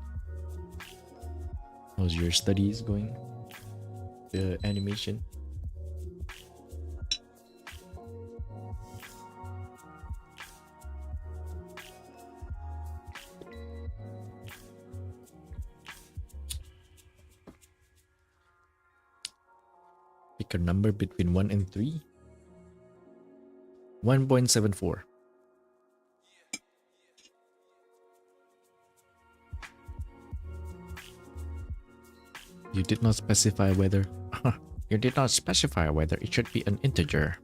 How's your studies going? The animation? Pick a number between 1 and 3. 1.74. You did not specify whether... You did not specify whether it should be an integer.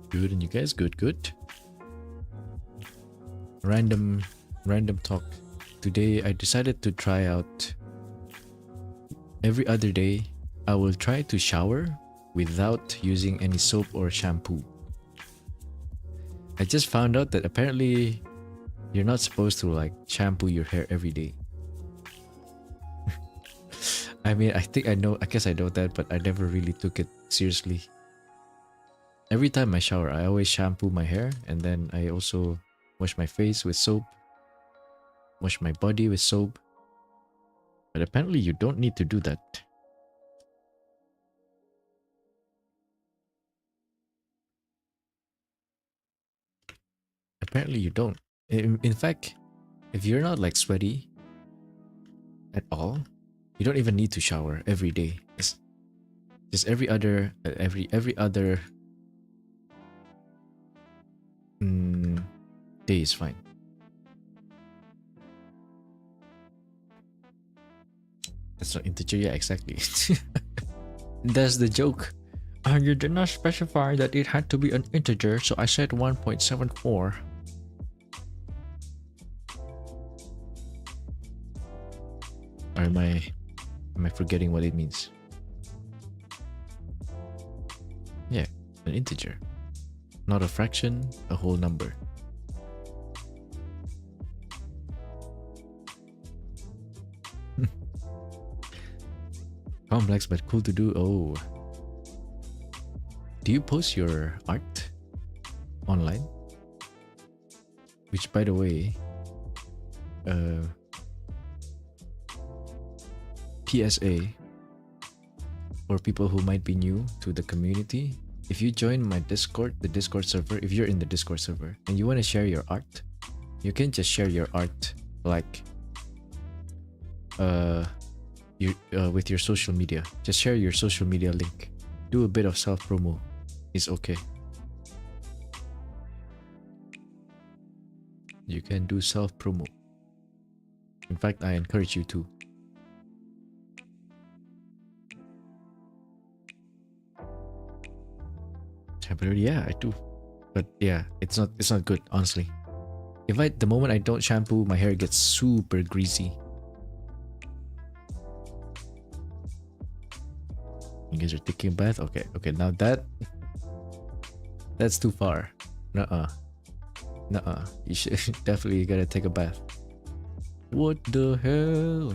Good, and you guys? Good, good. Random talk. Today I decided to try out every other day. I will try to shower without using any soap or shampoo. I just found out that apparently you're not supposed to like shampoo your hair every day. I mean, I guess I know that, but I never really took it seriously. Every time I shower, I always shampoo my hair, and then I also wash my face with soap, wash my body with soap. But apparently you don't need to do that. Apparently you don't. In fact, if you're not like sweaty at all, you don't even need to shower every day. It's just every other day is fine. That's not integer, yeah, exactly. That's the joke. And you did not specify that it had to be an integer, so I said 1.74. Or am I forgetting what it means? Yeah, an integer. Not a fraction, a whole number. Complex but cool to do. Oh. Do you post your art online? Which, by the way, PSA for people who might be new to the community. If you join my Discord, the Discord server, if you're in the Discord server and you want to share your art, you can just share your art like with your social media. Just share your social media link. Do a bit of self-promo. It's okay. You can do self-promo. In fact, I encourage you to. Yeah, I do. But yeah, it's not good, honestly. The moment I don't shampoo, my hair gets super greasy. You guys are taking a bath? Okay, now that's too far. Nuh-uh. You should definitely gotta take a bath. What the hell?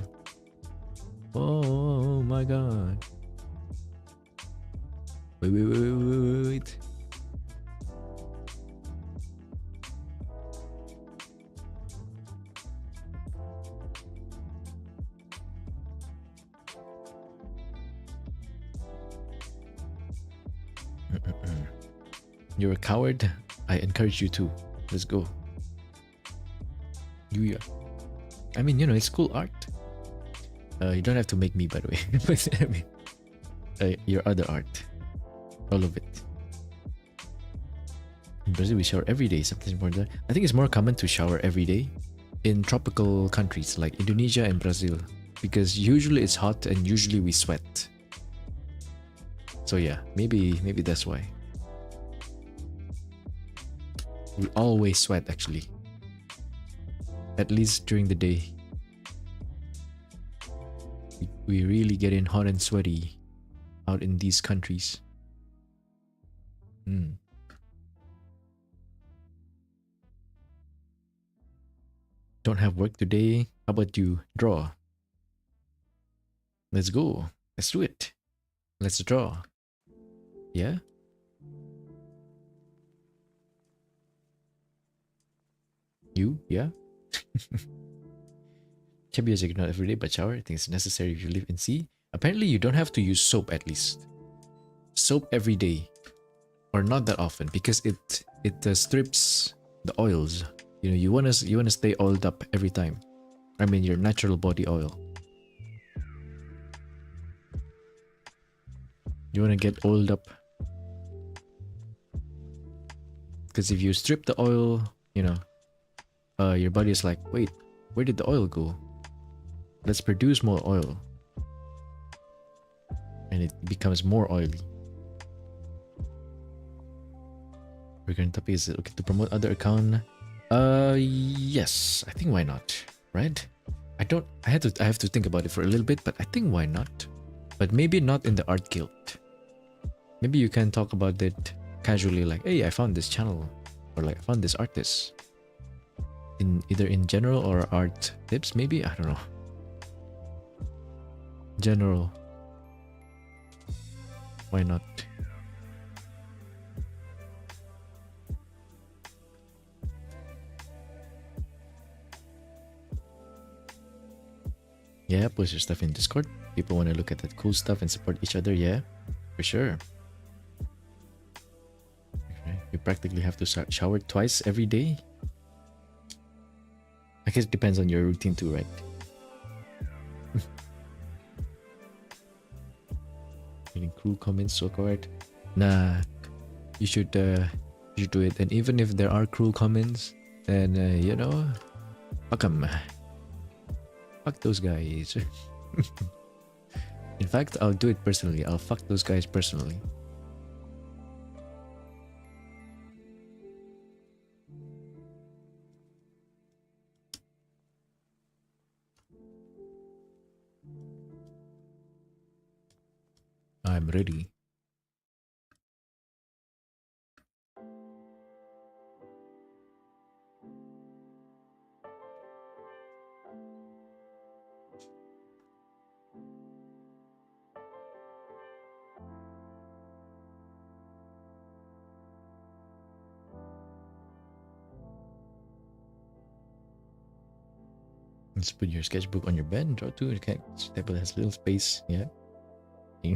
Oh my god. Wait. You're a coward. I encourage you to. Let's go. Yeah. I mean, it's cool art. You don't have to make me, by the way. But I mean, your other art. All of it. In Brazil, we shower every day. Something more than I think it's more common to shower every day in tropical countries like Indonesia and Brazil, because usually it's hot and usually we sweat. So yeah, maybe that's why. We always sweat, actually. At least during the day. We really get in hot and sweaty out in these countries. Don't have work today. How about you draw? Let's go. Let's do it. Let's draw. Yeah? You? Yeah? Can be a not every day, but shower. I think it's necessary if you live in sea. Apparently, you don't have to use soap at least. Soap every day. Or not that often, because it strips the oils. You wanna stay oiled up every time. I mean, your natural body oil. You wanna get oiled up. Because if you strip the oil, you know, your body is like, wait, where did the oil go? Let's produce more oil. And it becomes more oily. Recurrent topic, is it okay to promote other account? Yes. I think why not, right? I have to think about it for a little bit, but I think why not? But maybe not in the art guild. Maybe you can talk about it casually, like, hey, I found this channel, or like, I found this artist. In either in general or art tips, maybe? I don't know. General. Why not? Yeah, post your stuff in Discord. People want to look at that cool stuff and support each other. Yeah, for sure. Okay. You practically have to shower twice every day. I guess it depends on your routine too, right? Getting cruel comments, so correct. Nah, you should do it. And even if there are cruel comments, then you know, fuck 'em. Fuck those guys. In fact, I'll do it personally. I'll fuck those guys personally. I'm ready. Let's put your sketchbook on your bed and draw too. Okay, table has little space. Yeah. I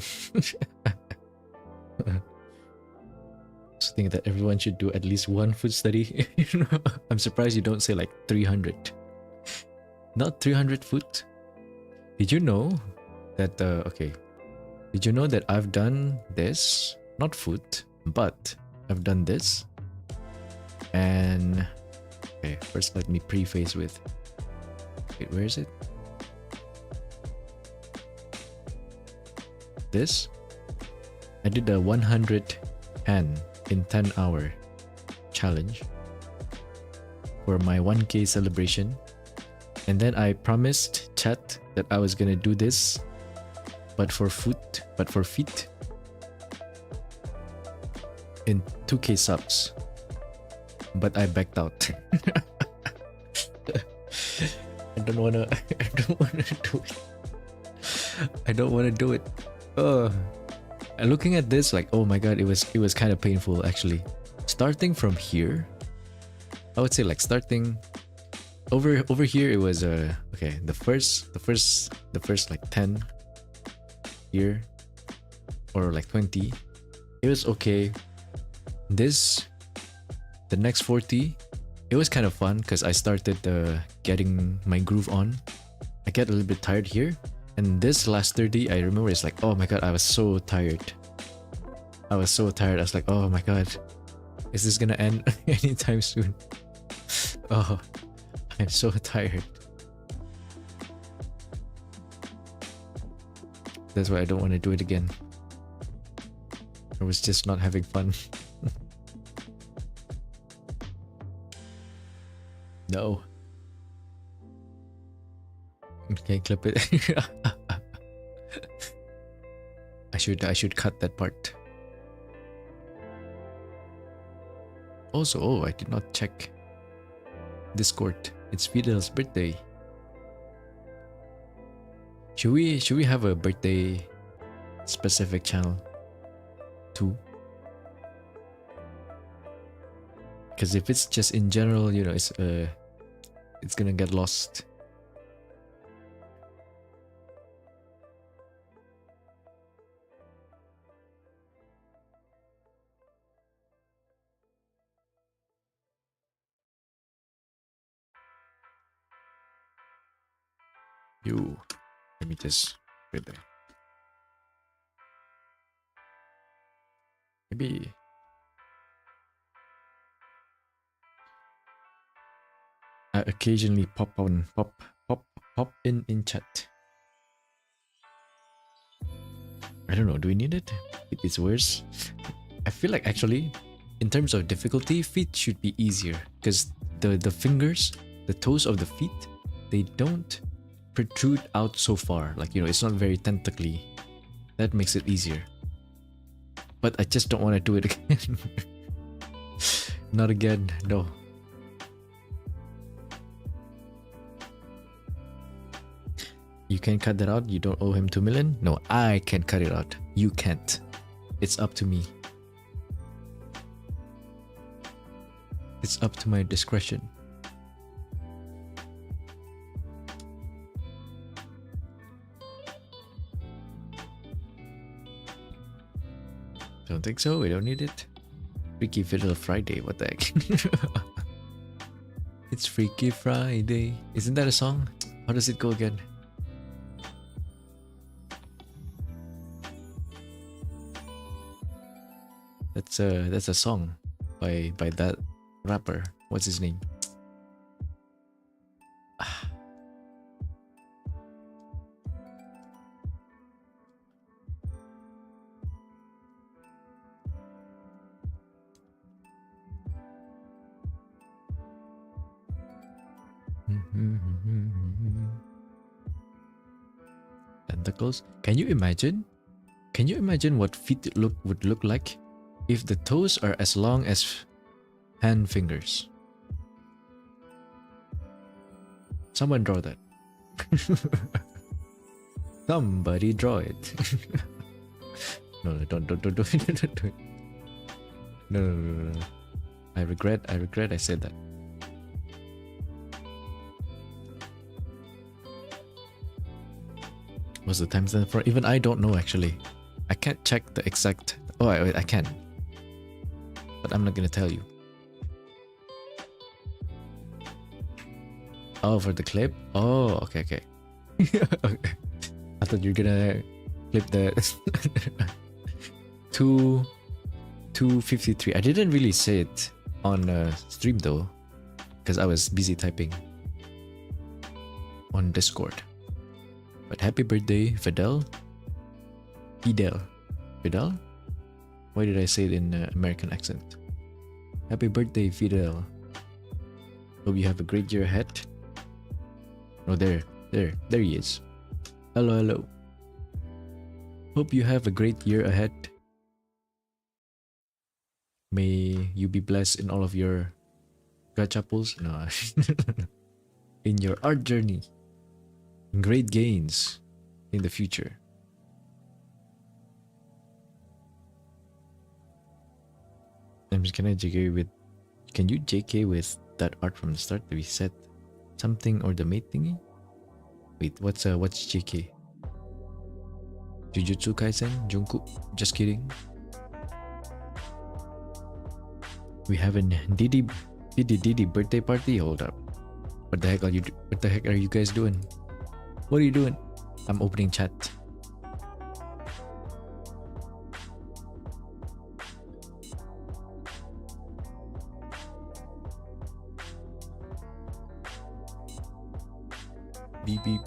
think that everyone should do at least one food study. I'm surprised you don't say like 300. Not 300 foot. Did you know that okay? Did you know that I've done this? Not foot, but I've done this. And okay, first let me preface with. Wait, where is it? This. I did a 100 hand in 10-hour challenge for my 1K celebration, and then I promised chat that I was gonna do this, but for feet, in 2K subs, but I backed out. I don't wanna do it. I don't wanna do it. And looking at this, like, oh my god, it was kind of painful actually. Starting from here, I would say like starting over here, it was okay. The first like 10 here or like 20, it was okay. The next 40, it was kind of fun because I started getting my groove on. I get a little bit tired here. And this last 30, I remember it's like, oh my god, I was so tired. I was like, oh my god, is this gonna end anytime soon? Oh, I'm so tired. That's why I don't want to do it again. I was just not having fun. No. Okay, clip it. I should cut that part. Also, oh, I did not check Discord. It's Fidel's birthday. Should we have a birthday specific channel too? Because if it's just in general, you know, it's gonna get lost. Let me just put there. Maybe I occasionally pop in chat. I don't know, do we need it? It's worse. I feel like actually, in terms of difficulty, feet should be easier because the fingers, the toes of the feet, they don't protrude out so far. Like, you know, it's not very tentacly. That makes it easier. But I just don't want to do it again. Not again, no. You can cut that out, you don't owe him 2 million? No, I can cut it out. You can't. It's up to me. It's up to my discretion. Don't think so, we don't need it. Freaky Fiddle Friday, what the heck? It's Freaky Friday. Isn't that a song? How does it go again? That's a song by that rapper. What's his name? Tentacles. Can you imagine? Can you imagine what feet would look like if the toes are as long as hand fingers? Someone draw that. Somebody draw it. No, don't do it. No. I regret I said that. What's the timestamp for? Even I don't know actually. I can't check the exact. Oh, I can. But I'm not gonna tell you. Oh, for the clip? Oh, okay. Okay. I thought you were gonna clip the 253. I didn't really say it on stream though, because I was busy typing on Discord. But happy birthday, Fidel. Fidel? Why did I say it in American accent? Happy birthday, Fidel. Hope you have a great year ahead. Oh, there he is. Hello. Hope you have a great year ahead. May you be blessed in all of your gacha pulls. No. In your art journey. Great gains in the future. I'm just gonna JK with. Can you JK with that art from the start that we said something or the mate thingy? Wait, what's JK? Jujutsu Kaisen, Jungkook. Just kidding. We have a Didi birthday party. Hold up. What the heck are you guys doing? What are you doing? I'm opening chat. Beep beep.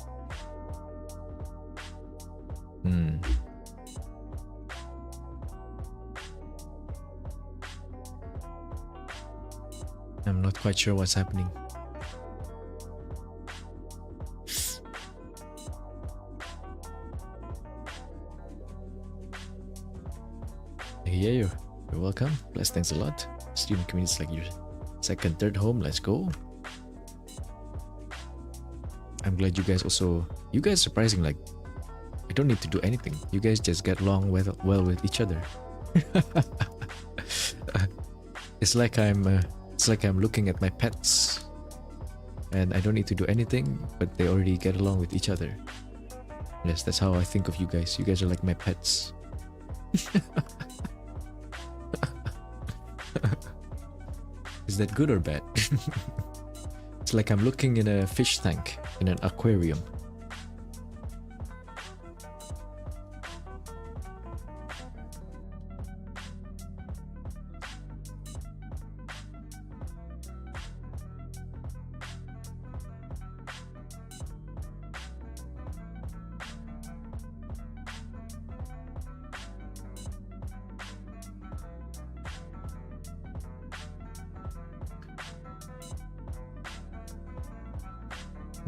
I'm not quite sure what's happening. Yeah, you're welcome. Bless, thanks a lot. Student community is like your second, third home. Let's go. I'm glad you guys surprising, like I don't need to do anything. You guys just get along well with each other. It's like I'm looking at my pets and I don't need to do anything, but they already get along with each other. Yes, that's how I think of you guys. You guys are like my pets. Is that good or bad? It's like I'm looking in a fish tank in an aquarium.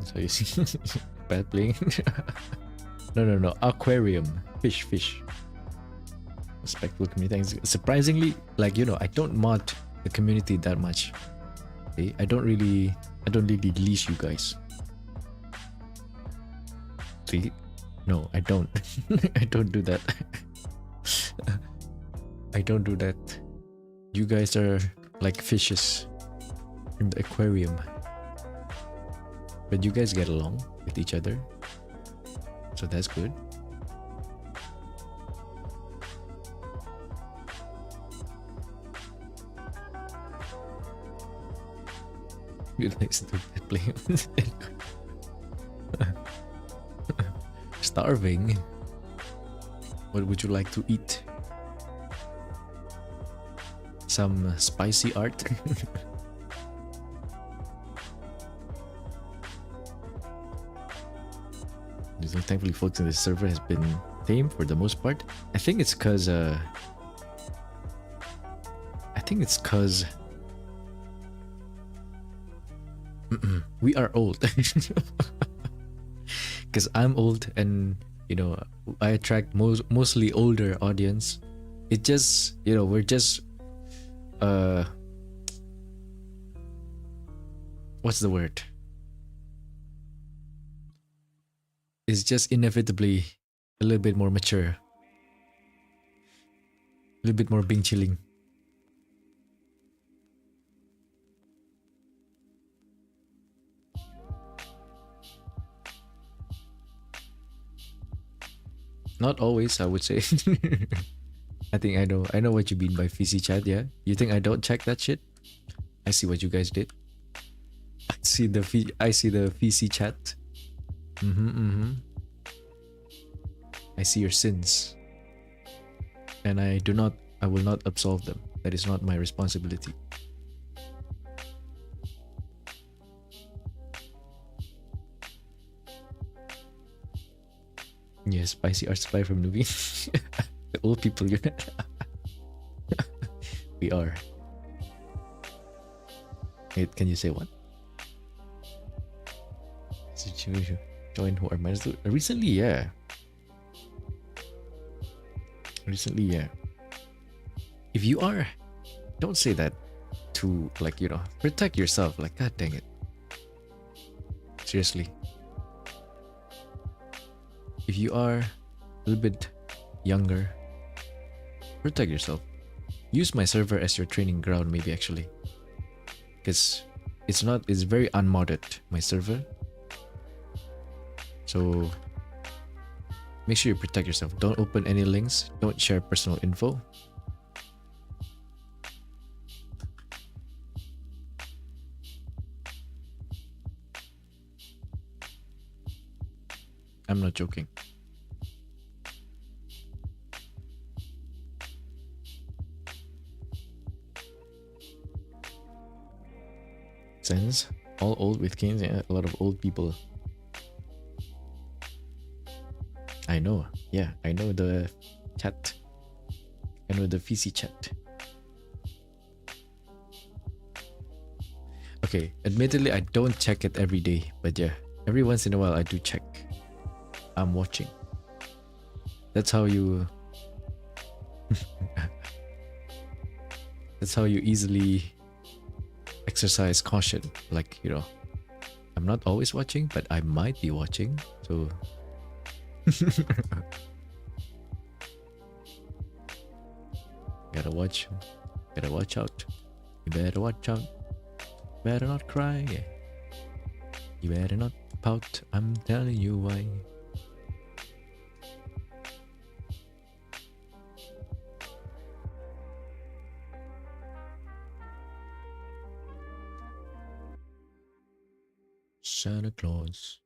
So you see, bad playing. No. Aquarium, fish. Respectful community. Surprisingly, like I don't mod the community that much. Okay? I don't really leash you guys. See? No, I don't. I don't do that. I don't do that. You guys are like fishes in the aquarium. But you guys get along with each other. So that's good. You guys do that play. Starving. What would you like to eat? Some spicy art? Thankfully, folks in this server has been tame for the most part. I think it's cause we are old. Because I'm old and I attract mostly older audience. It just we're just what's the word? It's just inevitably a little bit more mature. A little bit more bing chilling. Not always, I would say. I think I know what you mean by VC chat, yeah? You think I don't check that shit? I see what you guys did. I see the VC chat. I see your sins. And I will not absolve them. That is not my responsibility. Yes, spicy art supply from newbie. The old people unit. We are. Wait, can you say what? Join who are minus 2. Recently, yeah. If you are, don't say that to protect yourself. Like, god dang it. Seriously. If you are a little bit younger, protect yourself. Use my server as your training ground, maybe, actually. Because it's very unmodded, my server. So make sure you protect yourself. Don't open any links. Don't share personal info. I'm not joking. Sense? All old with games, yeah, a lot of old people. I know, yeah, I know the chat. I know the VC chat. Okay, admittedly, I don't check it every day, but yeah, every once in a while I do check. I'm watching. That's how you... That's how you easily exercise caution. Like, I'm not always watching, but I might be watching, so... Gotta watch out. You better watch out. Better not cry. You better not pout. I'm telling you why. Santa Claus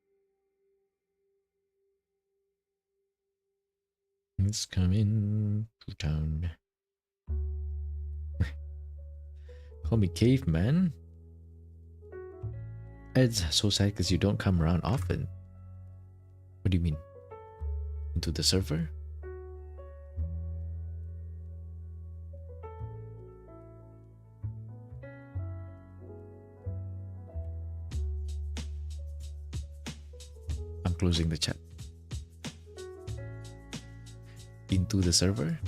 is coming to town. Call me caveman. It's so sad because you don't come around often. What do you mean? Into the server? closing the chat. Into the server?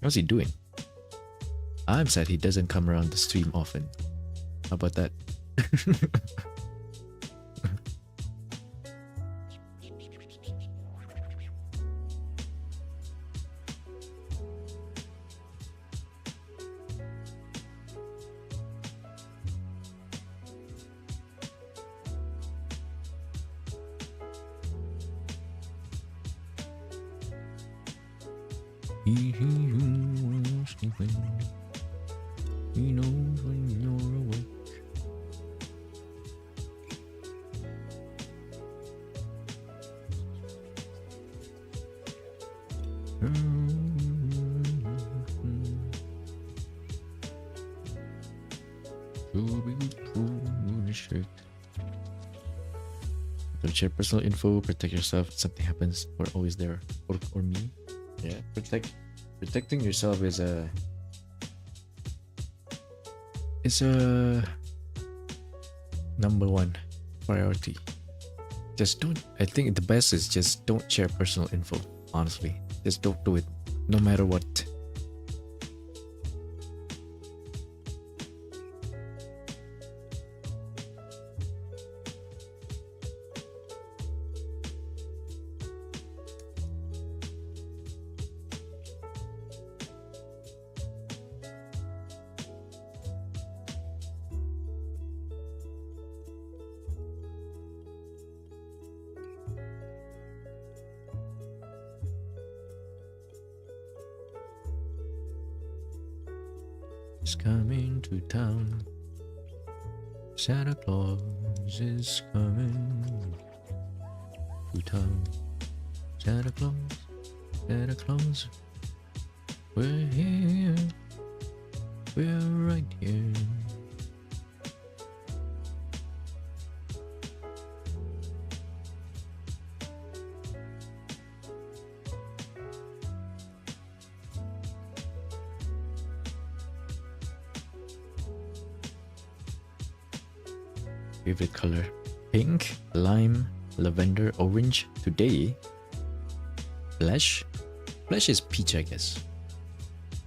How's he doing? I'm sad he doesn't come around the stream often. How about that? He knows when you're awake. Don't share personal info, protect yourself if something happens. We're always there. Or me. Yeah, protecting yourself is a number one priority. Just don't. I think the best is just don't share personal info. Honestly, just don't do it, no matter what. Coming to town. Santa Claus is coming to town. Santa Claus, we're here. We're right here. Favorite color? Pink, lime, lavender, orange. Today, flesh. Flesh is peach, I guess.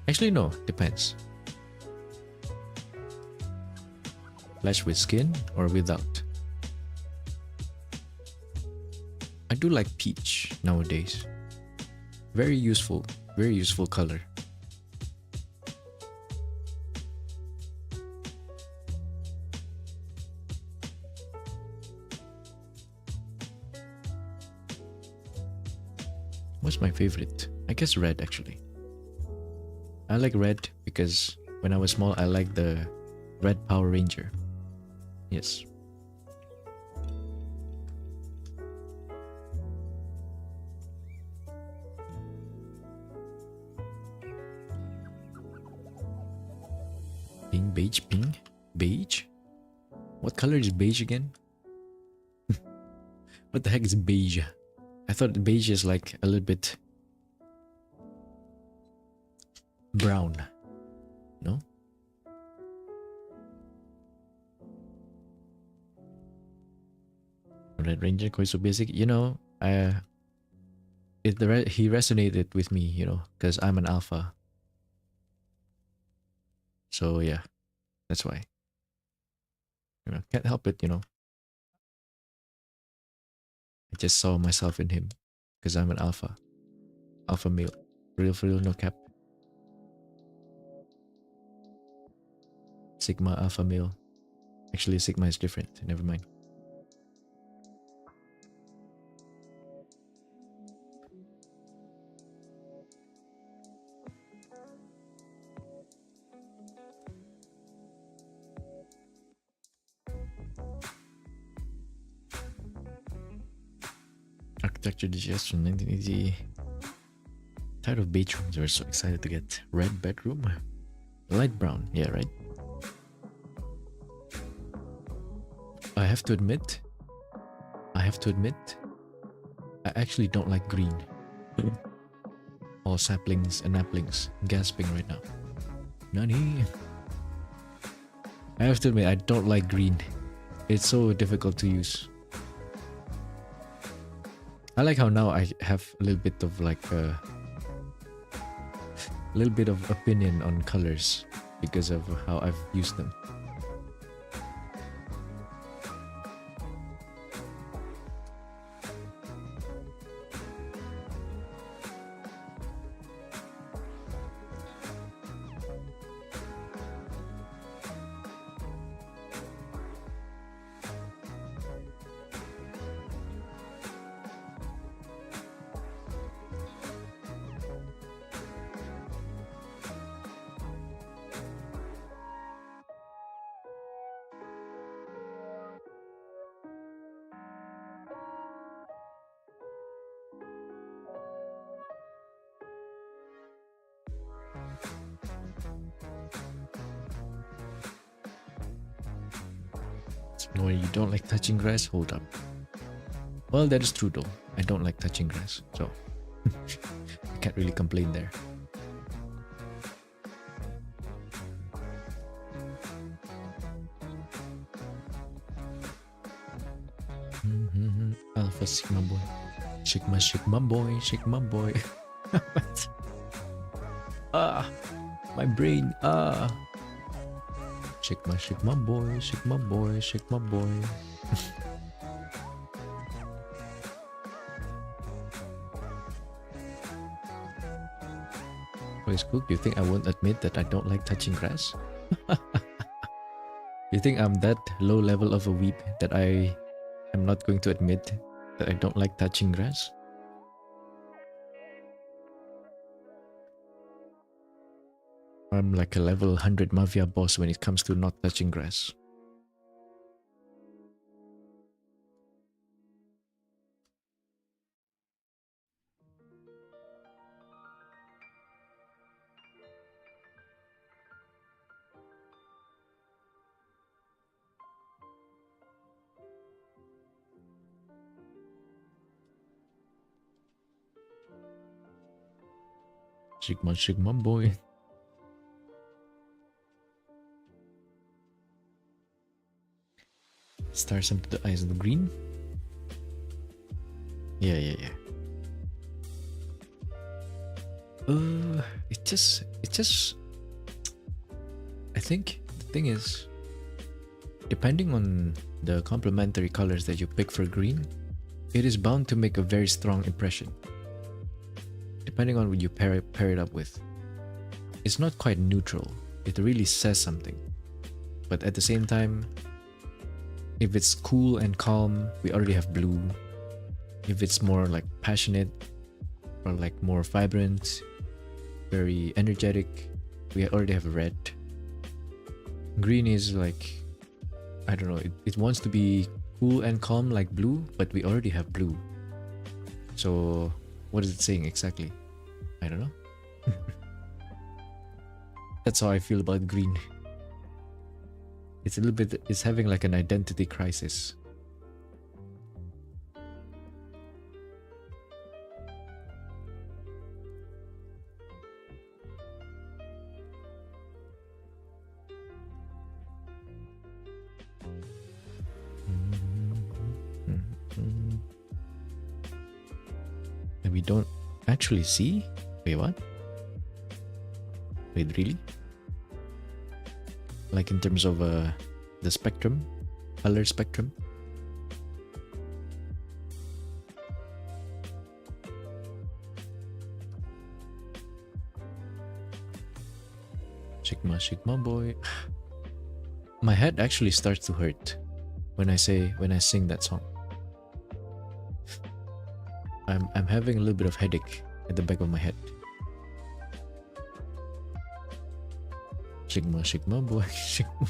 Actually, no, depends. Flesh with skin or without? I do like peach nowadays. Very useful color. What's my favorite? I guess red, actually. I like red because when I was small, I liked the red Power Ranger. Yes. Pink, beige, pink, beige? What color is beige again? What the heck is beige? I thought beige is like a little bit brown. No? Red Ranger, Kooi so basic. You know, he resonated with me, you know, because I'm an alpha. So yeah, that's why. You know, can't help it, you know. I just saw myself in him because I'm an alpha. Alpha male. Real for real, no cap. Sigma alpha male. Actually, Sigma is different. Never mind. Architecture digest from 1980. Tired of beige rooms. We're so excited to get red bedroom. Light brown. Yeah, right. I have to admit, I actually don't like green. All saplings and naplings. Gasping right now. Nani? I have to admit, I don't like green. It's so difficult to use. I like how now I have a little bit of like a little bit of opinion on colors because of how I've used them. No, you don't like touching grass? Hold up. Well, that is true though. I don't like touching grass, so I can't really complain there. Alpha Sigma boy. Sigma boy, Sigma boy. Ah, my brain. Ah. Sigma boy, Sigma boy, Sigma boy. Please cook. You think I won't admit that I don't like touching grass? You think I'm that low level of a weep that I am not going to admit that I don't like touching grass? I'm like a level 100 mafia boss when it comes to not touching grass. Sigma boy. Stars into the eyes of the green. Yeah. It just. I think the thing is, depending on the complementary colors that you pick for green, it is bound to make a very strong impression. Depending on what you pair it up with. It's not quite neutral. It really says something. But at the same time, if it's cool and calm, we already have blue. If it's more like passionate or like more vibrant, very energetic, we already have red. Green is like, I don't know, it wants to be cool and calm like blue, but we already have blue. So what is it saying exactly? I don't know. That's how I feel about green. It's a little bit, it's having like an identity crisis. And we don't actually see? Wait, what? Wait, really? Like in terms of the spectrum, color spectrum? Sigma boy. My head actually starts to hurt when I sing that song. I'm having a little bit of headache at the back of my head. Sigma boy, Sigma.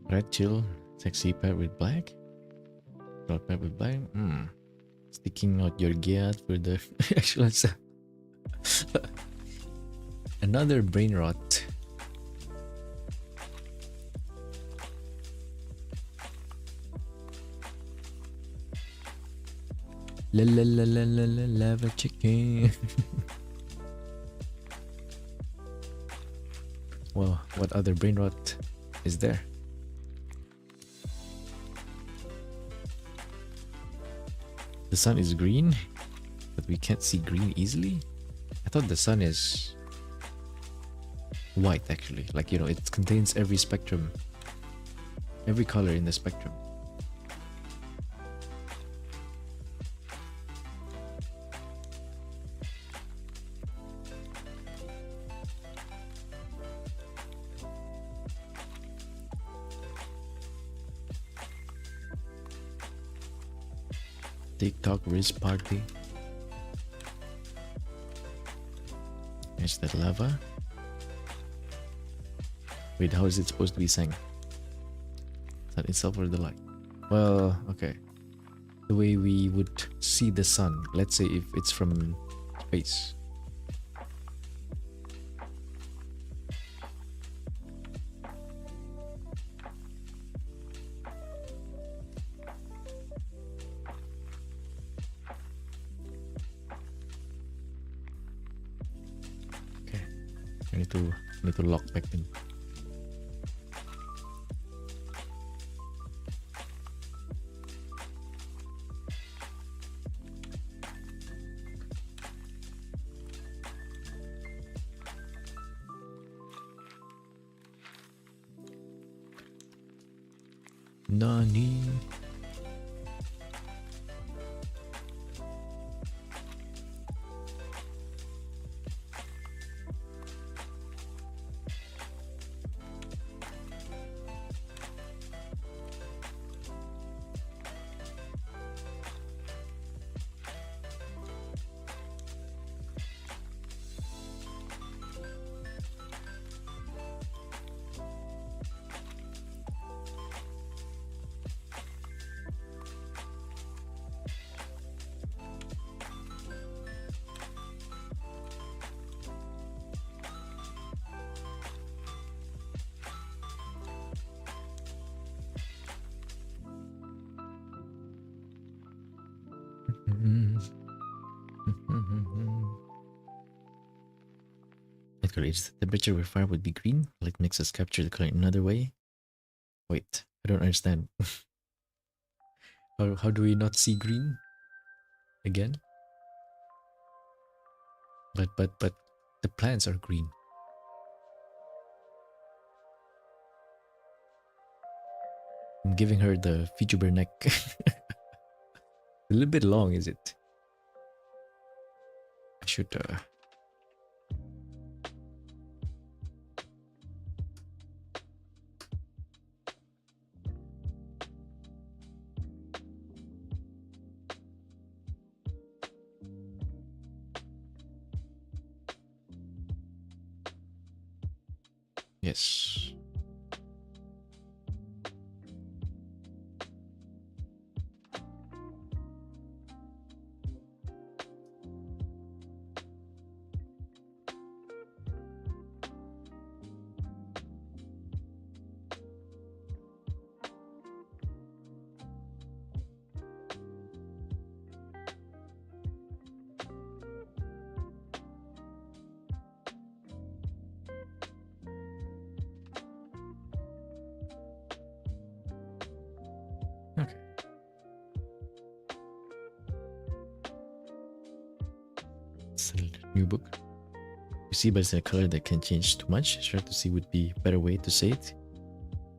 Red chill, sexy paired with black. Sticking out your gear for the actual answer. Another brain rot. La la la la la la lava chicken. Well, what other brain rot is there? The sun is green, but we can't see green easily. I thought the sun is white actually. Like, you know, it contains every spectrum, every color in the spectrum. TikTok wrist party. Is that lava? Wait, how is it supposed to be sang? Is that itself or the light? Well, okay. The way we would see the sun, let's say if it's from space. I need to lock back in. Nani? It creates the temperature where fire would be green. Light makes us capture the color in another way. Wait, I don't understand. How do we not see green again? But the plants are green. I'm giving her the VTuber neck. A little bit long, is it? I should yes. Okay. It's a new book. You see, but it's a color that can change too much. Sure to see would be a better way to say it.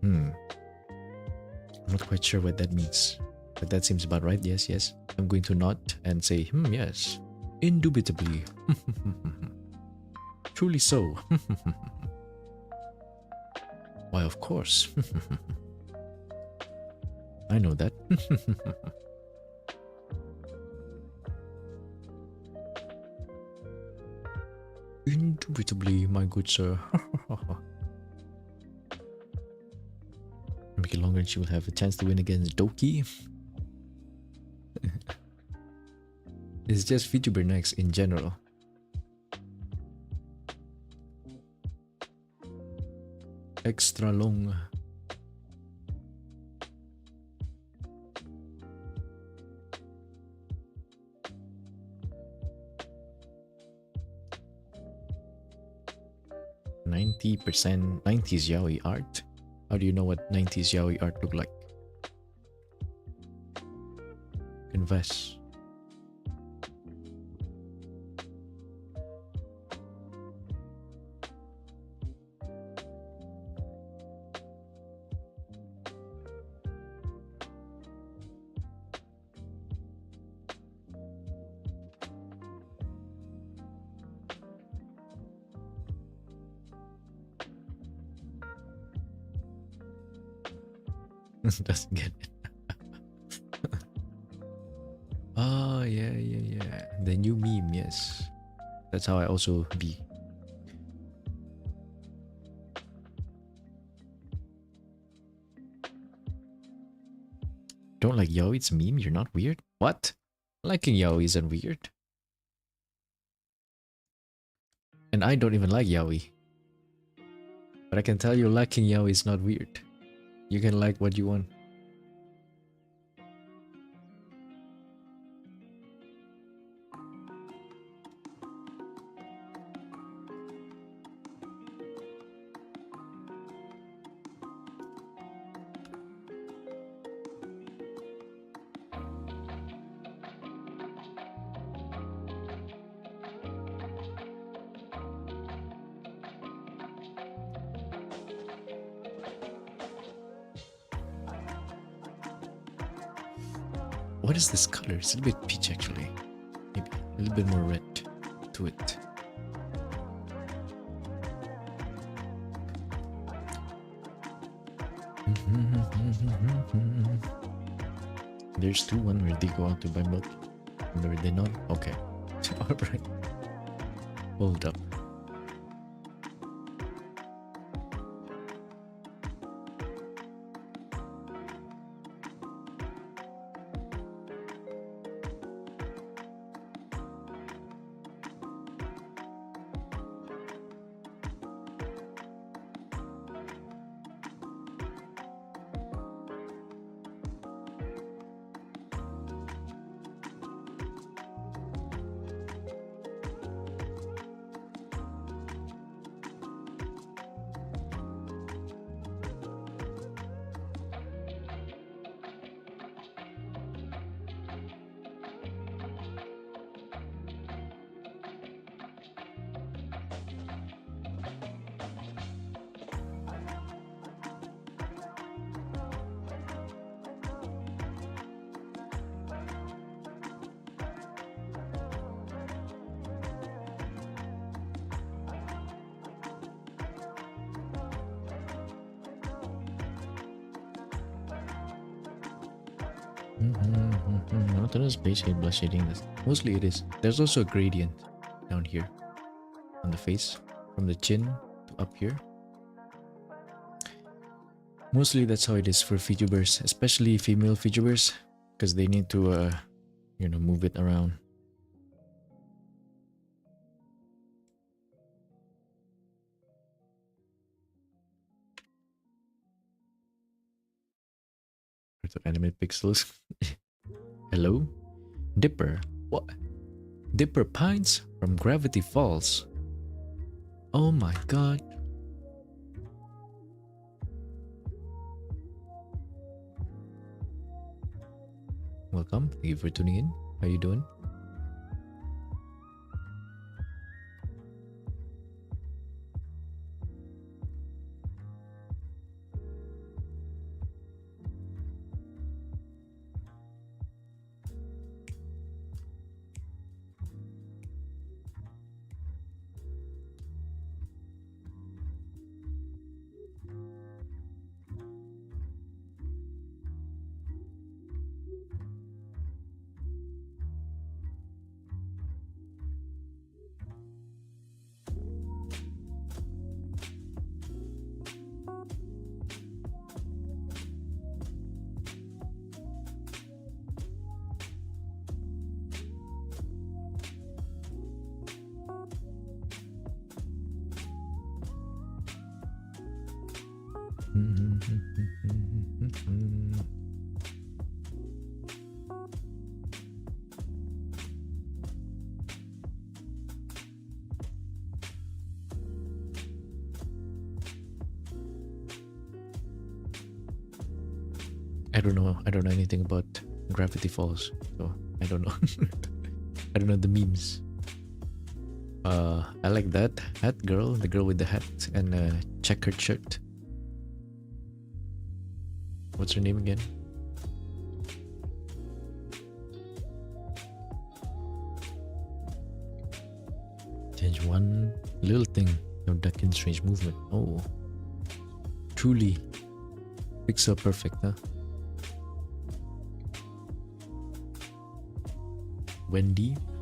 I'm not quite sure what that means, but that seems about right. Yes, yes. I'm going to nod and say, yes. Indubitably. Truly so. Why, of course. I know that. Indubitably, my good sir. Make it longer and she will have a chance to win against Doki. It's just VTuber next in general. Extra long. %, 90s yaoi art. How do you know what 90s yaoi art look like? Confess. Doesn't get it. Oh, yeah. The new meme, yes. That's how I also be. Don't like yaoi, it's meme, you're not weird? What? Liking yaoi isn't weird. And I don't even like yaoi. But I can tell you liking yaoi is not weird. You can like what you want. What is this color? It's a little bit peach actually. Maybe a little bit more red to it. There's two, one where they go out to buy milk. And where they not? Okay. Alright. Hold up. Monotonous base shade, blush shading. Mostly it is. There's also a gradient down here on the face, from the chin to up here. Mostly that's how it is for VTubers, especially female VTubers, because they need to, move it around. To animate pixels. Hello? Dipper? What? Dipper Pines from Gravity Falls. Oh my god. Welcome. Thank you for tuning in. How you doing? I don't know. I don't know anything about Gravity Falls, so I don't know. I don't know the memes. I like that hat girl, the girl with the hat and a checkered shirt. What's her name again? Change one little thing, no duck in strange movement. Oh, truly pixel perfect, huh?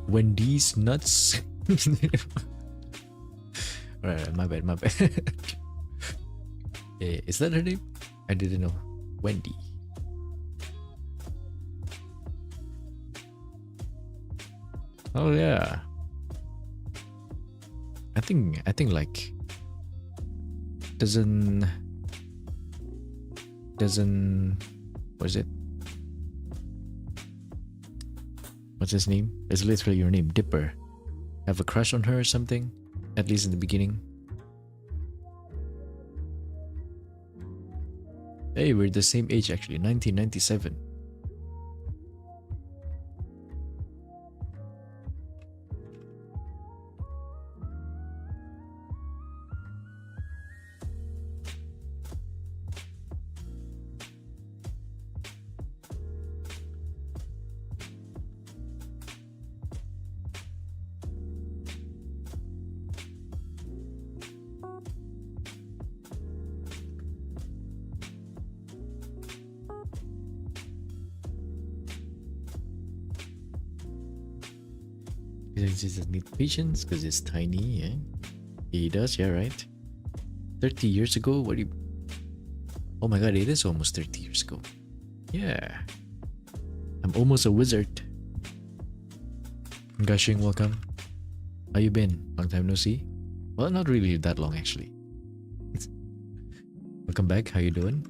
Wendy's nuts. Alright, my bad. Is that her name? I didn't know. Wendy. Oh yeah. I think like doesn't what is it? What's his name? It's literally your name, Dipper. Have a crush on her or something? At least in the beginning. Hey, we're the same age actually, 1997. He just need patience because it's tiny, yeah? He does, yeah, right? 30 years ago? What do you... Oh my god, it is almost 30 years ago. Yeah. I'm almost a wizard. Gushing, welcome. How you been? Long time no see? Well, not really that long actually. Welcome back, how you doing?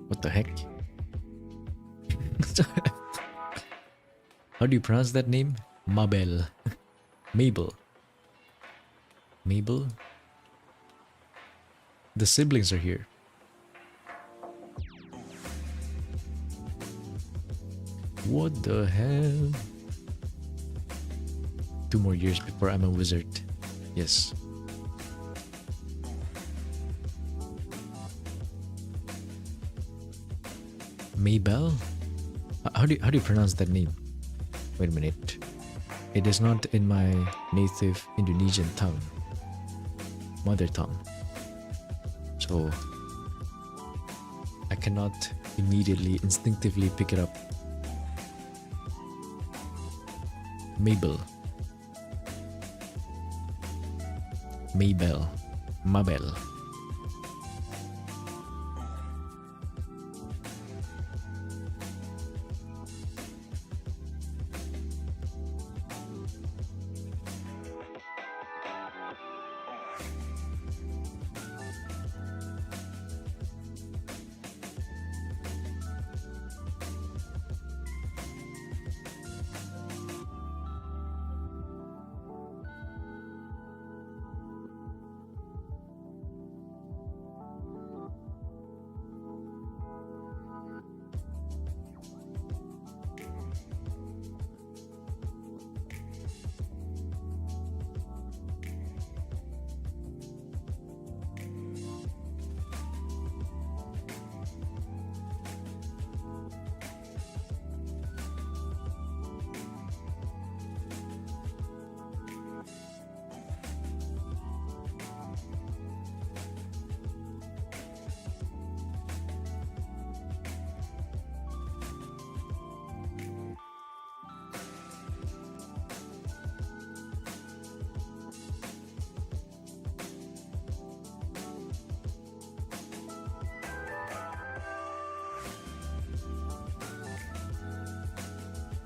What the heck? How do you pronounce that name? Mabel. Mabel. Mabel? The siblings are here. What the hell? 2 more years before I'm a wizard. Yes. Maybell? How do you pronounce that name? Wait a minute. It is not in my native Indonesian tongue. Mother tongue. So I cannot immediately, instinctively pick it up. Mabel. Maybell. Mabel.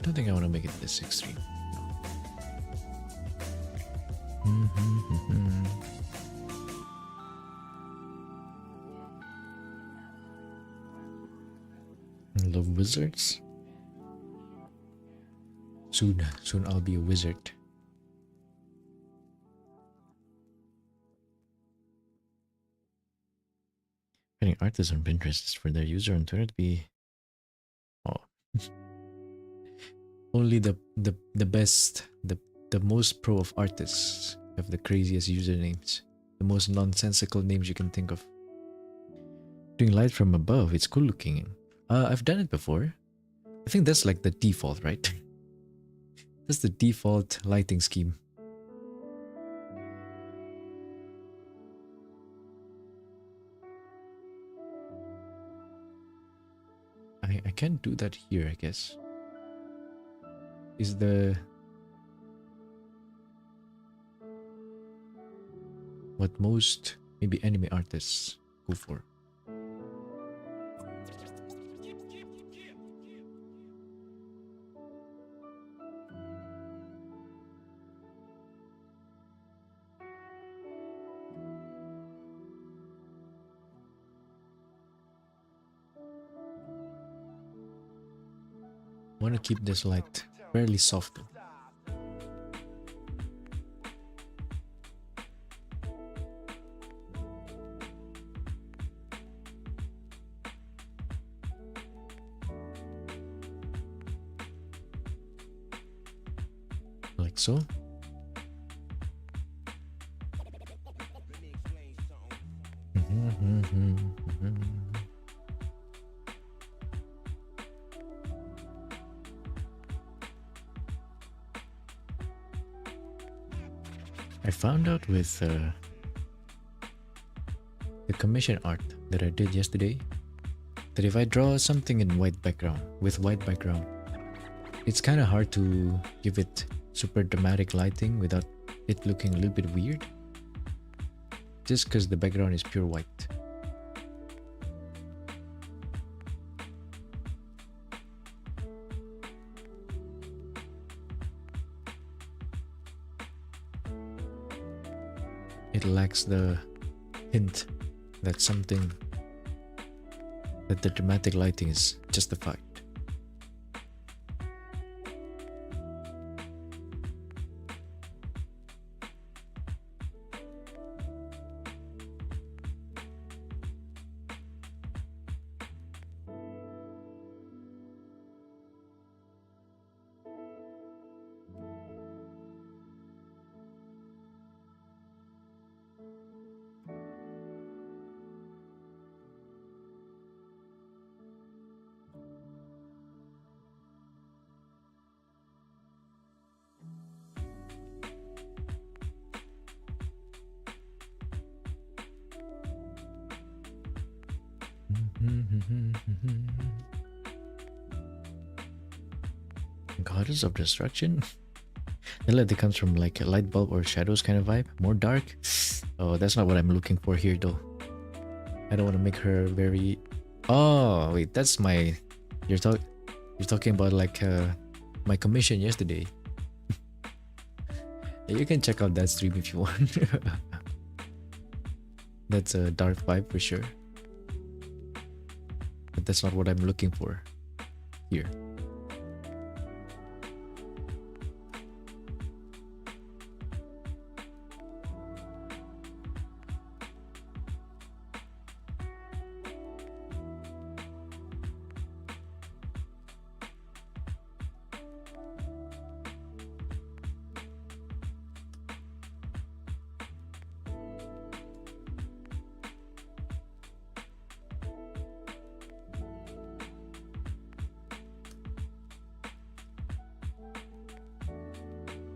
don't think I want to make it this extreme. I love wizards. Soon I'll be a wizard. Finding artists on Pinterest is for their user on Twitter to be only the best, the most pro of artists have the craziest usernames, the most nonsensical names you can think of. Doing light from above, it's cool looking. I've done it before. I think that's like the default, right? That's the default lighting scheme. I can't do that here, I guess. Is the... what most maybe anime artists go for. I want to keep this light fairly soft though. Like so. I found out with the commission art that I did yesterday that if I draw something in white background, with white background, it's kind of hard to give it super dramatic lighting without it looking a little bit weird, just because the background is pure white. It lacks the hint that something, that the dramatic lighting is justified. Goddess of Destruction? The light that comes from like a light bulb or shadows kind of vibe. More dark? Oh, that's not what I'm looking for here though. I don't want to make her very... Oh, wait, that's my... You're talking about like my commission yesterday. You can check out that stream if you want. That's a dark vibe for sure. But that's not what I'm looking for here.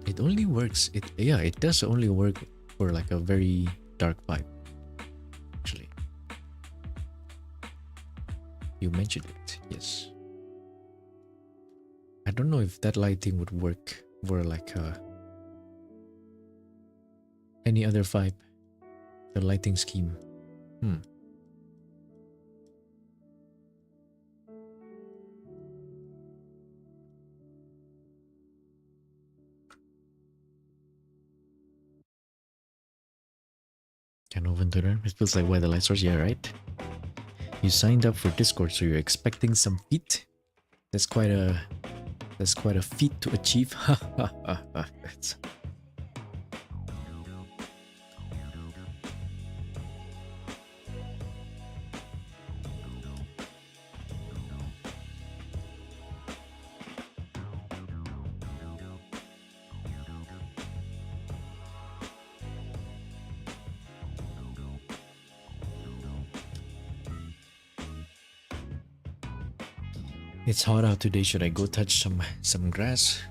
It only works, it does only work for like a very dark vibe. Actually, you mentioned it, yes. I don't know if that lighting would work for like any other vibe, the lighting scheme. Can open to learn. It feels like why the light source. Yeah, right. You signed up for Discord, so you're expecting some feat. That's quite a feat to achieve. That's It's hot out today. Should I go touch some grass?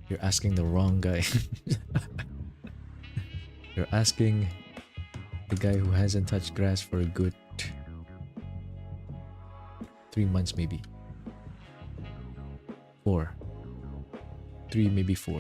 You're asking the wrong guy. You're asking the guy who hasn't touched grass for a good 3 months, maybe 4, 3, maybe 4.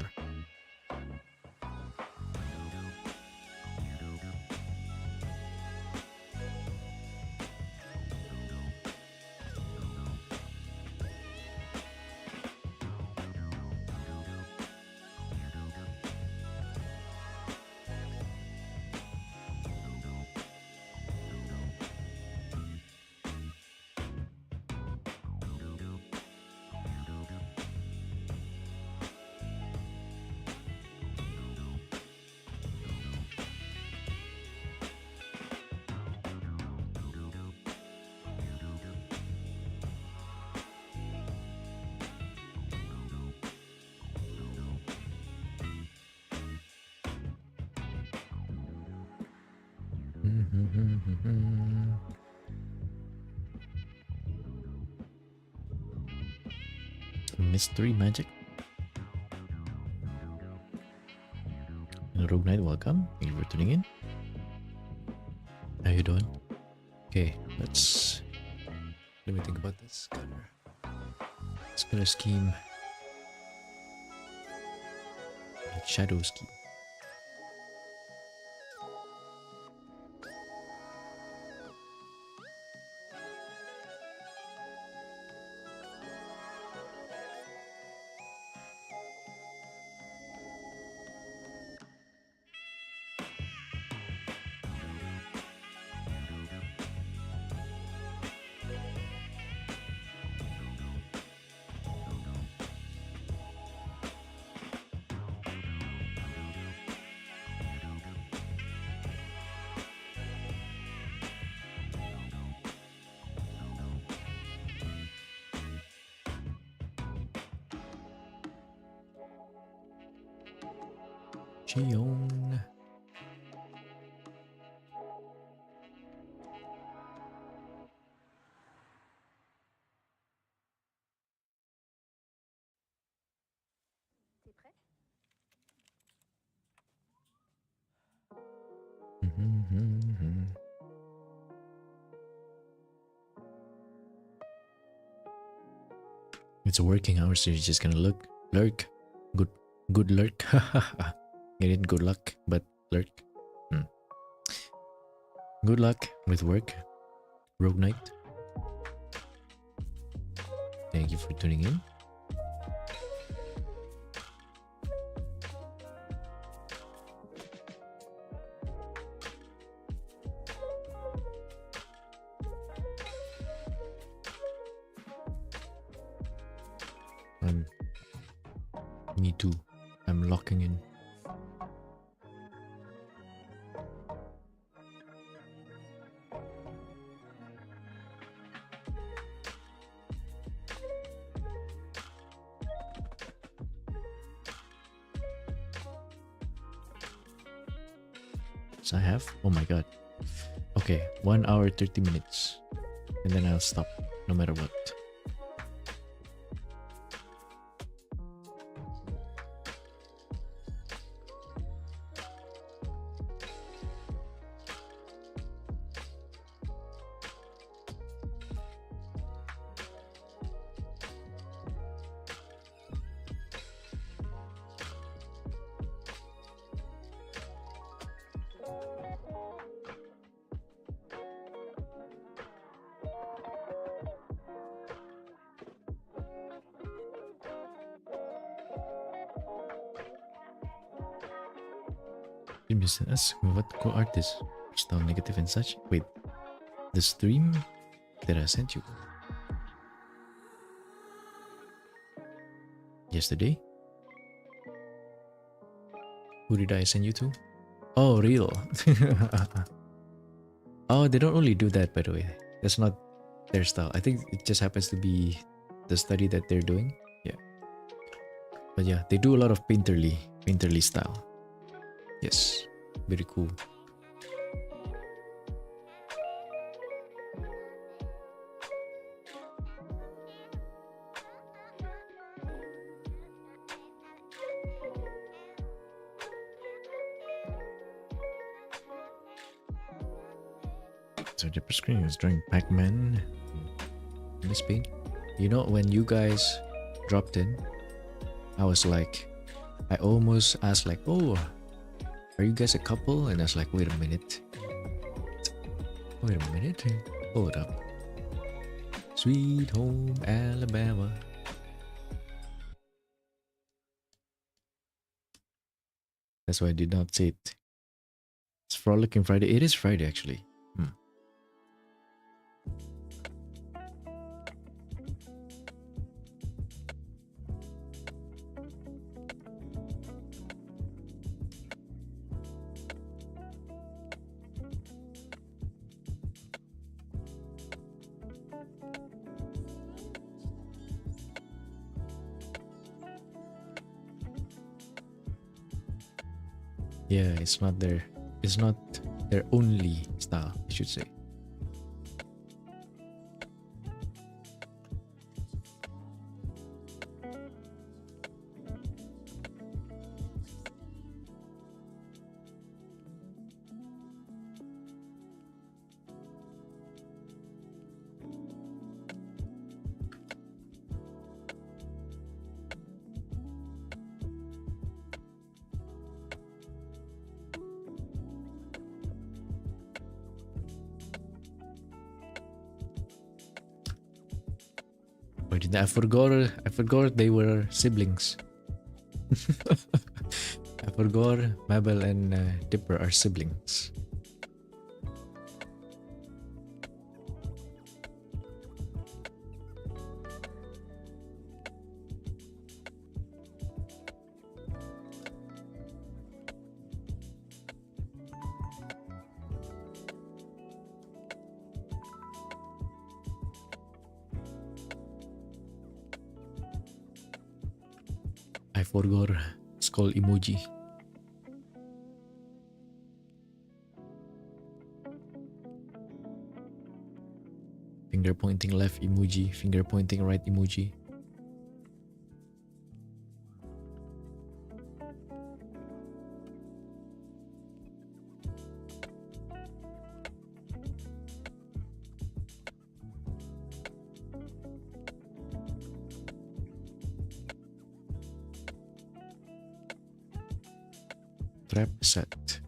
Mystery magic. Rogue Knight, welcome. Thank you for tuning in. How you doing? Okay, let me think about this color. Let's color scheme. Shadow scheme. Cheon. It's a working hour, so you're just gonna lurk. Good lurk. Get it? Good luck, but lurk. Good luck with work, Rogue Knight. Thank you for tuning in. Me too. I'm locking in. So I have, oh my god. Okay, 1 hour 30 minutes. And then I'll stop no matter what. Stream just ask what cool artist style negative and such. Wait, the stream that I sent you yesterday. Who did I send you to? Oh, real. Oh, they don't only do that, by the way. That's not their style. I think it just happens to be the study that they're doing. Yeah. But yeah, they do a lot of painterly style. Yes. Very cool. So the screen is drawing Pac-Man in this paint. You know, when you guys dropped in, I was like, I almost asked like, oh, are you guys a couple? And I was like, wait a minute. Hold up. Sweet home Alabama. That's why I did not say it. It's Frolicking Friday. It is Friday actually. Yeah, it's not their only style, I should say. I forgot they were siblings. I forgot Mabel and Dipper are siblings. I forgot skull emoji. Finger pointing left emoji, finger pointing right emoji. Trap set.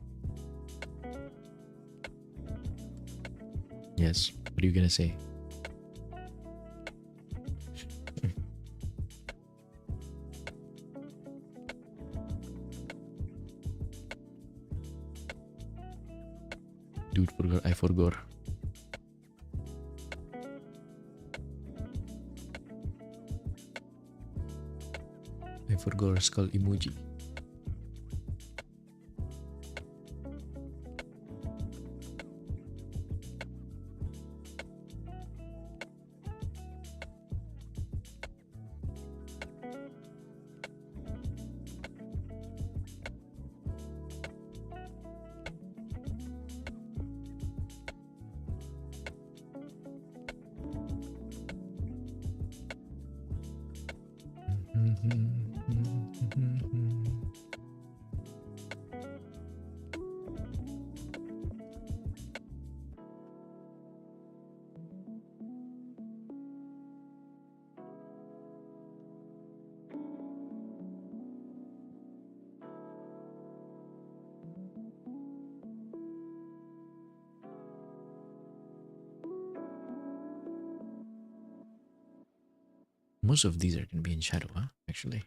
Yes, what are you gonna say? Dude, I forgot. I forgot skull emoji. Most of these are going to be in shadow, huh? Actually.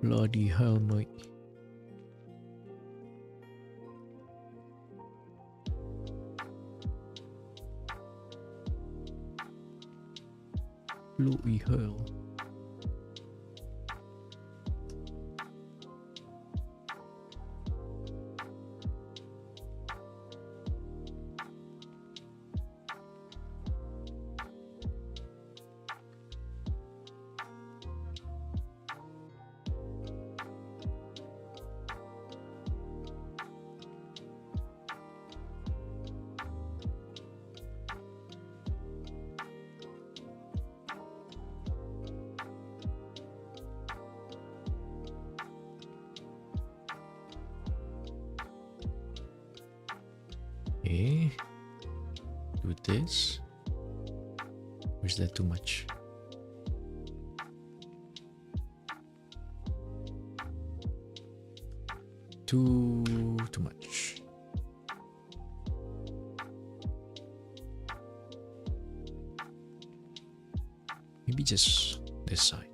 Bloody hell, mate. Bloody hell. Okay. Do this. Or is that too much? Too much. Maybe just this side.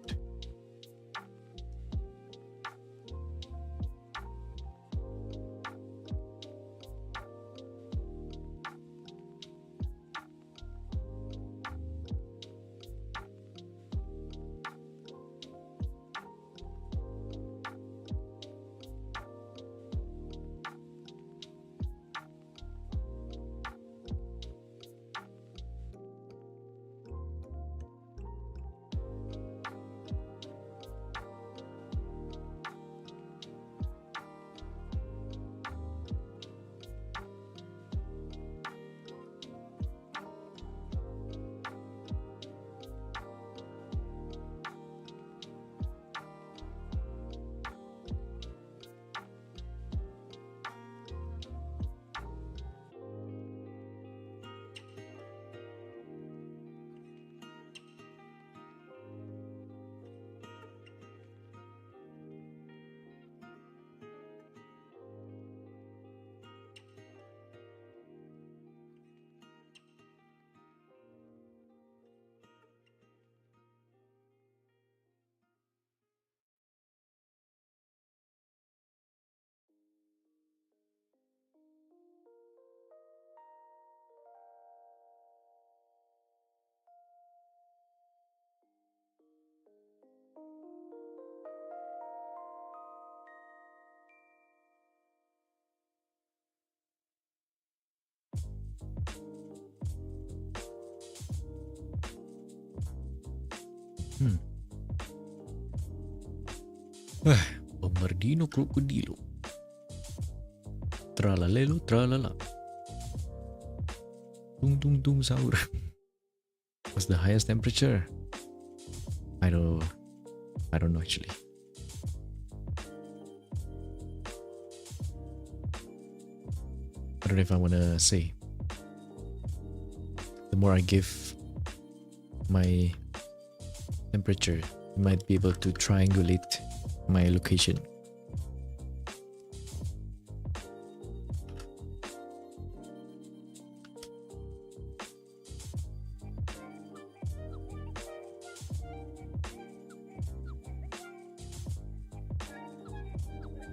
Bombardino crocodilo. Tralalelo tralala. Tung tung tung sahur. What's the highest temperature? I don't know actually. I don't know if I wanna say. The more I give my temperature, you might be able to triangulate my location.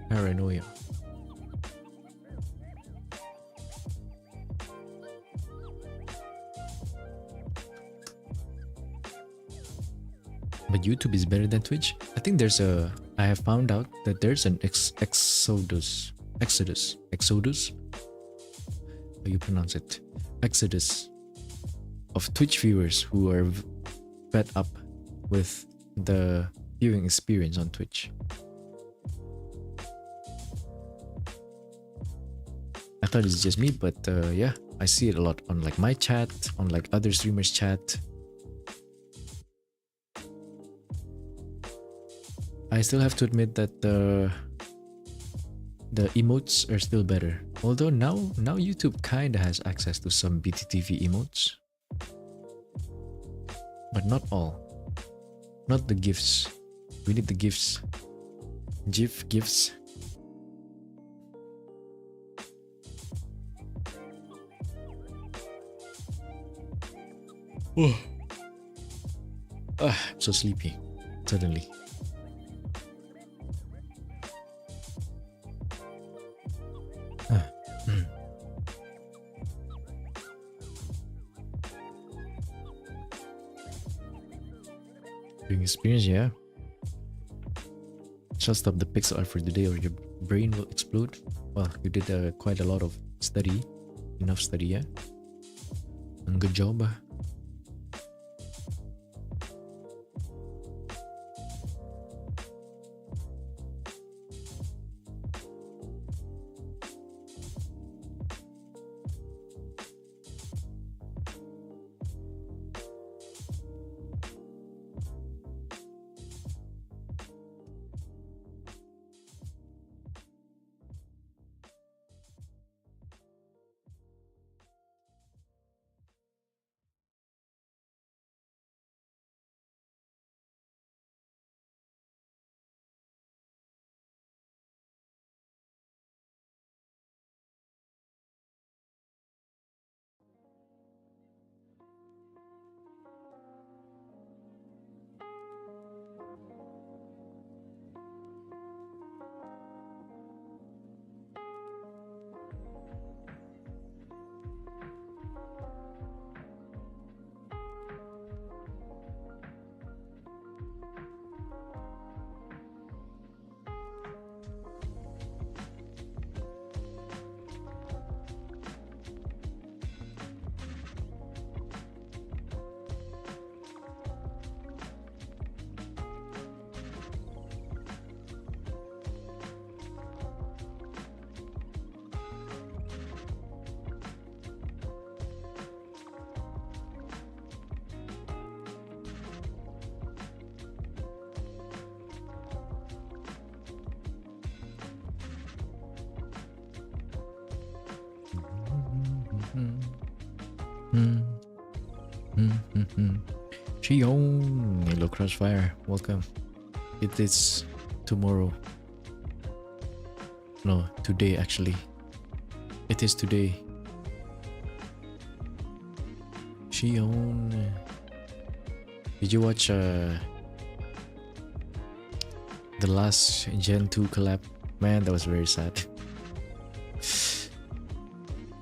Paranoia. But YouTube is better than Twitch? I think I have found out that there's an exodus. How you pronounce it? Exodus of Twitch viewers who are fed up with the viewing experience on Twitch. I thought it's just me, but yeah, I see it a lot on like my chat, on like other streamers' chat. I still have to admit that the emotes are still better. Although now YouTube kinda has access to some BTTV emotes. But not all. Not the GIFs. We need the GIFs. GIFs. Oh. I'm so sleepy. Suddenly. Doing experience, yeah. Shall stop the pixel art for today or your brain will explode. Well, you did quite a lot of study. Enough study, yeah? And good job. Chion, hello Crossfire, welcome. It is tomorrow. No, today actually. It is today. Chion. Did you watch the last Gen 2 collab? Man, that was very sad.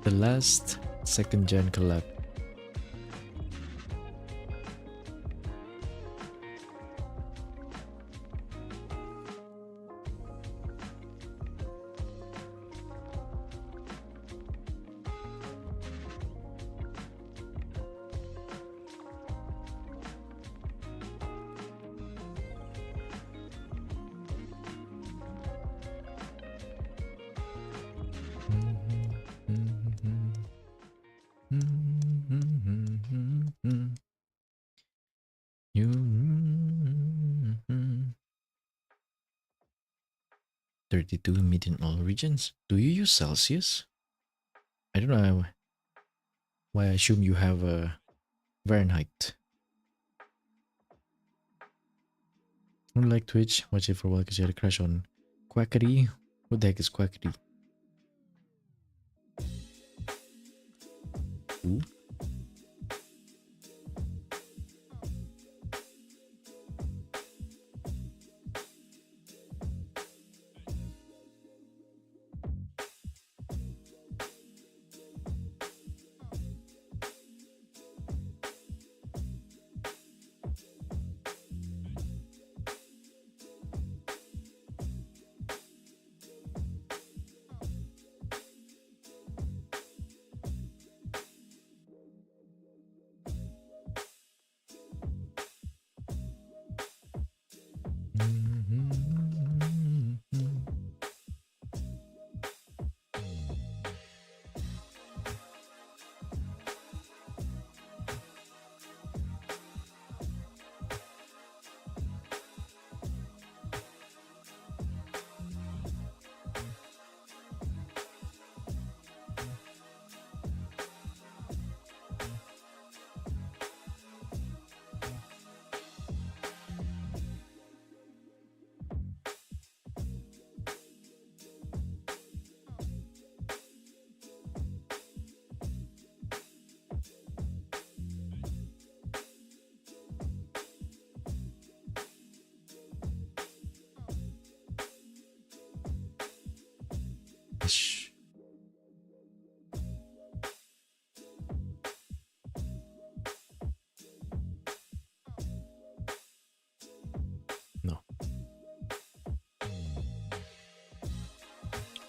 The last second gen collab. You 32 meet in all regions. Do you use Celsius? I don't know why I assume you have a Fahrenheit. Unlike Twitch, watch it for a while because you had a crush on Quackery. What the heck is Quackery? Ooh.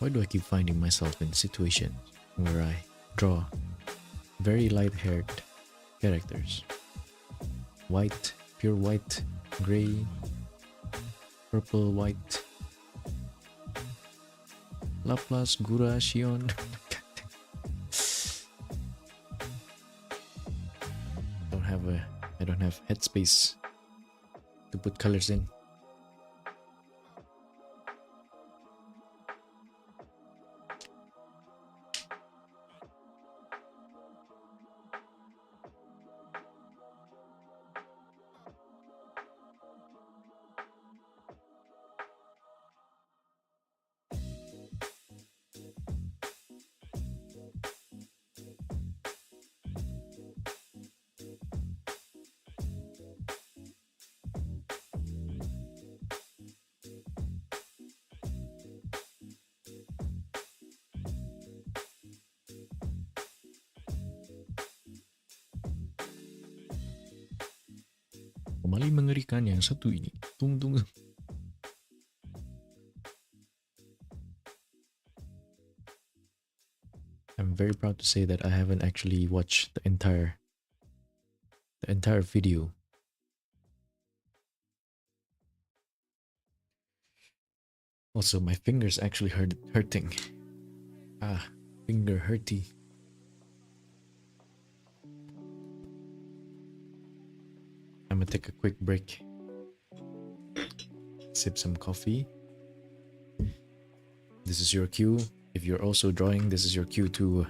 Why do I keep finding myself in situations where I draw very light-haired characters? White, pure white, gray, purple, white, Laplace, Gura, Shion. I don't have headspace to put colors in. Kembali mengerikan yang satu ini. Tunggu. I'm very proud to say that I haven't actually watched the entire video. Also, my fingers actually hurting. Finger hurty. I'm gonna take a quick break. Sip some coffee. This is your cue. If you're also drawing, this is your cue to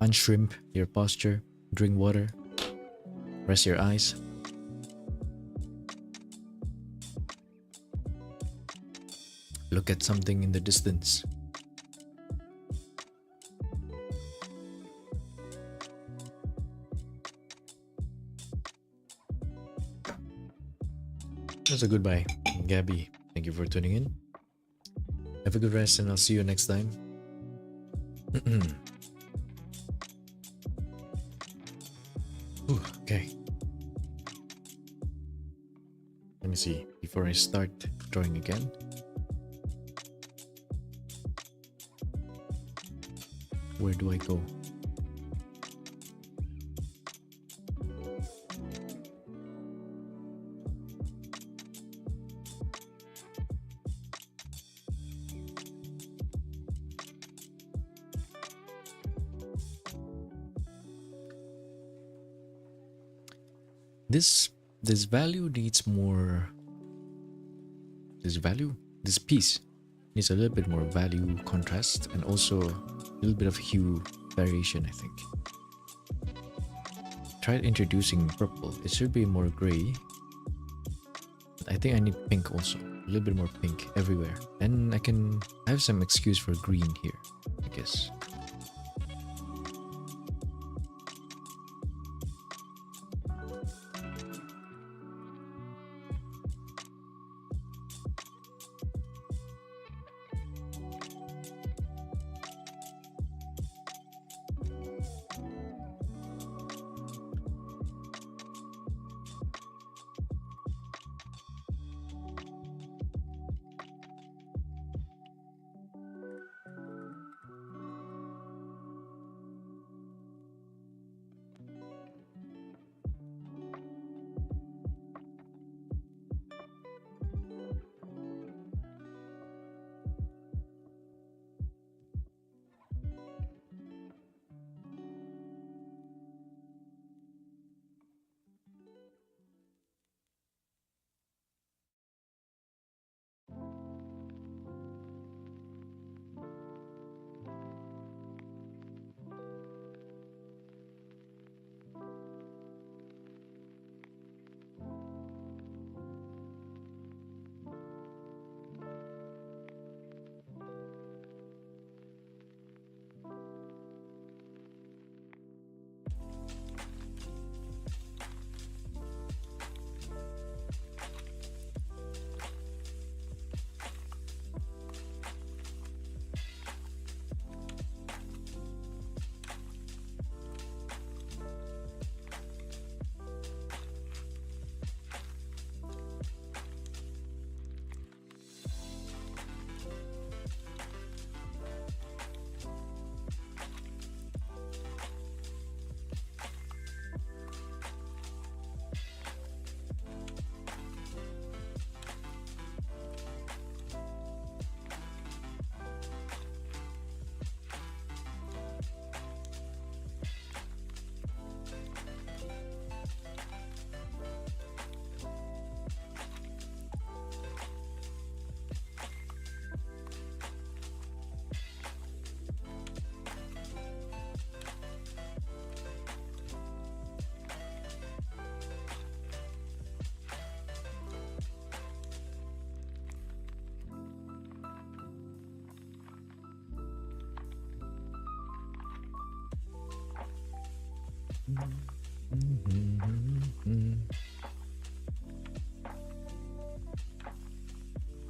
unshrimp your posture, drink water, rest your eyes. Look at something in the distance. That's a goodbye, Gabby. Thank you for tuning in. Have a good rest and I'll see you next time. Okay. Let me see before I start drawing again. Where do I go? This value needs more. This piece needs a little bit more value contrast and also a little bit of hue variation, I think. Tried introducing purple. It should be more gray. But I think I need pink also. A little bit more pink everywhere. And I have some excuse for green here, I guess.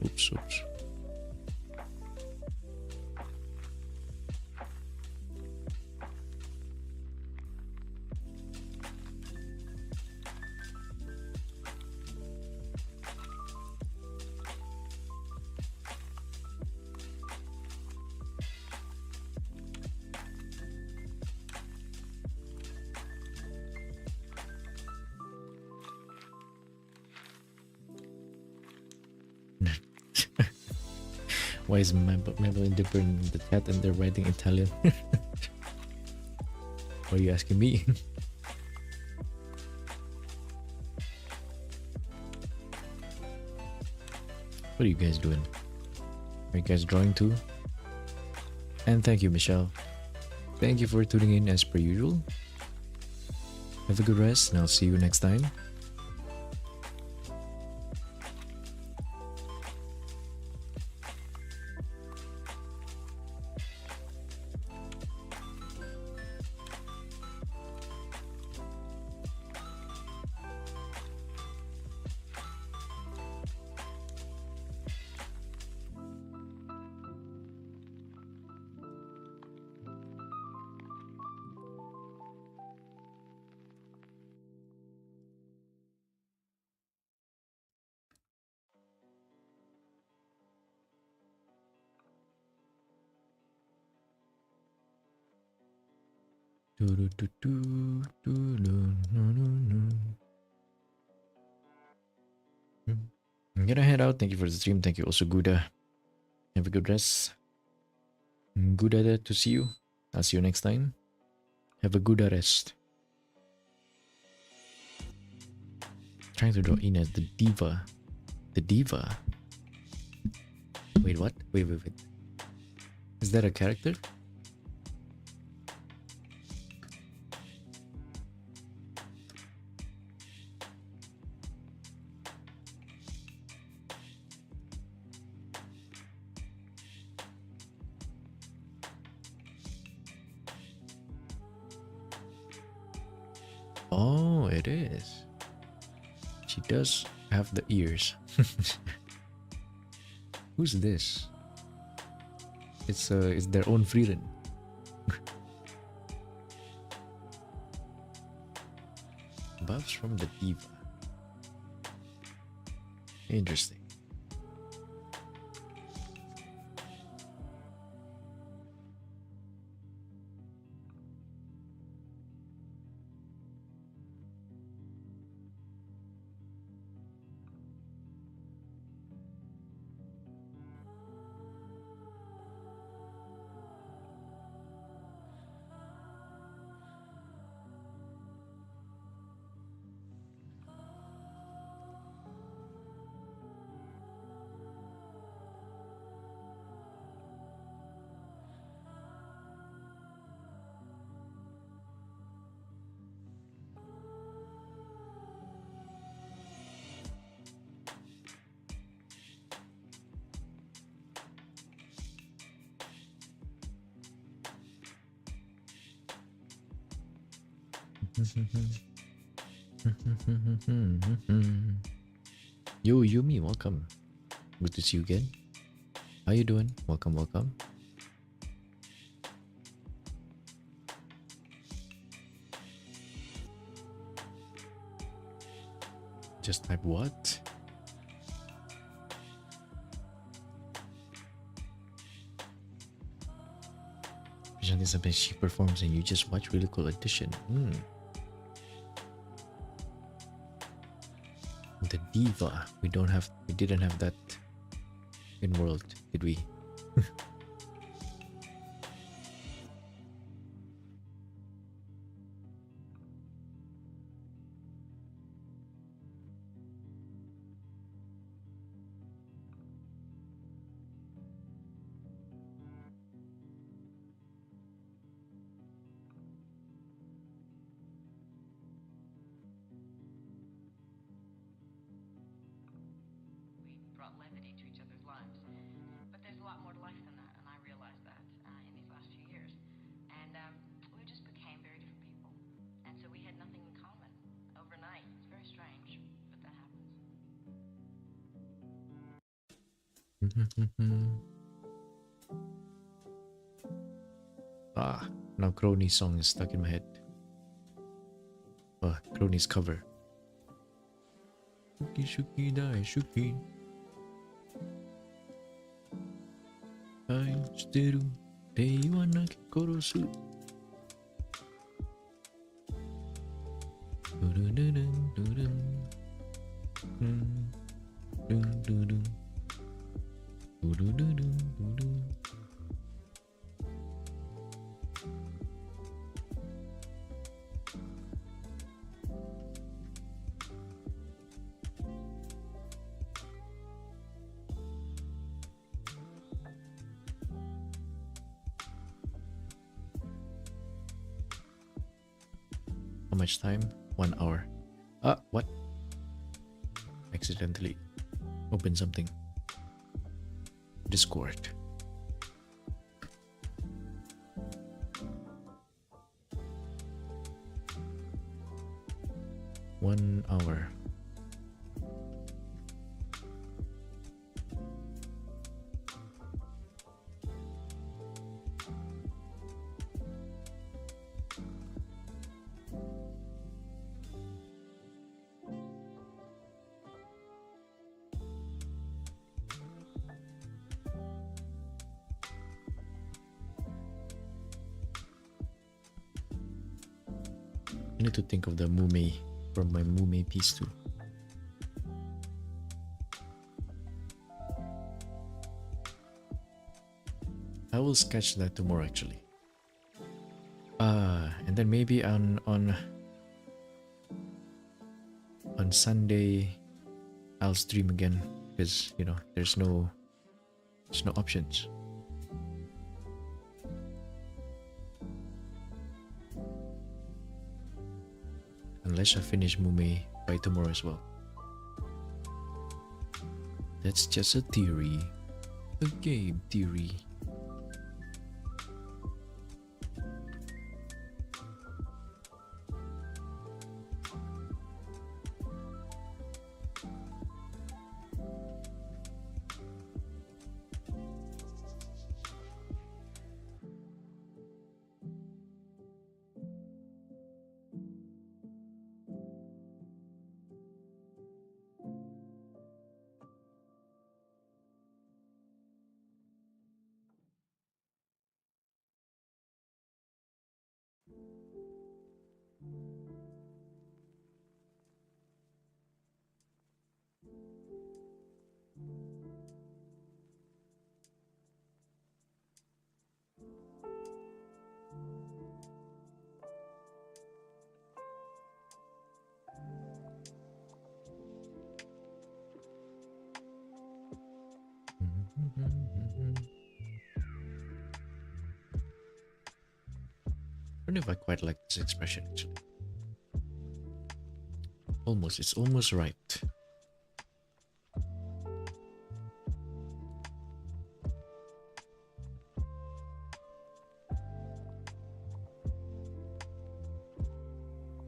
Oops, oops. Why is Madeline Dipper in the chat and they're writing Italian? Why are you asking me? What are you guys doing? Are you guys drawing too? And thank you, Michelle. Thank you for tuning in as per usual. Have a good rest and I'll see you next time. I'm gonna head out. Thank you for the stream. Thank you also, Guda. Have a good rest. Guda to see you. I'll see you next time. Have a good rest. Trying to draw in as the diva. The diva. Wait, what? Wait. Is that a character? Oh, it is. She does have the ears. Who's this? It's their own Frieren. Buffs from the diva. Interesting. Yo, Yumi, welcome. Good to see you again. How you doing? Welcome. Just type what? Something she performs and you just watch. Really cool addition. The diva. We didn't have that in world, did we? Ah, now Crony's song is stuck in my head. Crony's cover. Shuki shuki dai shuki. Ai shiteru te iwana korosu. How much time? 1 hour. What? Accidentally opened something. Discord. One hour. I need to think of the mume from my mume piece too. I will sketch that tomorrow actually. And then maybe on Sunday I'll stream again because you know there's no options. Unless I finish Mume by tomorrow as well. That's just a theory. A game theory. I don't know if I quite like this expression actually. It's almost right.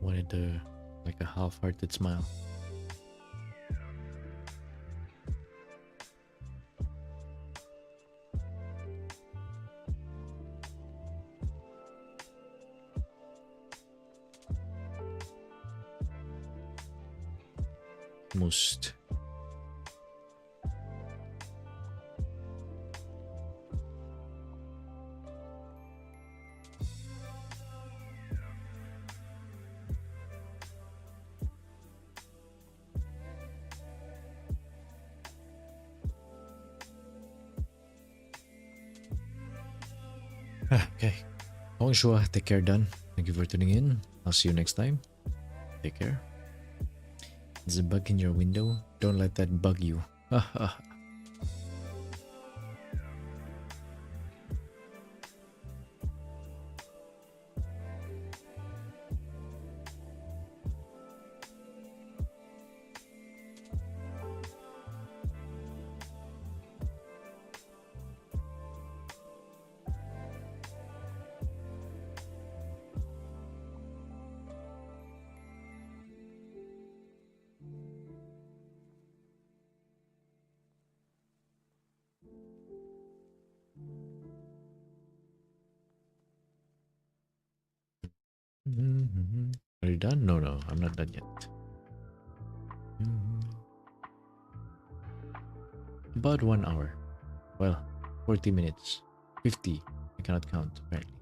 Wanted like a half-hearted smile. Most. Okay. Bonjour, take care, done. Thank you for tuning in. I'll see you next time. Take care. There's a bug in your window. Don't let that bug you. Are you done? No, no, I'm not done yet. About 1 hour. Well, 40 minutes. 50. I cannot count, apparently.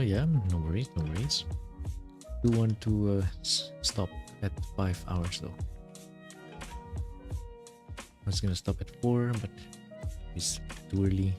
Yeah, no worries, no worries. Do want to stop at 5 hours though. I was gonna stop at 4, but it's too early.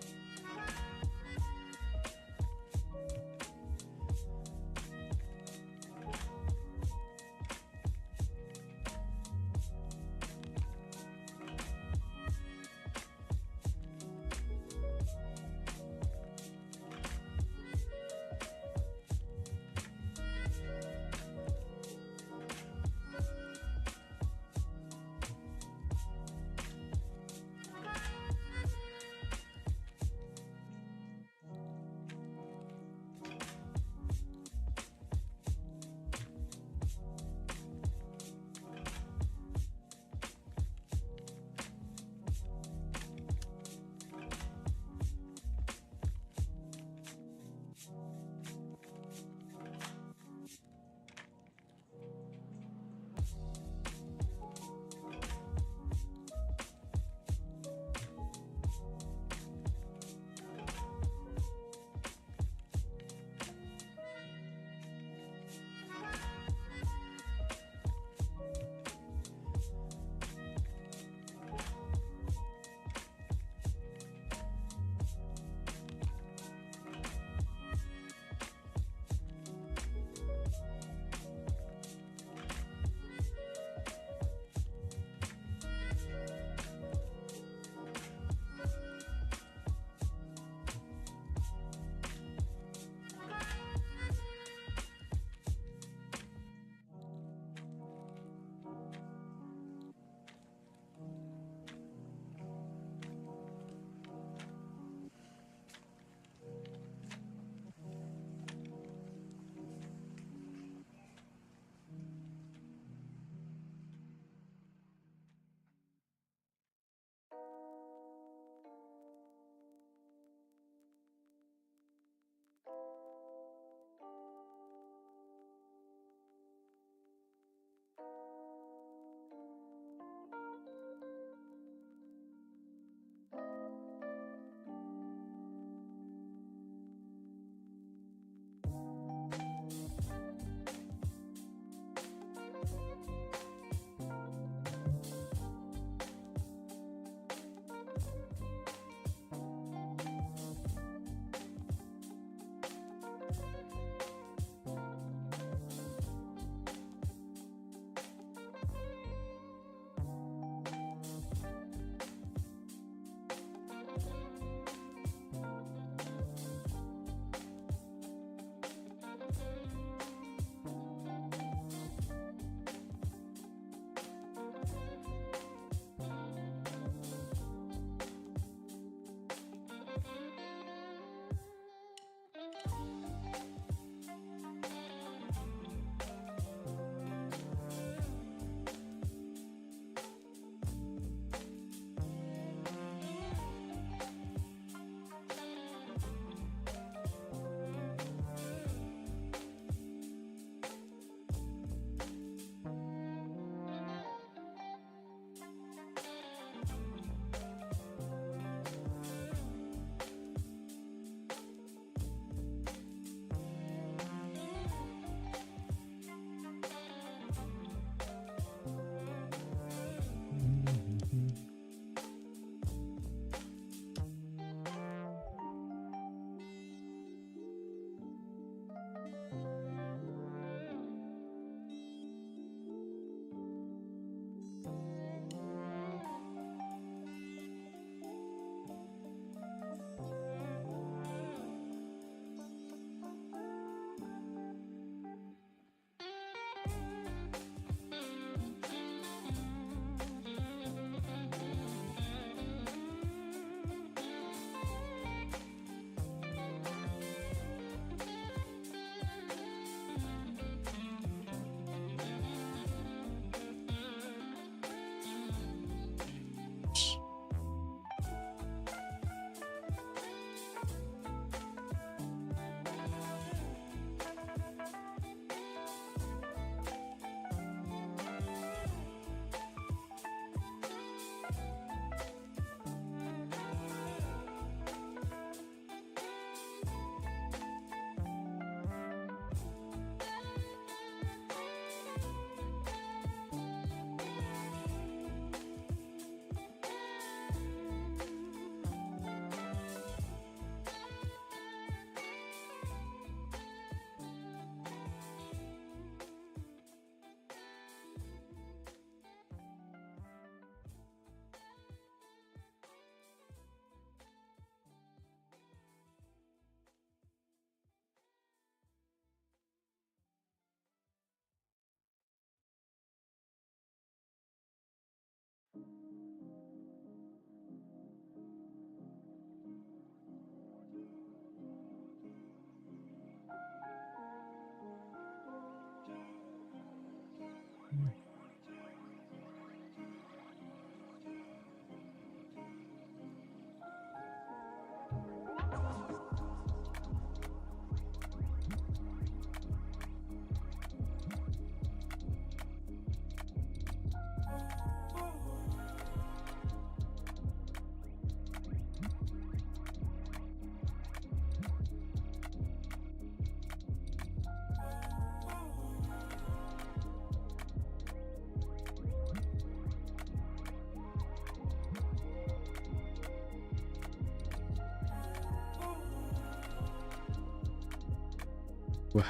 Wah,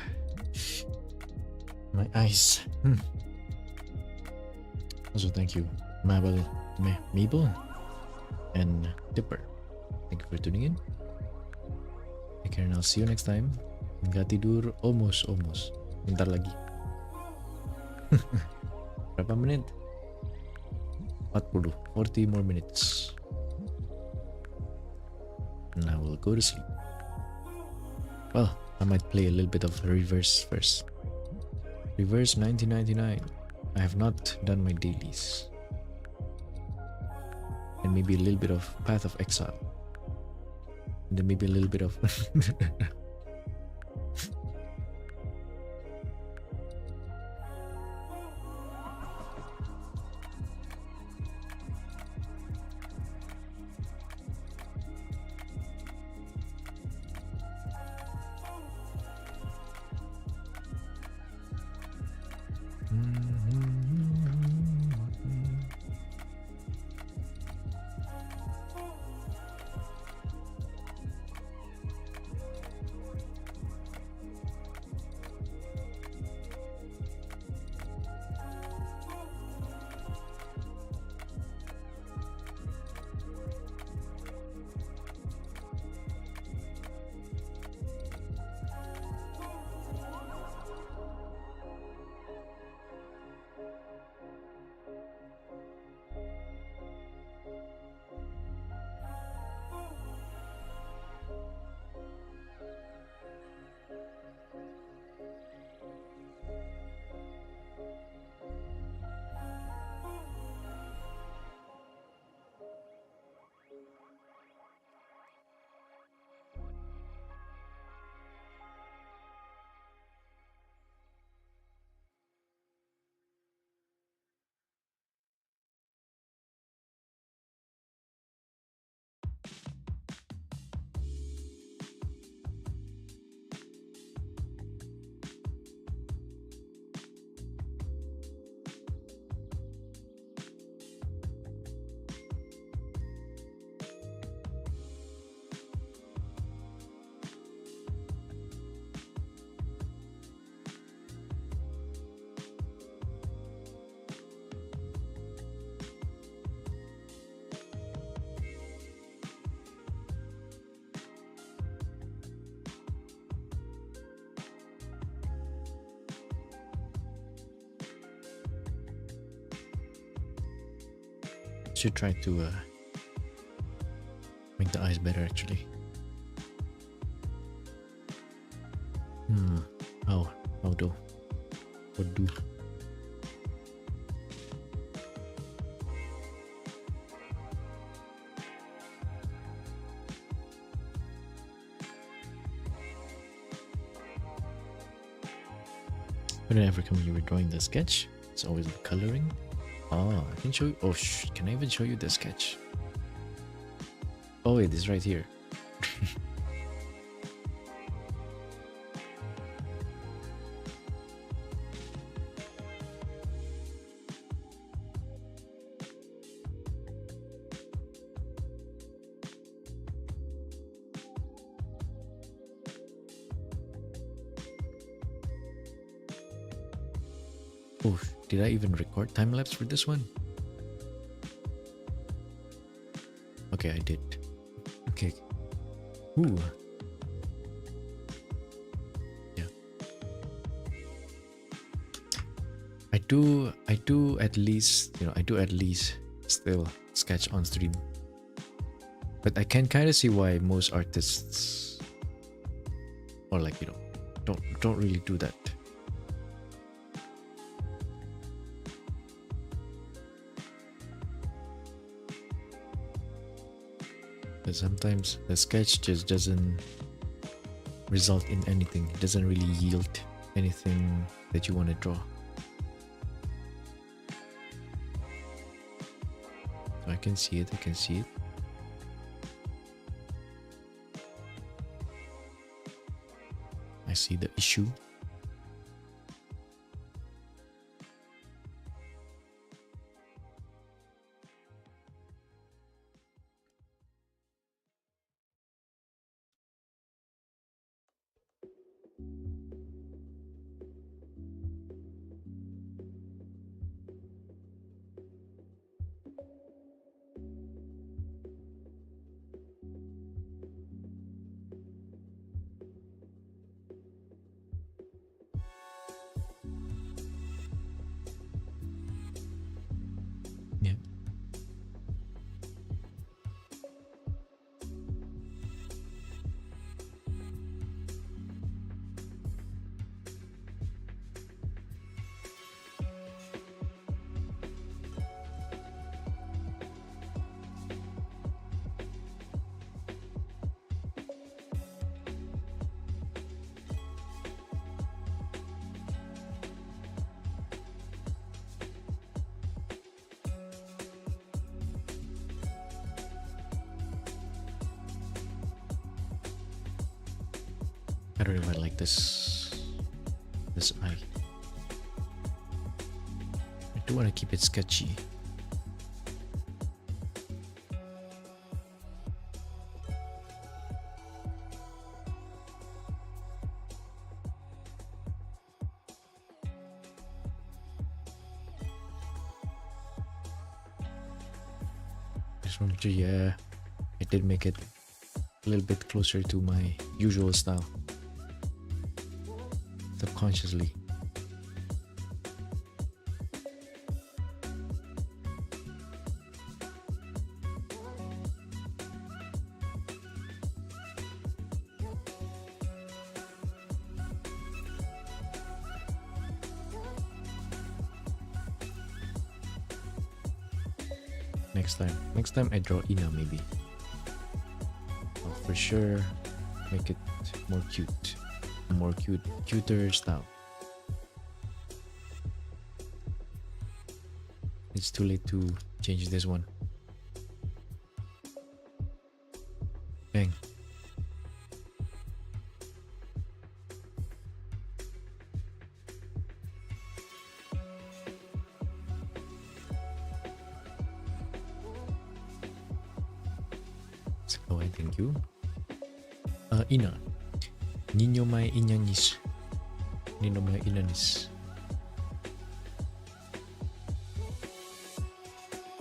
my eyes. Also, thank you, Mabel and Dipper. Thank you for tuning in. Take care and I'll see you next time. Nggak tidur, almost. Bentar lagi. Berapa menit? 40 more minutes. And I will go to sleep. Well, I might play a little bit of Reverse first. Reverse 1999. I have not done my dailies. And maybe a little bit of Path of Exile. And then maybe a little bit of should try to make the eyes better actually. How do? What do? Whenever you were drawing the sketch, it's always the coloring. Oh, I can show you. Oh, can I even show you the sketch? Oh, it is right here. Oh, did I even record time lapse for this one? Okay, I did. Okay. Ooh. Yeah. I do at least, I do at least still sketch on stream. But I can kind of see why most artists or like, don't really do that. But sometimes the sketch just doesn't result in anything. It doesn't really yield anything that you want to draw. So I can see it, I see the issue. I don't know if I like this eye. I do want to keep it sketchy. Yeah, I did make it a little bit closer to my usual style subconsciously. Next time I draw Ina maybe. I'll for sure make it more cute. Cuter style. It's too late to change this one. Bang. Thank you. Ina. Niño may inanis. Nino may inanis.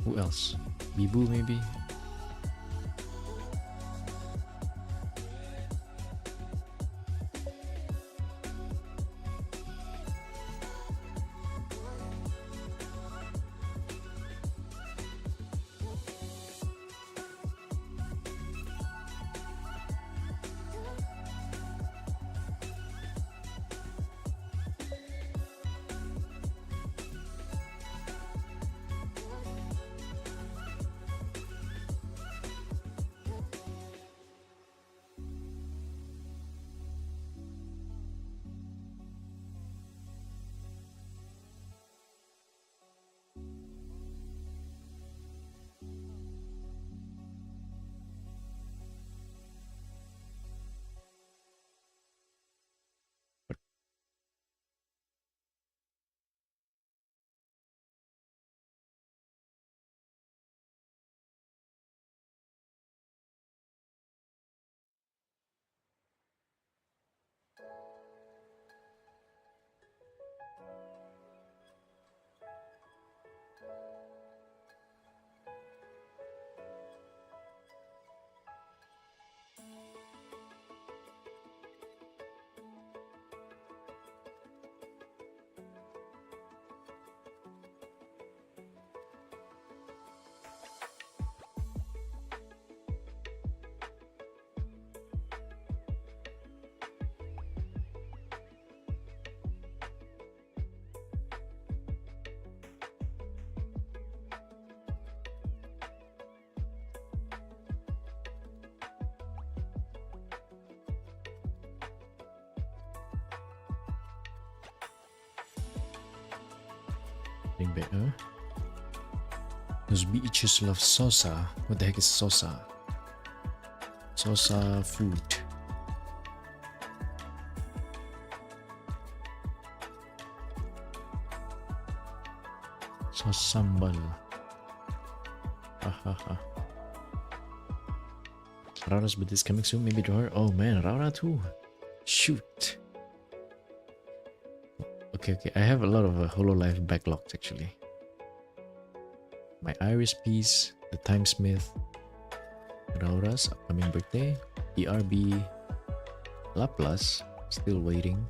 Who else? Bibu maybe? Better. Those beaches love Sosa. What the heck is Sosa? Sosa food. Sauce sambal. Hahaha. Raura's birthday is coming soon. Maybe draw her. Oh man, Raura too. Shoot. Okay, I have a lot of Hololive backlogs actually. My Iris piece, the Timesmith, Raura's upcoming birthday, ERB, Laplace, still waiting.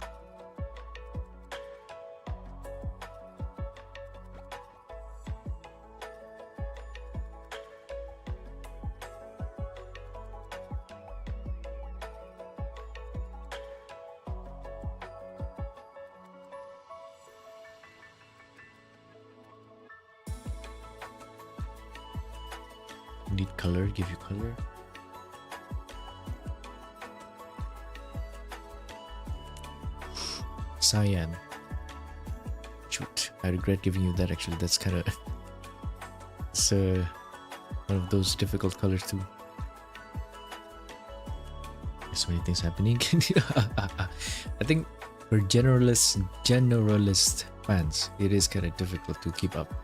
Need color, give you color. Cyan. Shoot, I regret giving you that actually. That's kind of it's one of those difficult colors too. So many things happening. I think for generalist fans, it is kind of difficult to keep up.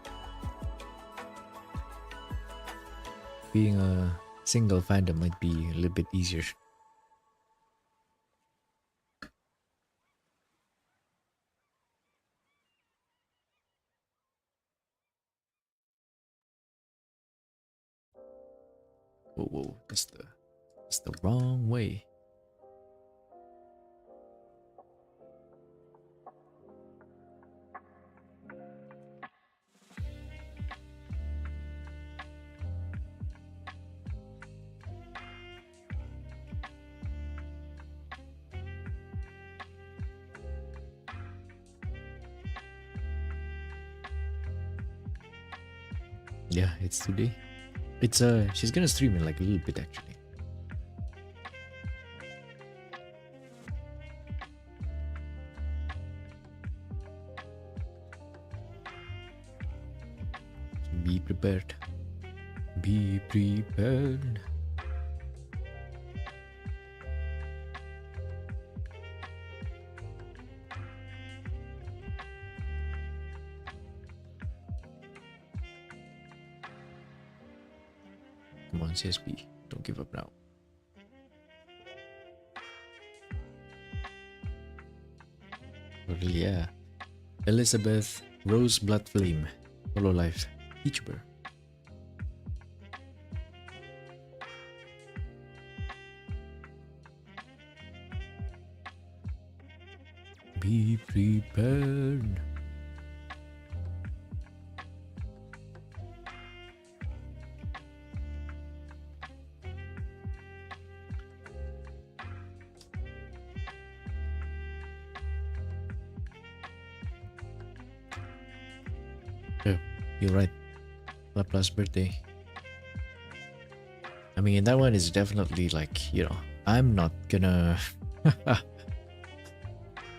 Being a single fandom might be a little bit easier. Whoa, that's the wrong way. Yeah, it's today. It's she's gonna stream in like a little bit actually. Be prepared. Be prepared. Come on, CSP. Don't give up now. Yeah. Elizabeth Rose Bloodflame. Hololive VTuber. Be prepared. Oh, you're right. Laplace birthday. I mean, that one is definitely like, you know, I'm not gonna.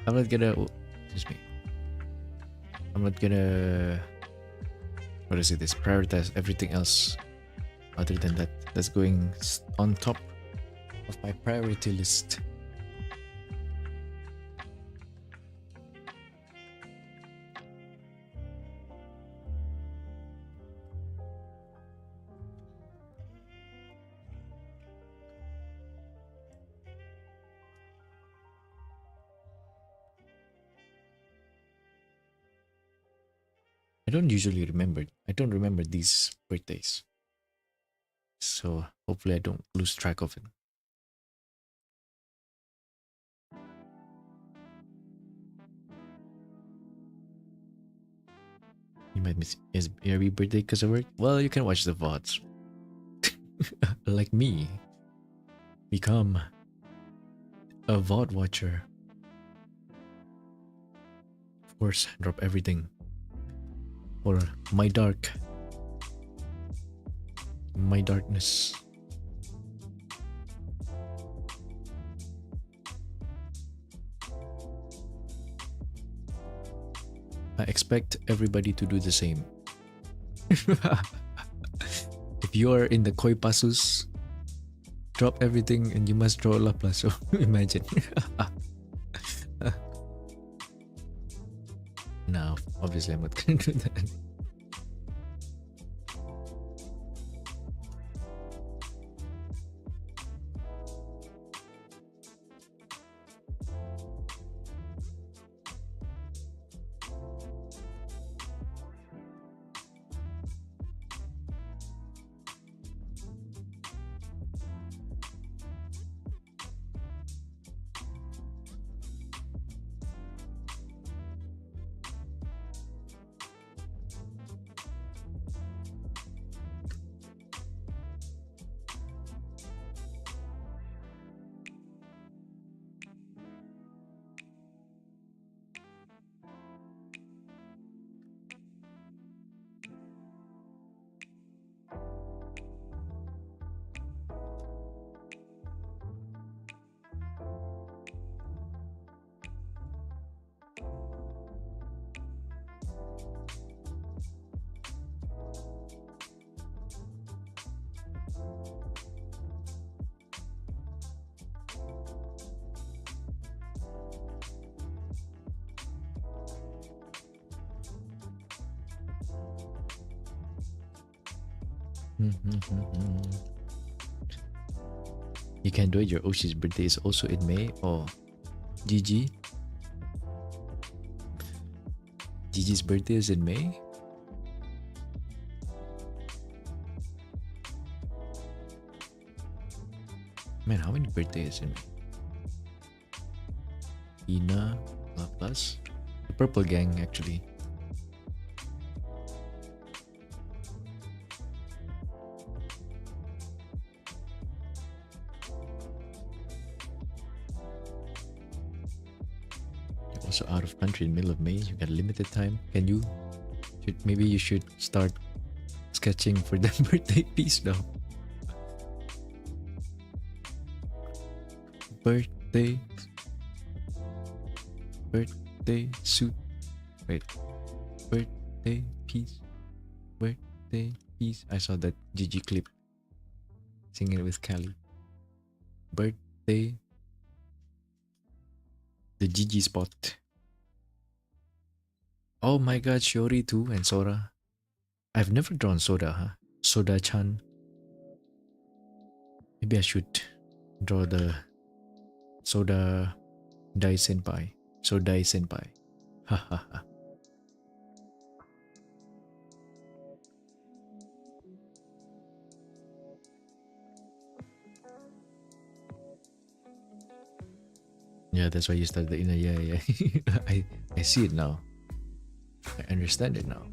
I'm not gonna. Oh, excuse me. I'm not gonna. What is it? This prioritize everything else other than that. That's going on top of my priority list. I don't usually remember. I don't remember these birthdays. So hopefully I don't lose track of it. You might miss his every birthday because of work. Well, you can watch the VODs. Like me. Become a VOD watcher. Of course, drop everything. For my darkness. I expect everybody to do the same. If you are in the Kooi Pasus, drop everything and you must draw Laplace. So imagine. No, obviously I'm not gonna do that. You can do it. Your Oshi's birthday is also in May. Oh, Gigi. Gigi's birthday is in May. Man, how many birthdays in May? Ina, Lapas, the Purple Gang actually. You're also out of country in the middle of May. You got limited time. Can you? Maybe you should start sketching for the birthday piece now. Birthday suit. Wait. Birthday piece. Birthday piece. I saw that Gigi clip. Singing it with Callie. Birthday. The Gigi spot. Oh my god, Shiori too and Sora. I've never drawn Soda, huh? Soda-chan. Maybe I should draw the Soda Dai Senpai. Sodai Senpai. Ha ha ha. Yeah, that's why you started the inner. Yeah. I see it now. I understand it now.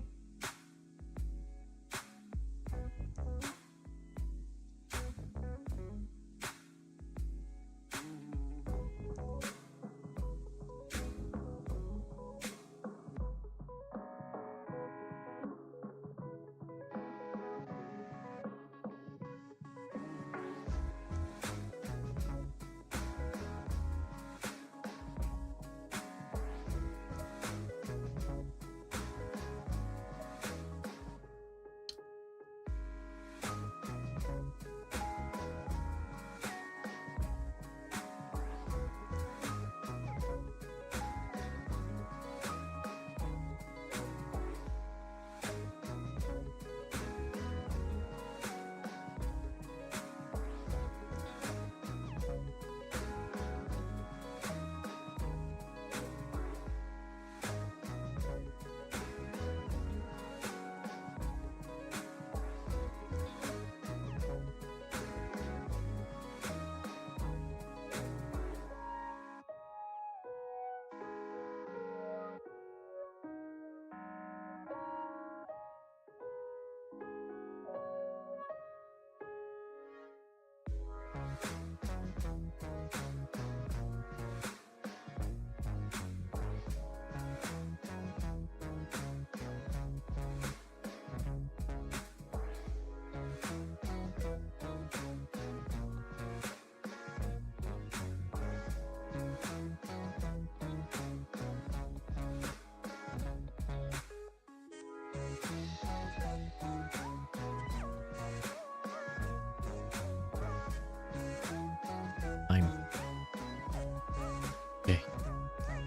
I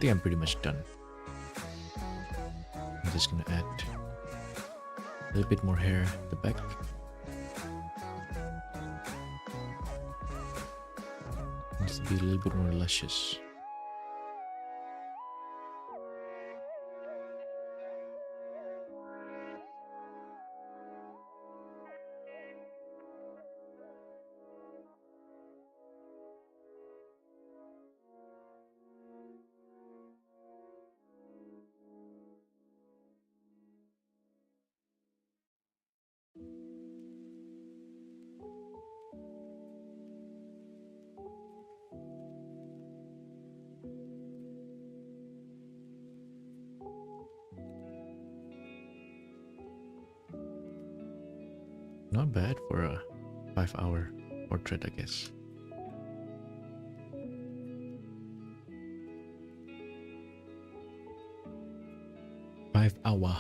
think I'm pretty much done. I'm just gonna add a little bit more hair at the back. Needs to be a little bit more luscious. Not bad for a 5-hour portrait, I guess. Five hour.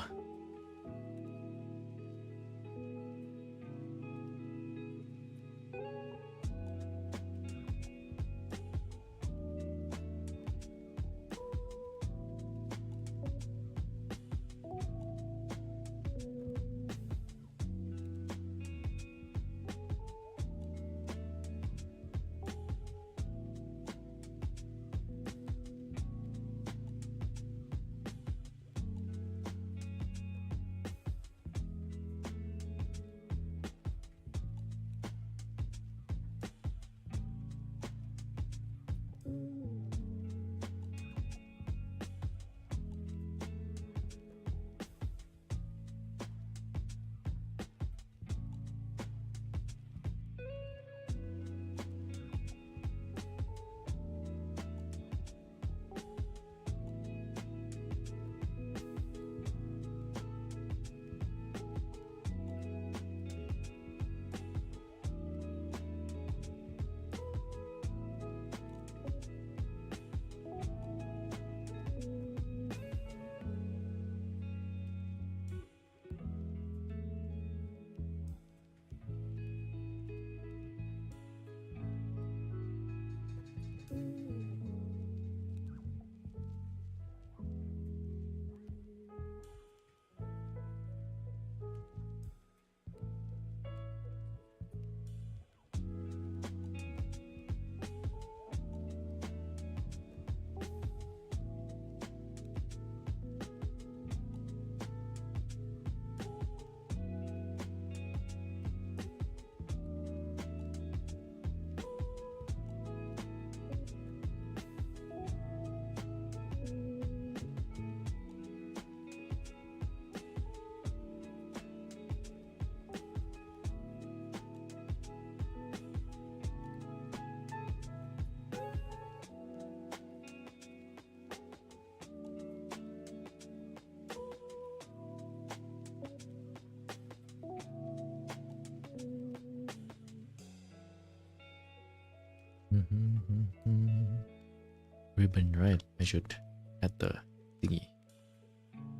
Ribbon, right? I should add the thingy.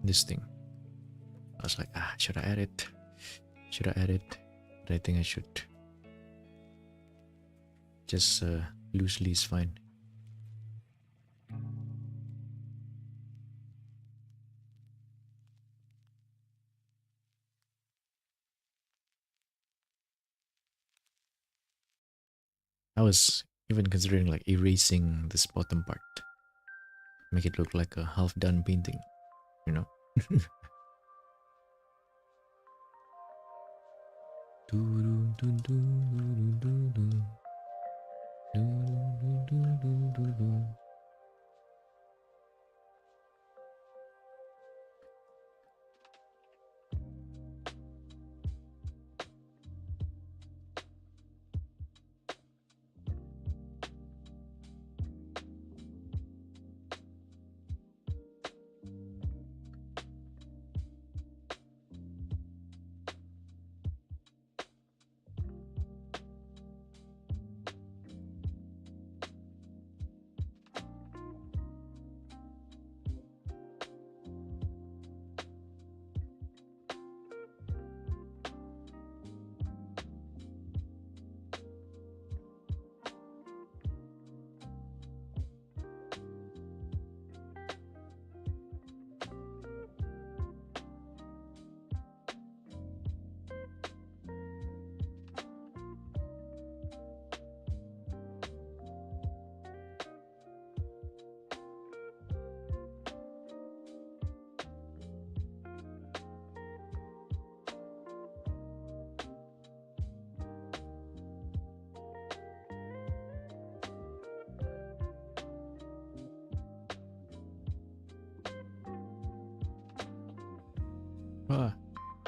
This thing. I was like, should I add it? Should I add it? But I think I should. Just loosely is fine. I was even considering like erasing this bottom part. Make it look like a half done painting, you know?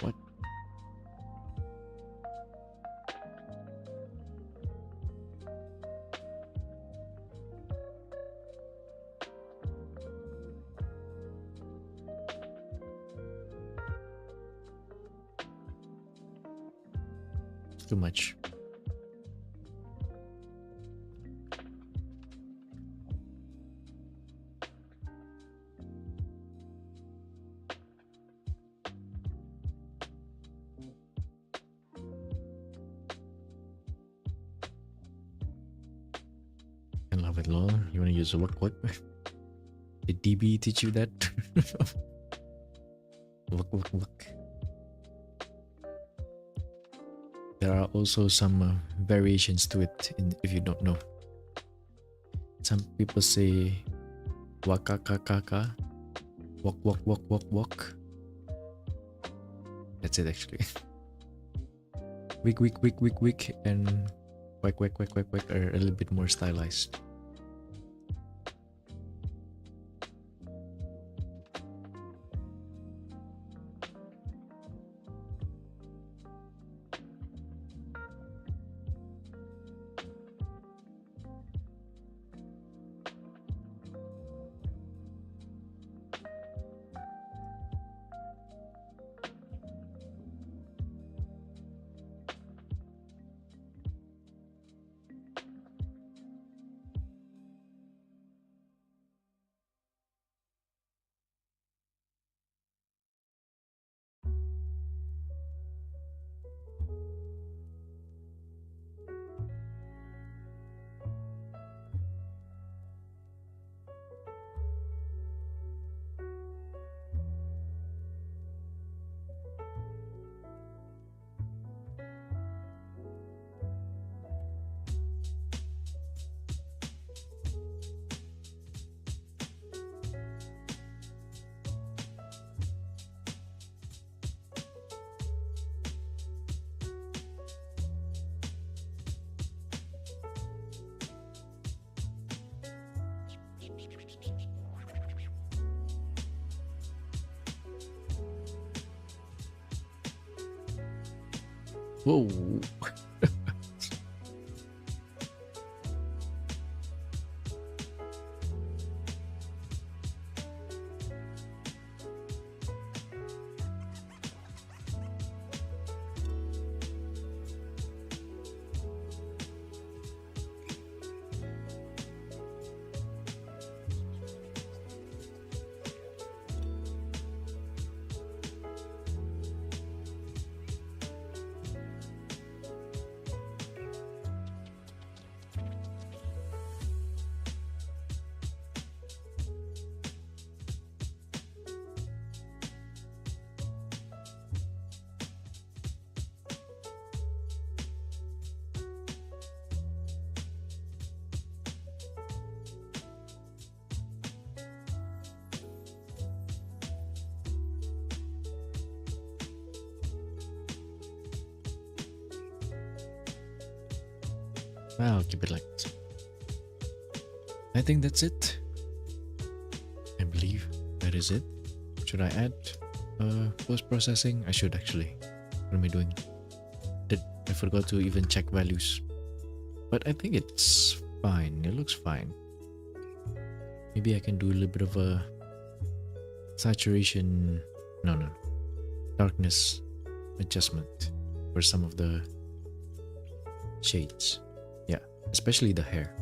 What? It's too much. I love it, lol. You wanna use a what? Did DB teach you that? Look. There are also some variations to it if you don't know. Some people say wakakakaka, walk. That's it actually. Wick, and quack are a little bit more stylized. Whoa. I'll keep it like this. I think that's it. I believe that is it. Should I add post-processing? I should actually. What am I doing? I forgot to even check values. But I think it's fine. It looks fine. Maybe I can do a little bit of a saturation... No. Darkness adjustment for some of the shades. Yeah, especially the hair.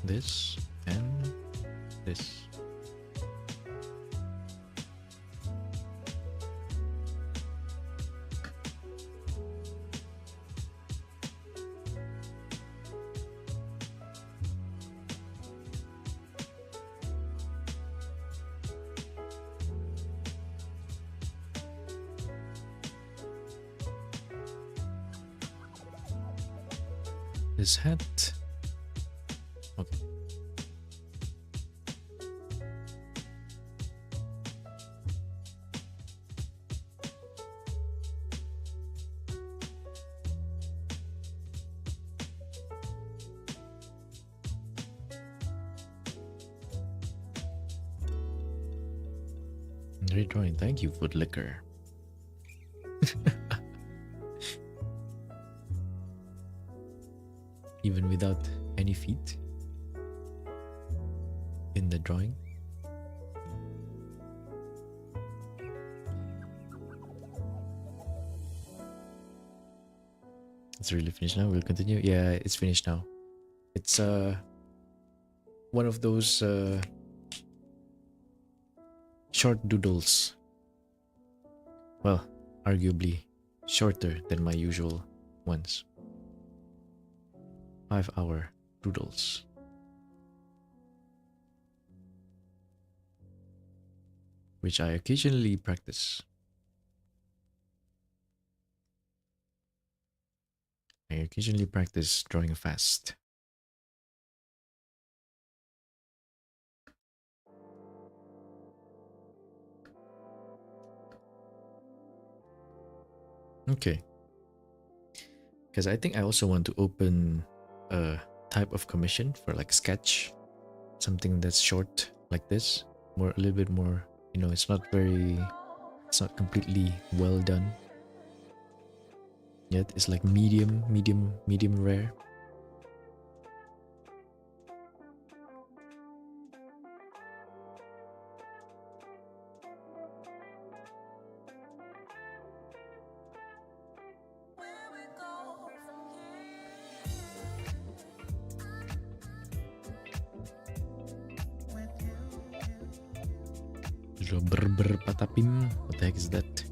This and this. This hat. Okay. Great drawing. Thank you, Foot Liquor. Even without any feet in the drawing. It's really finished now. We'll continue. Yeah, it's finished now. It's one of those short doodles. Well, arguably shorter than my usual ones. 5-hour doodles. Which I occasionally practice. I occasionally practice drawing fast. Okay. Because I think I also want to open a type of commission for like sketch. Something that's short like this. A little bit more, you know, it's not completely well done. Yet it's like medium rare. Patapim. What the heck is that?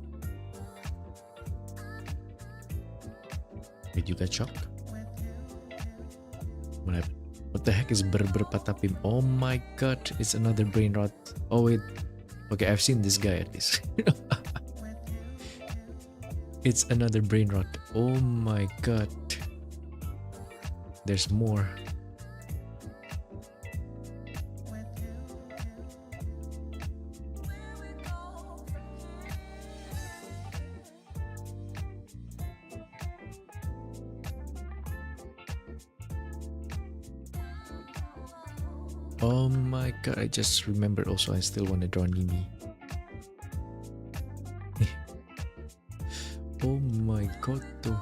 Did you get shocked? What happened? What the heck is patapim? Oh my god, it's another brain rot. Oh wait. Okay, I've seen this guy at least. It's another brain rot. Oh my god. There's more. Oh my god, I just remembered also I still want to draw Nini. Oh my god though.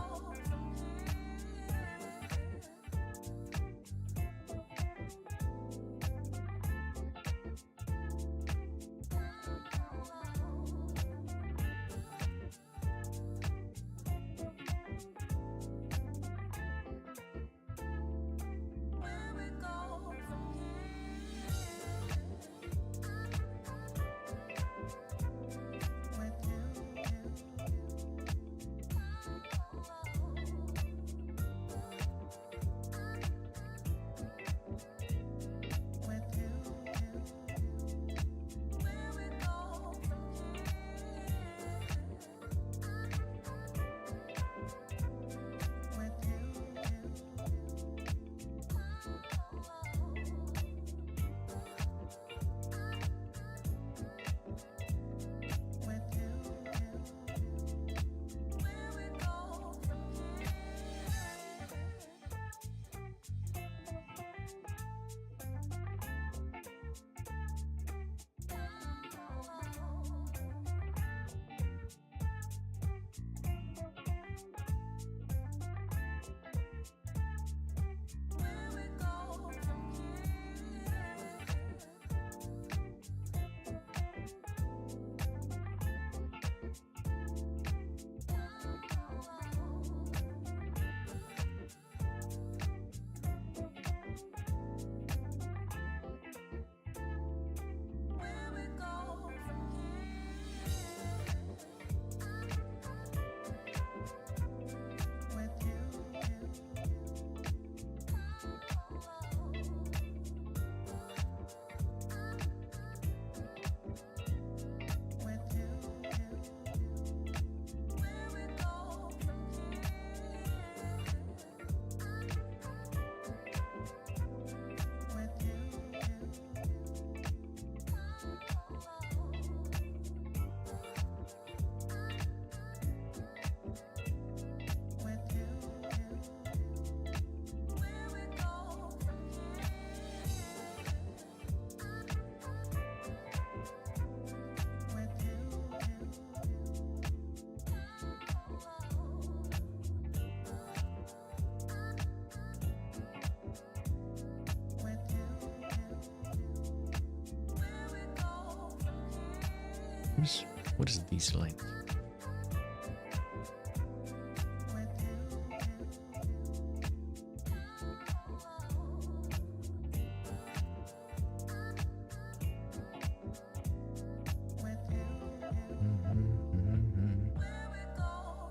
What is these lines?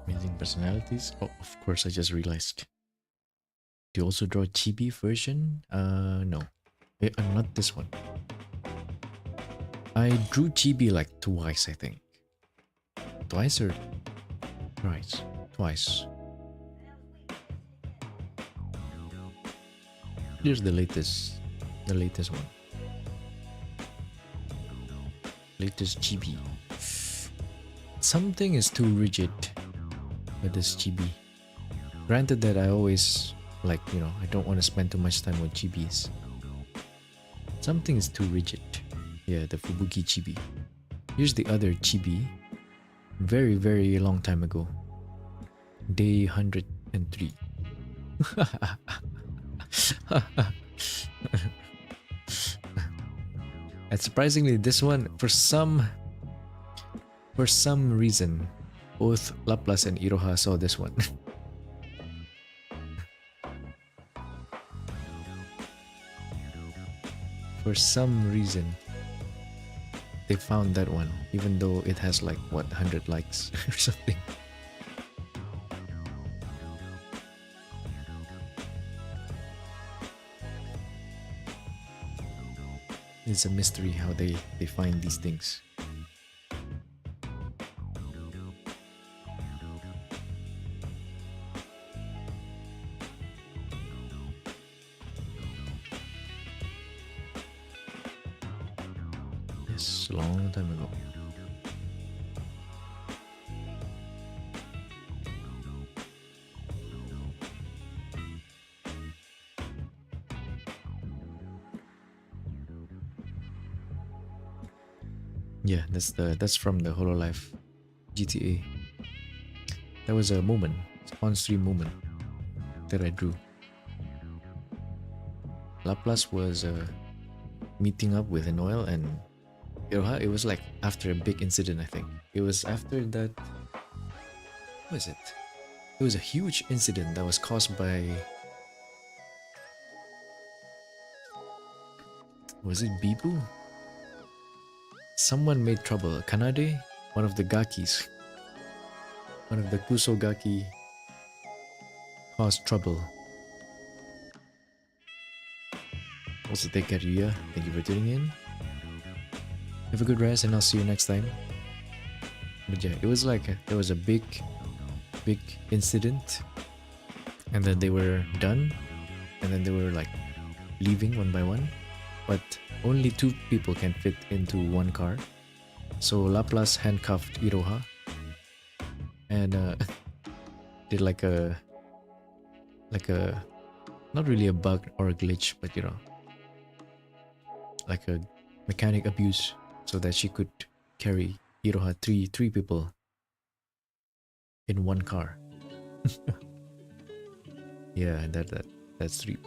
Amazing personalities. Oh, of course, I just realized. Do you also draw chibi version? No. Not this one. I drew chibi like twice, I think. Twice or thrice? Twice. Here's the latest one. Latest chibi. Something is too rigid with this chibi. Granted that I always like, you know, I don't want to spend too much time with chibis. Something is too rigid. Yeah, the Fubuki chibi. Here's the other chibi. Very, very long time ago. Day 103. And surprisingly, this one, for some reason, both Laplace and Iroha saw this one. For some reason, they found that one, even though it has like, what, 100 likes or something. It's a mystery how they find these things. Yes, a long time ago. Yeah, that's from the Hololive GTA. That was a moment, on-stream moment that I drew. Laplace was meeting up with Noel and Iroha. It was like after a big incident, I think. It was after that. What is it? It was a huge incident that was caused by. Was it Bibu? Someone made trouble. Kanade, one of the Gakis, one of the Kuso Gaki, caused trouble. Also, take care, Yuya. Thank you for tuning in. Have a good rest, and I'll see you next time. But yeah, it was like there was a big incident, and then they were done, and then they were like leaving one by one, but only 2 people can fit into one car. So Laplace handcuffed Iroha and did like a not really a bug or a glitch, but you know, like a mechanic abuse, so that she could carry Iroha three people in one car. Yeah, that's 3.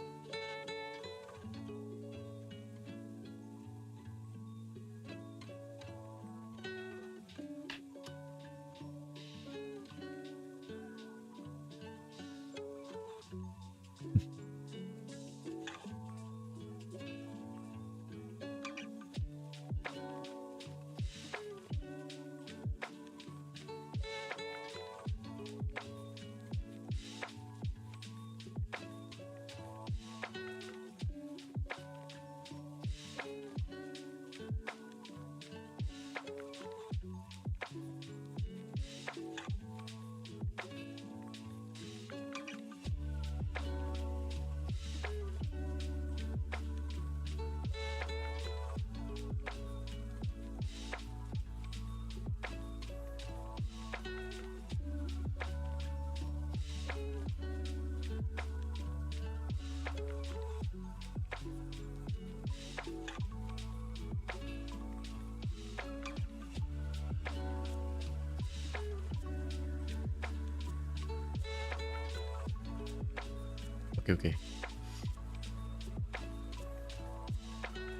Okay.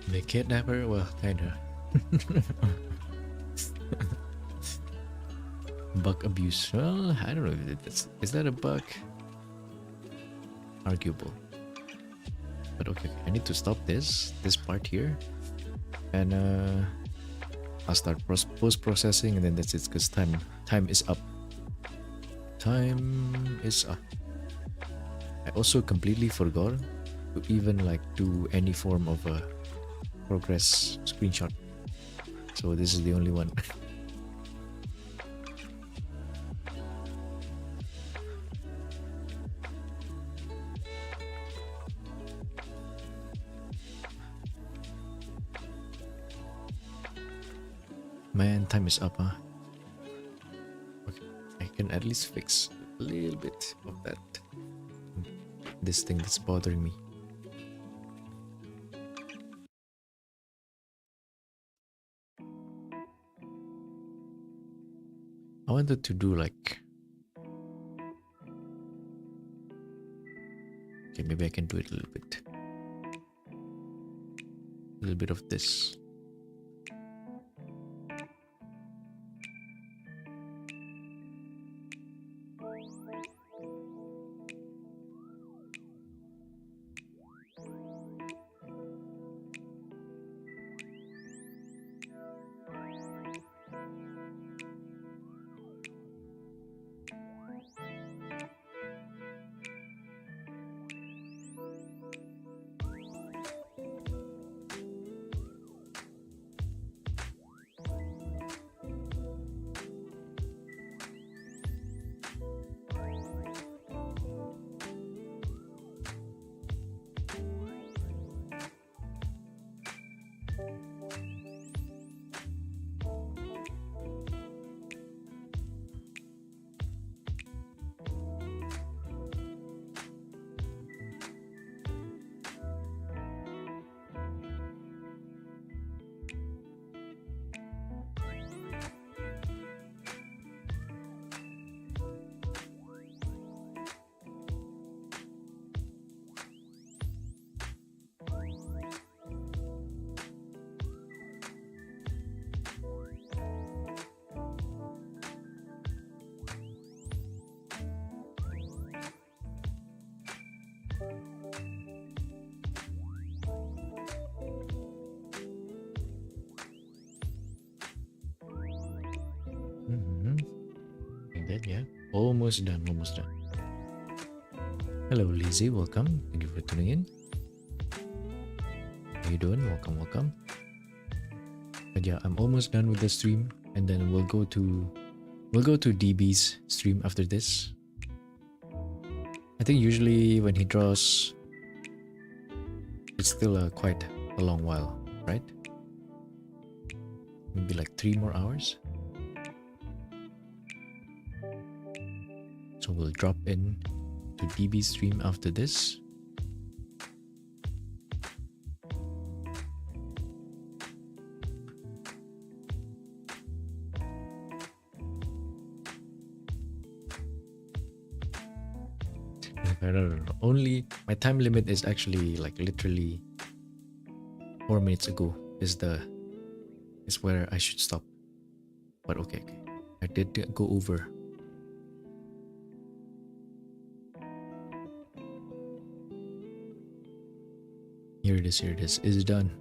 The kidnapper? Well, kinda. Bug abuse. Well, I don't know if is that a bug? Arguable. But okay, I need to stop this part here. And I'll start post-processing, and then that's it, because time is up. Time is up. I also completely forgot to even like do any form of a progress screenshot. So this is the only one. Man, time is up, huh? Okay, I can at least fix a little bit of that. This thing that's bothering me. I wanted to do like... Okay, maybe I can do it a little bit. A little bit of this. Yeah, almost done. Hello Lizzie, welcome. Thank you for tuning in. How you doing? Welcome. But yeah, I'm almost done with the stream, and then we'll go to DB's stream after this. I think usually when he draws, it's still quite a long while, right? Maybe like 3 more hours. So we'll drop in to DB stream after this. No. Only my time limit is actually like literally 4 minutes ago is where I should stop. But okay. I did go over. Here it is. Is it done?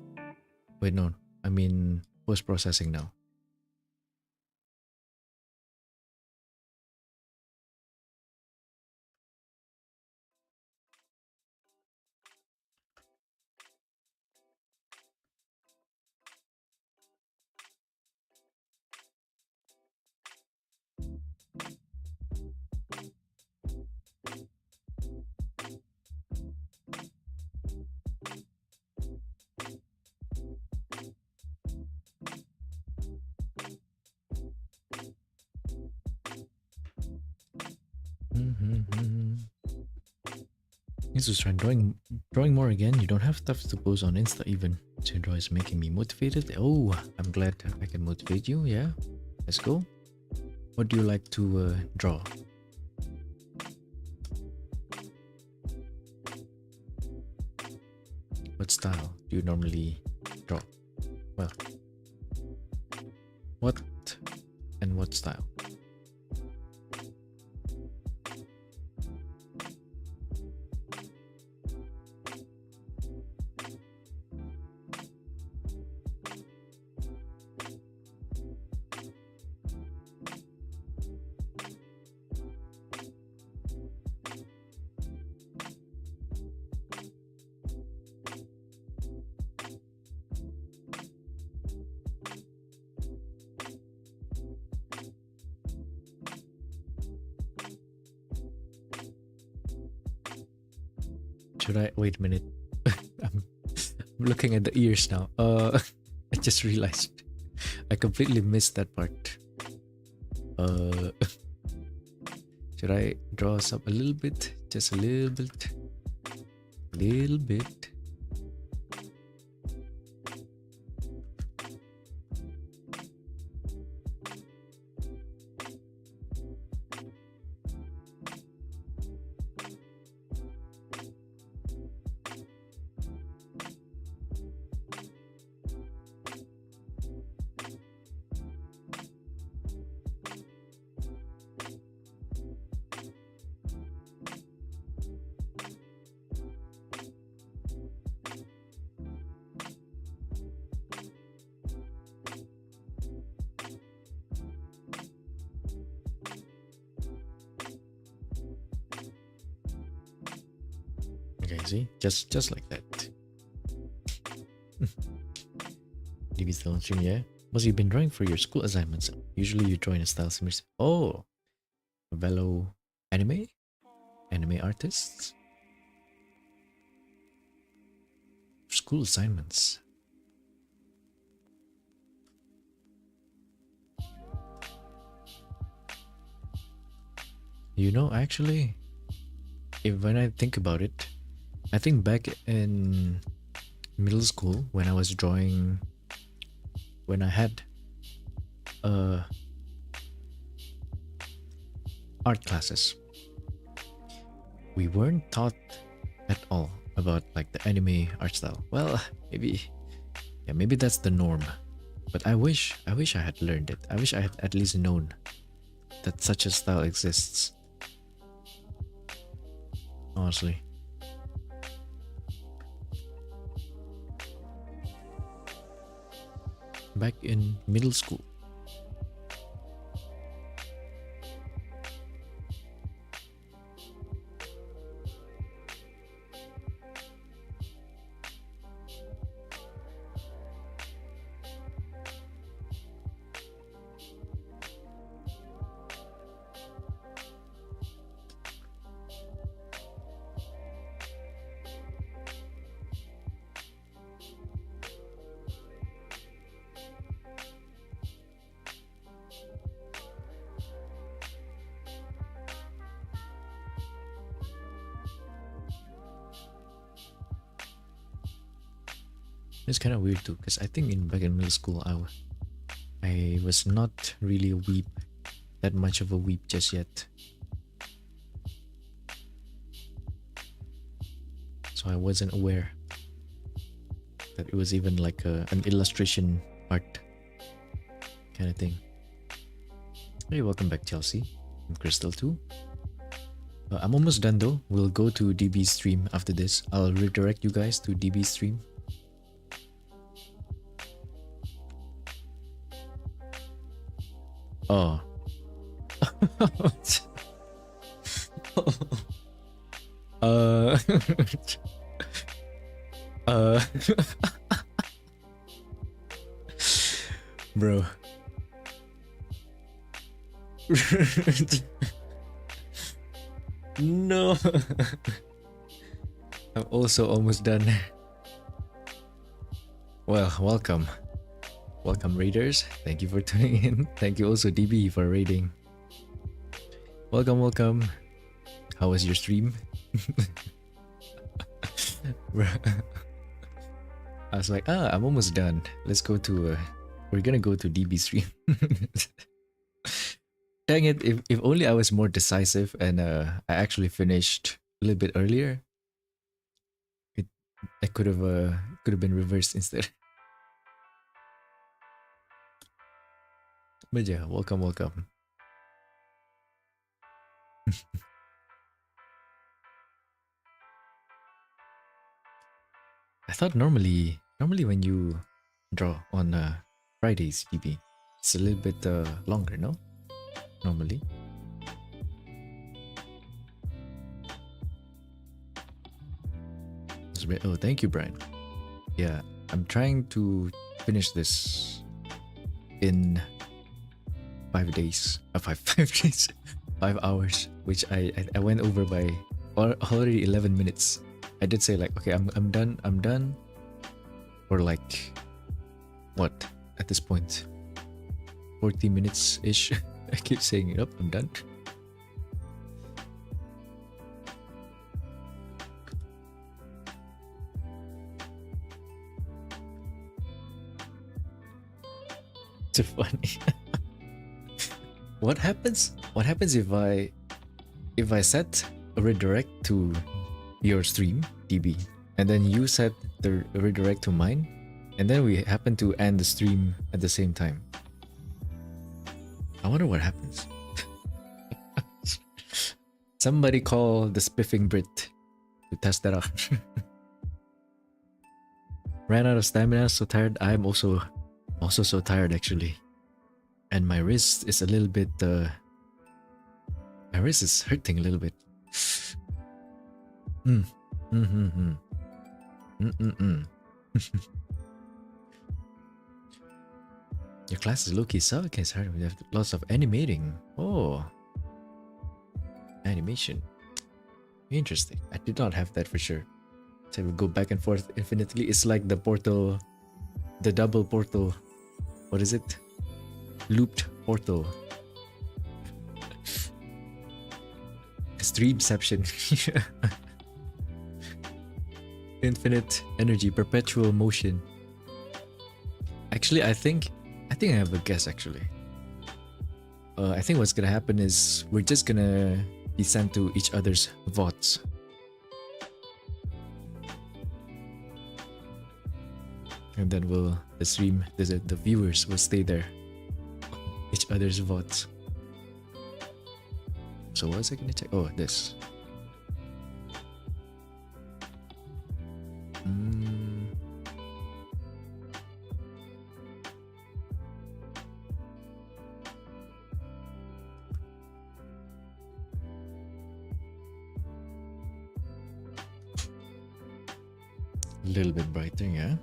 Wait, no. I mean post-processing now. Need to try drawing more again. You don't have stuff to post on Insta even. To draw is making me motivated. Oh, I'm glad I can motivate you. Yeah, let's go. What do you like to draw? What style do you normally draw? Well, what style? Should I wait a minute? I'm looking at the ears now. I just realized I completely missed that part. Should I draw us up a little bit? Just a little bit. Little bit. Okay, see? Just like that. DB still on stream, yeah? What you been drawing for your school assignments? Usually you draw in a style similar. Oh! Fellow anime? Anime artists? School assignments. You know, actually, when I think about it, I think back in middle school when I was drawing, when I had art classes, we weren't taught at all about like the anime art style. Well, maybe that's the norm, but I wish I had learned it. I wish I had at least known that such a style exists. Honestly. Back in middle school. It's kind of weird too, because I think back in middle school, I was not really a weep, that much of a weep just yet. So I wasn't aware that it was even like an illustration art kind of thing. Hey, welcome back, Chelsea. I'm Crystal too. I'm almost done though. We'll go to DB's stream after this. I'll redirect you guys to DB's stream. Oh. Bro. No. I'm also almost done. Well, welcome. Welcome, raiders. Thank you for tuning in. Thank you also, DB, for raiding. Welcome, welcome. How was your stream? I was like, I'm almost done. Let's go to, we're gonna go to DB stream. Dang it, if only I was more decisive and I actually finished a little bit earlier. I could have been reversed instead. But yeah, welcome, welcome. I thought normally when you draw on Fridays, DB, it's a little bit longer, no? Normally. Oh, thank you, Brian. Yeah, I'm trying to finish this in 5 days. 5 days. 5 hours, which I went over by already 11 minutes. I did say like, okay, I'm done. Or like, what? At this point, 40 minutes ish. I keep saying it up. I'm done. Too funny. What happens? What happens if I set a redirect to your stream, DB, and then you set the redirect to mine, and then we happen to end the stream at the same time? I wonder what happens. Somebody call the spiffing Brit to test that out. Ran out of stamina, so tired. I'm also so tired actually. And my wrist is a little bit my wrist is hurting a little bit. Your class is low-key suck. Okay, sorry, we have lots of animating. Oh, animation. Interesting. I did not have that for sure. So we go back and forth infinitely. It's like the portal, the double portal. What is it? Looped portal. Streamception. Infinite energy, perpetual motion. Actually, I think I have a guess actually. I think what's gonna happen is we're just gonna be sent to each other's VODs. And then the viewers will stay there. Each other's VODs. So what was I gonna check? Oh, this. A little bit brighter, yeah.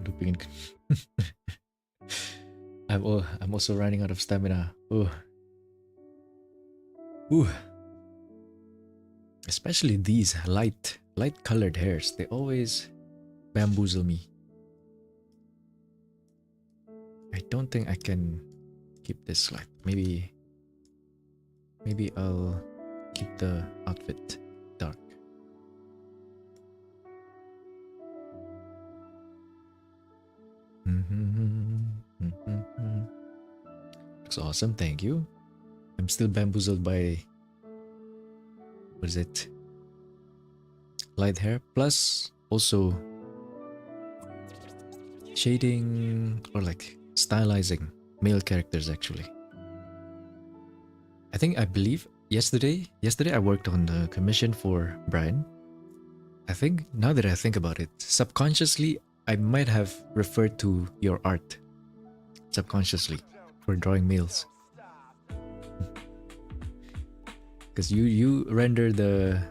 Looping. I'm also running out of stamina. Ooh. Ooh. Especially these light colored hairs. They always bamboozle me. I don't think I can keep this light. Maybe I'll keep the outfit dark. Looks awesome, thank you. I'm still bamboozled by, what is it? Light hair, plus also shading or like stylizing male characters actually. I believe yesterday I worked on the commission for Brian. I think now that I think about it, subconsciously I might have referred to your art subconsciously for drawing males. Because you render the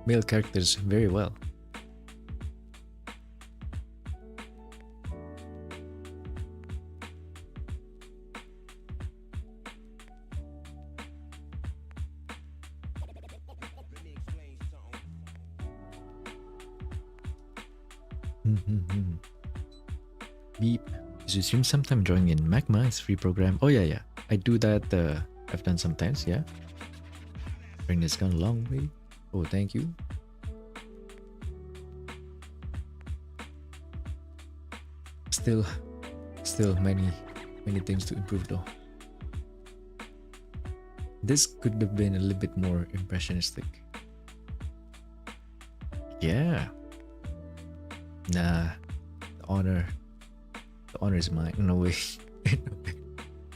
male characters very well. Beep. Is you stream sometime drawing in Magma? It's free program. Oh yeah. I do that. I've done sometimes. Yeah. Bring this gun a long way. Oh, thank you. Still many things to improve though. This could have been a little bit more impressionistic. Yeah. Nah, the honor is mine. No way.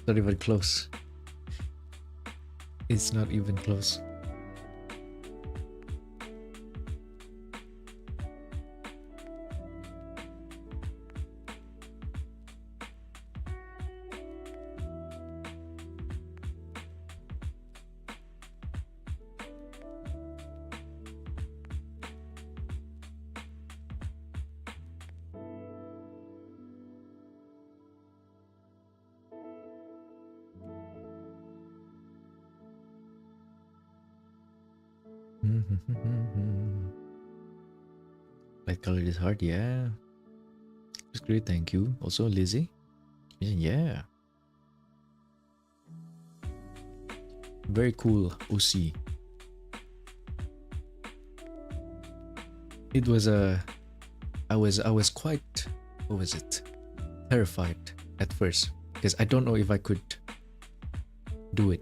Not even close. It's not even close. Light color is hard, yeah. It's great, thank you. Also, Lizzie. Yeah. Very cool, oshi. It was a. I was quite. What was it? Terrified at first because I don't know if I could do it.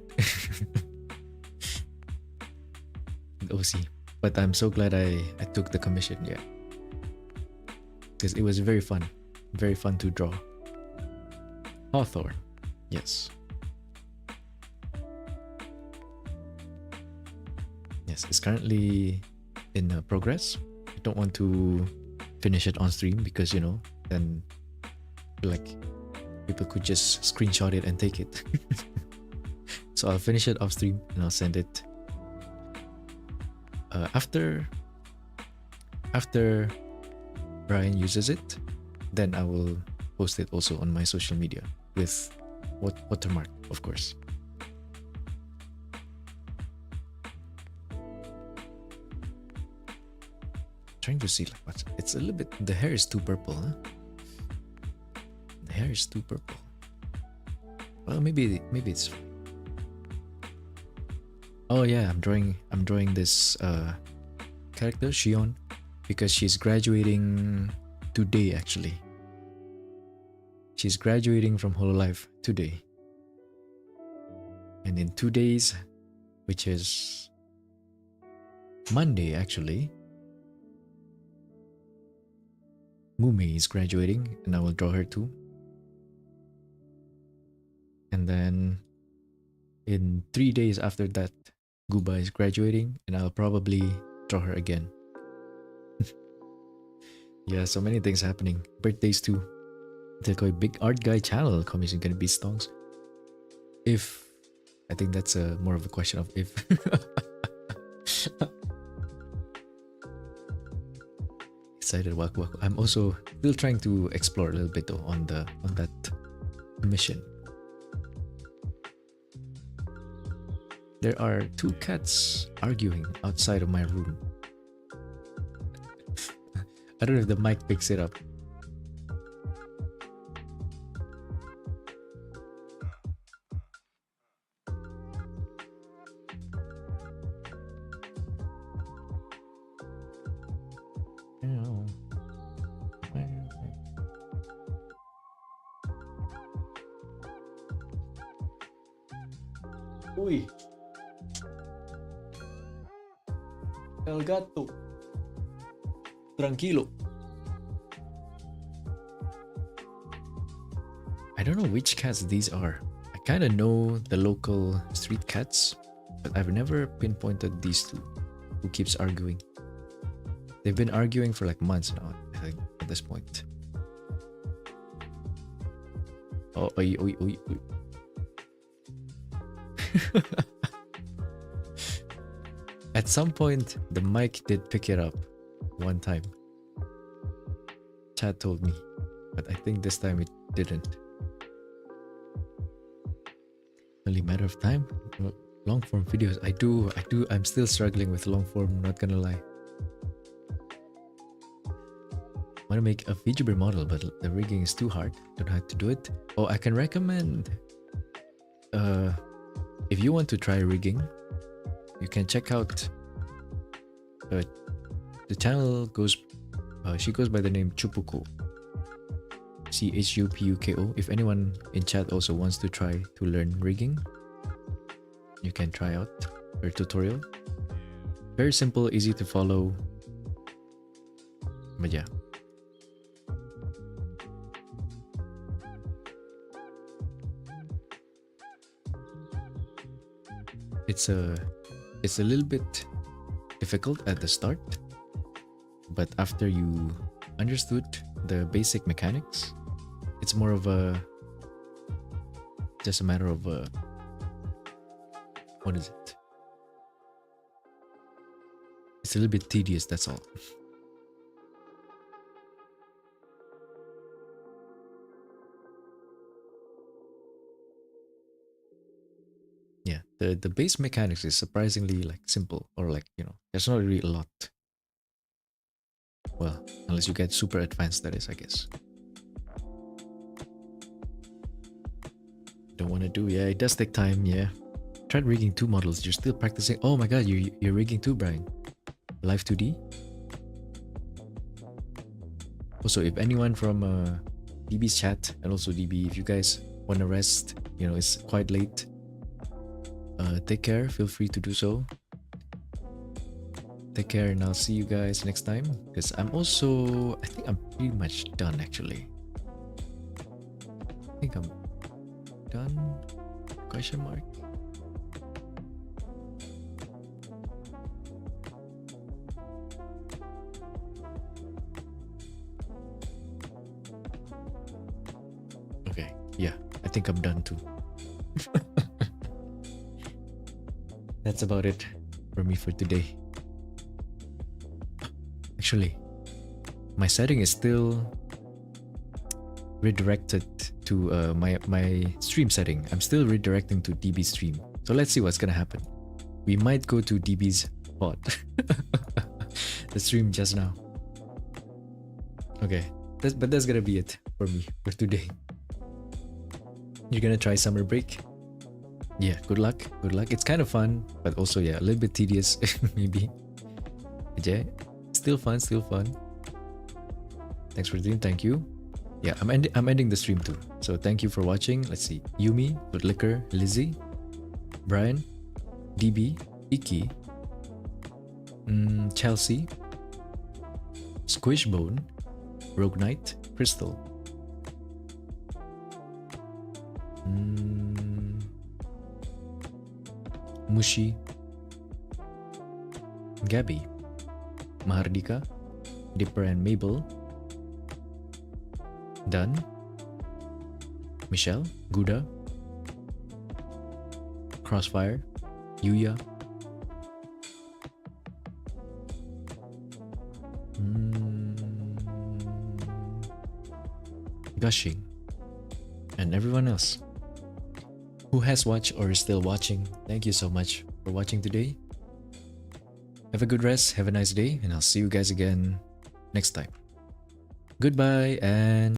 OC, but I'm so glad I took the commission. Yeah, because it was very fun to draw. Hawthorne, yes. Yes, it's currently in progress. I don't want to finish it on stream because, you know, then like people could just screenshot it and take it. So I'll finish it off stream and I'll send it after Brian uses it. Then I will post it also on my social media with watermark, of course. Trying to see like what's it's a little bit. The hair is too purple, huh? The hair is too purple. Well, maybe it's. Oh yeah, I'm drawing this character Shion because she's graduating today. Actually, she's graduating from Hololive today, and in 2 days, which is Monday, actually, Mumi is graduating, and I will draw her too. And then in 3 days after that, Guba is graduating, and I'll probably draw her again. Yeah, so many things happening. Birthdays too. The Kooi Big Art Guy channel commission gonna be stonks. If I think that's more of a question of if. Excited, waku waku. I'm also still trying to explore a little bit though on that mission. There are 2 cats arguing outside of my room. I don't know if the mic picks it up. Uy. El gato. Tranquilo. I don't know which cats these are. I kind of know the local street cats, but I've never pinpointed these 2 who keeps arguing. They've been arguing for like months now, I think, at this point. Oh, oi, oi, oi, oi. At some point, the mic did pick it up one time. Chad told me, but I think this time it didn't. Only matter of time. Long form videos, I'm still struggling with long form, not gonna lie. I want to make a VTuber model, but the rigging is too hard. Don't know how to do it. Oh, I can recommend. If you want to try rigging, you can check out. The channel goes. She goes by the name Chupuko. CHUPUKO. If anyone in chat also wants to try to learn rigging, you can try out her tutorial. Very simple, easy to follow. But yeah. It's a little bit difficult at the start, but after you understood the basic mechanics, it's more of just a matter of what is it? It's a little bit tedious, that's all. Yeah, the base mechanics is surprisingly like simple, or like, you know, there's not really a lot. Well, unless you get super advanced, that is, I guess. Don't want to do, yeah, it does take time, yeah. Tried rigging 2 models, you're still practicing. Oh my god, you're rigging 2, Brian. Live 2D? Also, if anyone from DB's chat and also DB, if you guys want to rest, you know, it's quite late. Take care, feel free to do so. Take care, and I'll see you guys next time. Because I think I'm pretty much done actually. I think I'm done? Question mark? Okay, yeah, I think I'm done too. That's about it for me for today. Actually, my setting is still redirected to my stream setting. I'm still redirecting to DB stream. So let's see what's gonna happen. We might go to DB's pod. The stream just now. Okay, but that's gonna be it for me for today. You're gonna try summer break? Yeah, good luck. Good luck. It's kind of fun, but also, yeah, a little bit tedious, maybe. Yeah, still fun, still fun. Thanks for the stream. Thank you. Yeah, I'm ending the stream too. So thank you for watching. Let's see. Yumi, Liquor, Lizzie, Brian, DB, Iki, Chelsea, Squishbone, Rogue Knight, Crystal. Mushi, Gabby, Mahardika, Dipper and Mabel, Dan, Michelle, Guda, Crossfire, Yuya, Gushing, and everyone else who has watched or is still watching. Thank you so much for watching today. Have a good rest, have a nice day, and I'll see you guys again next time. Goodbye and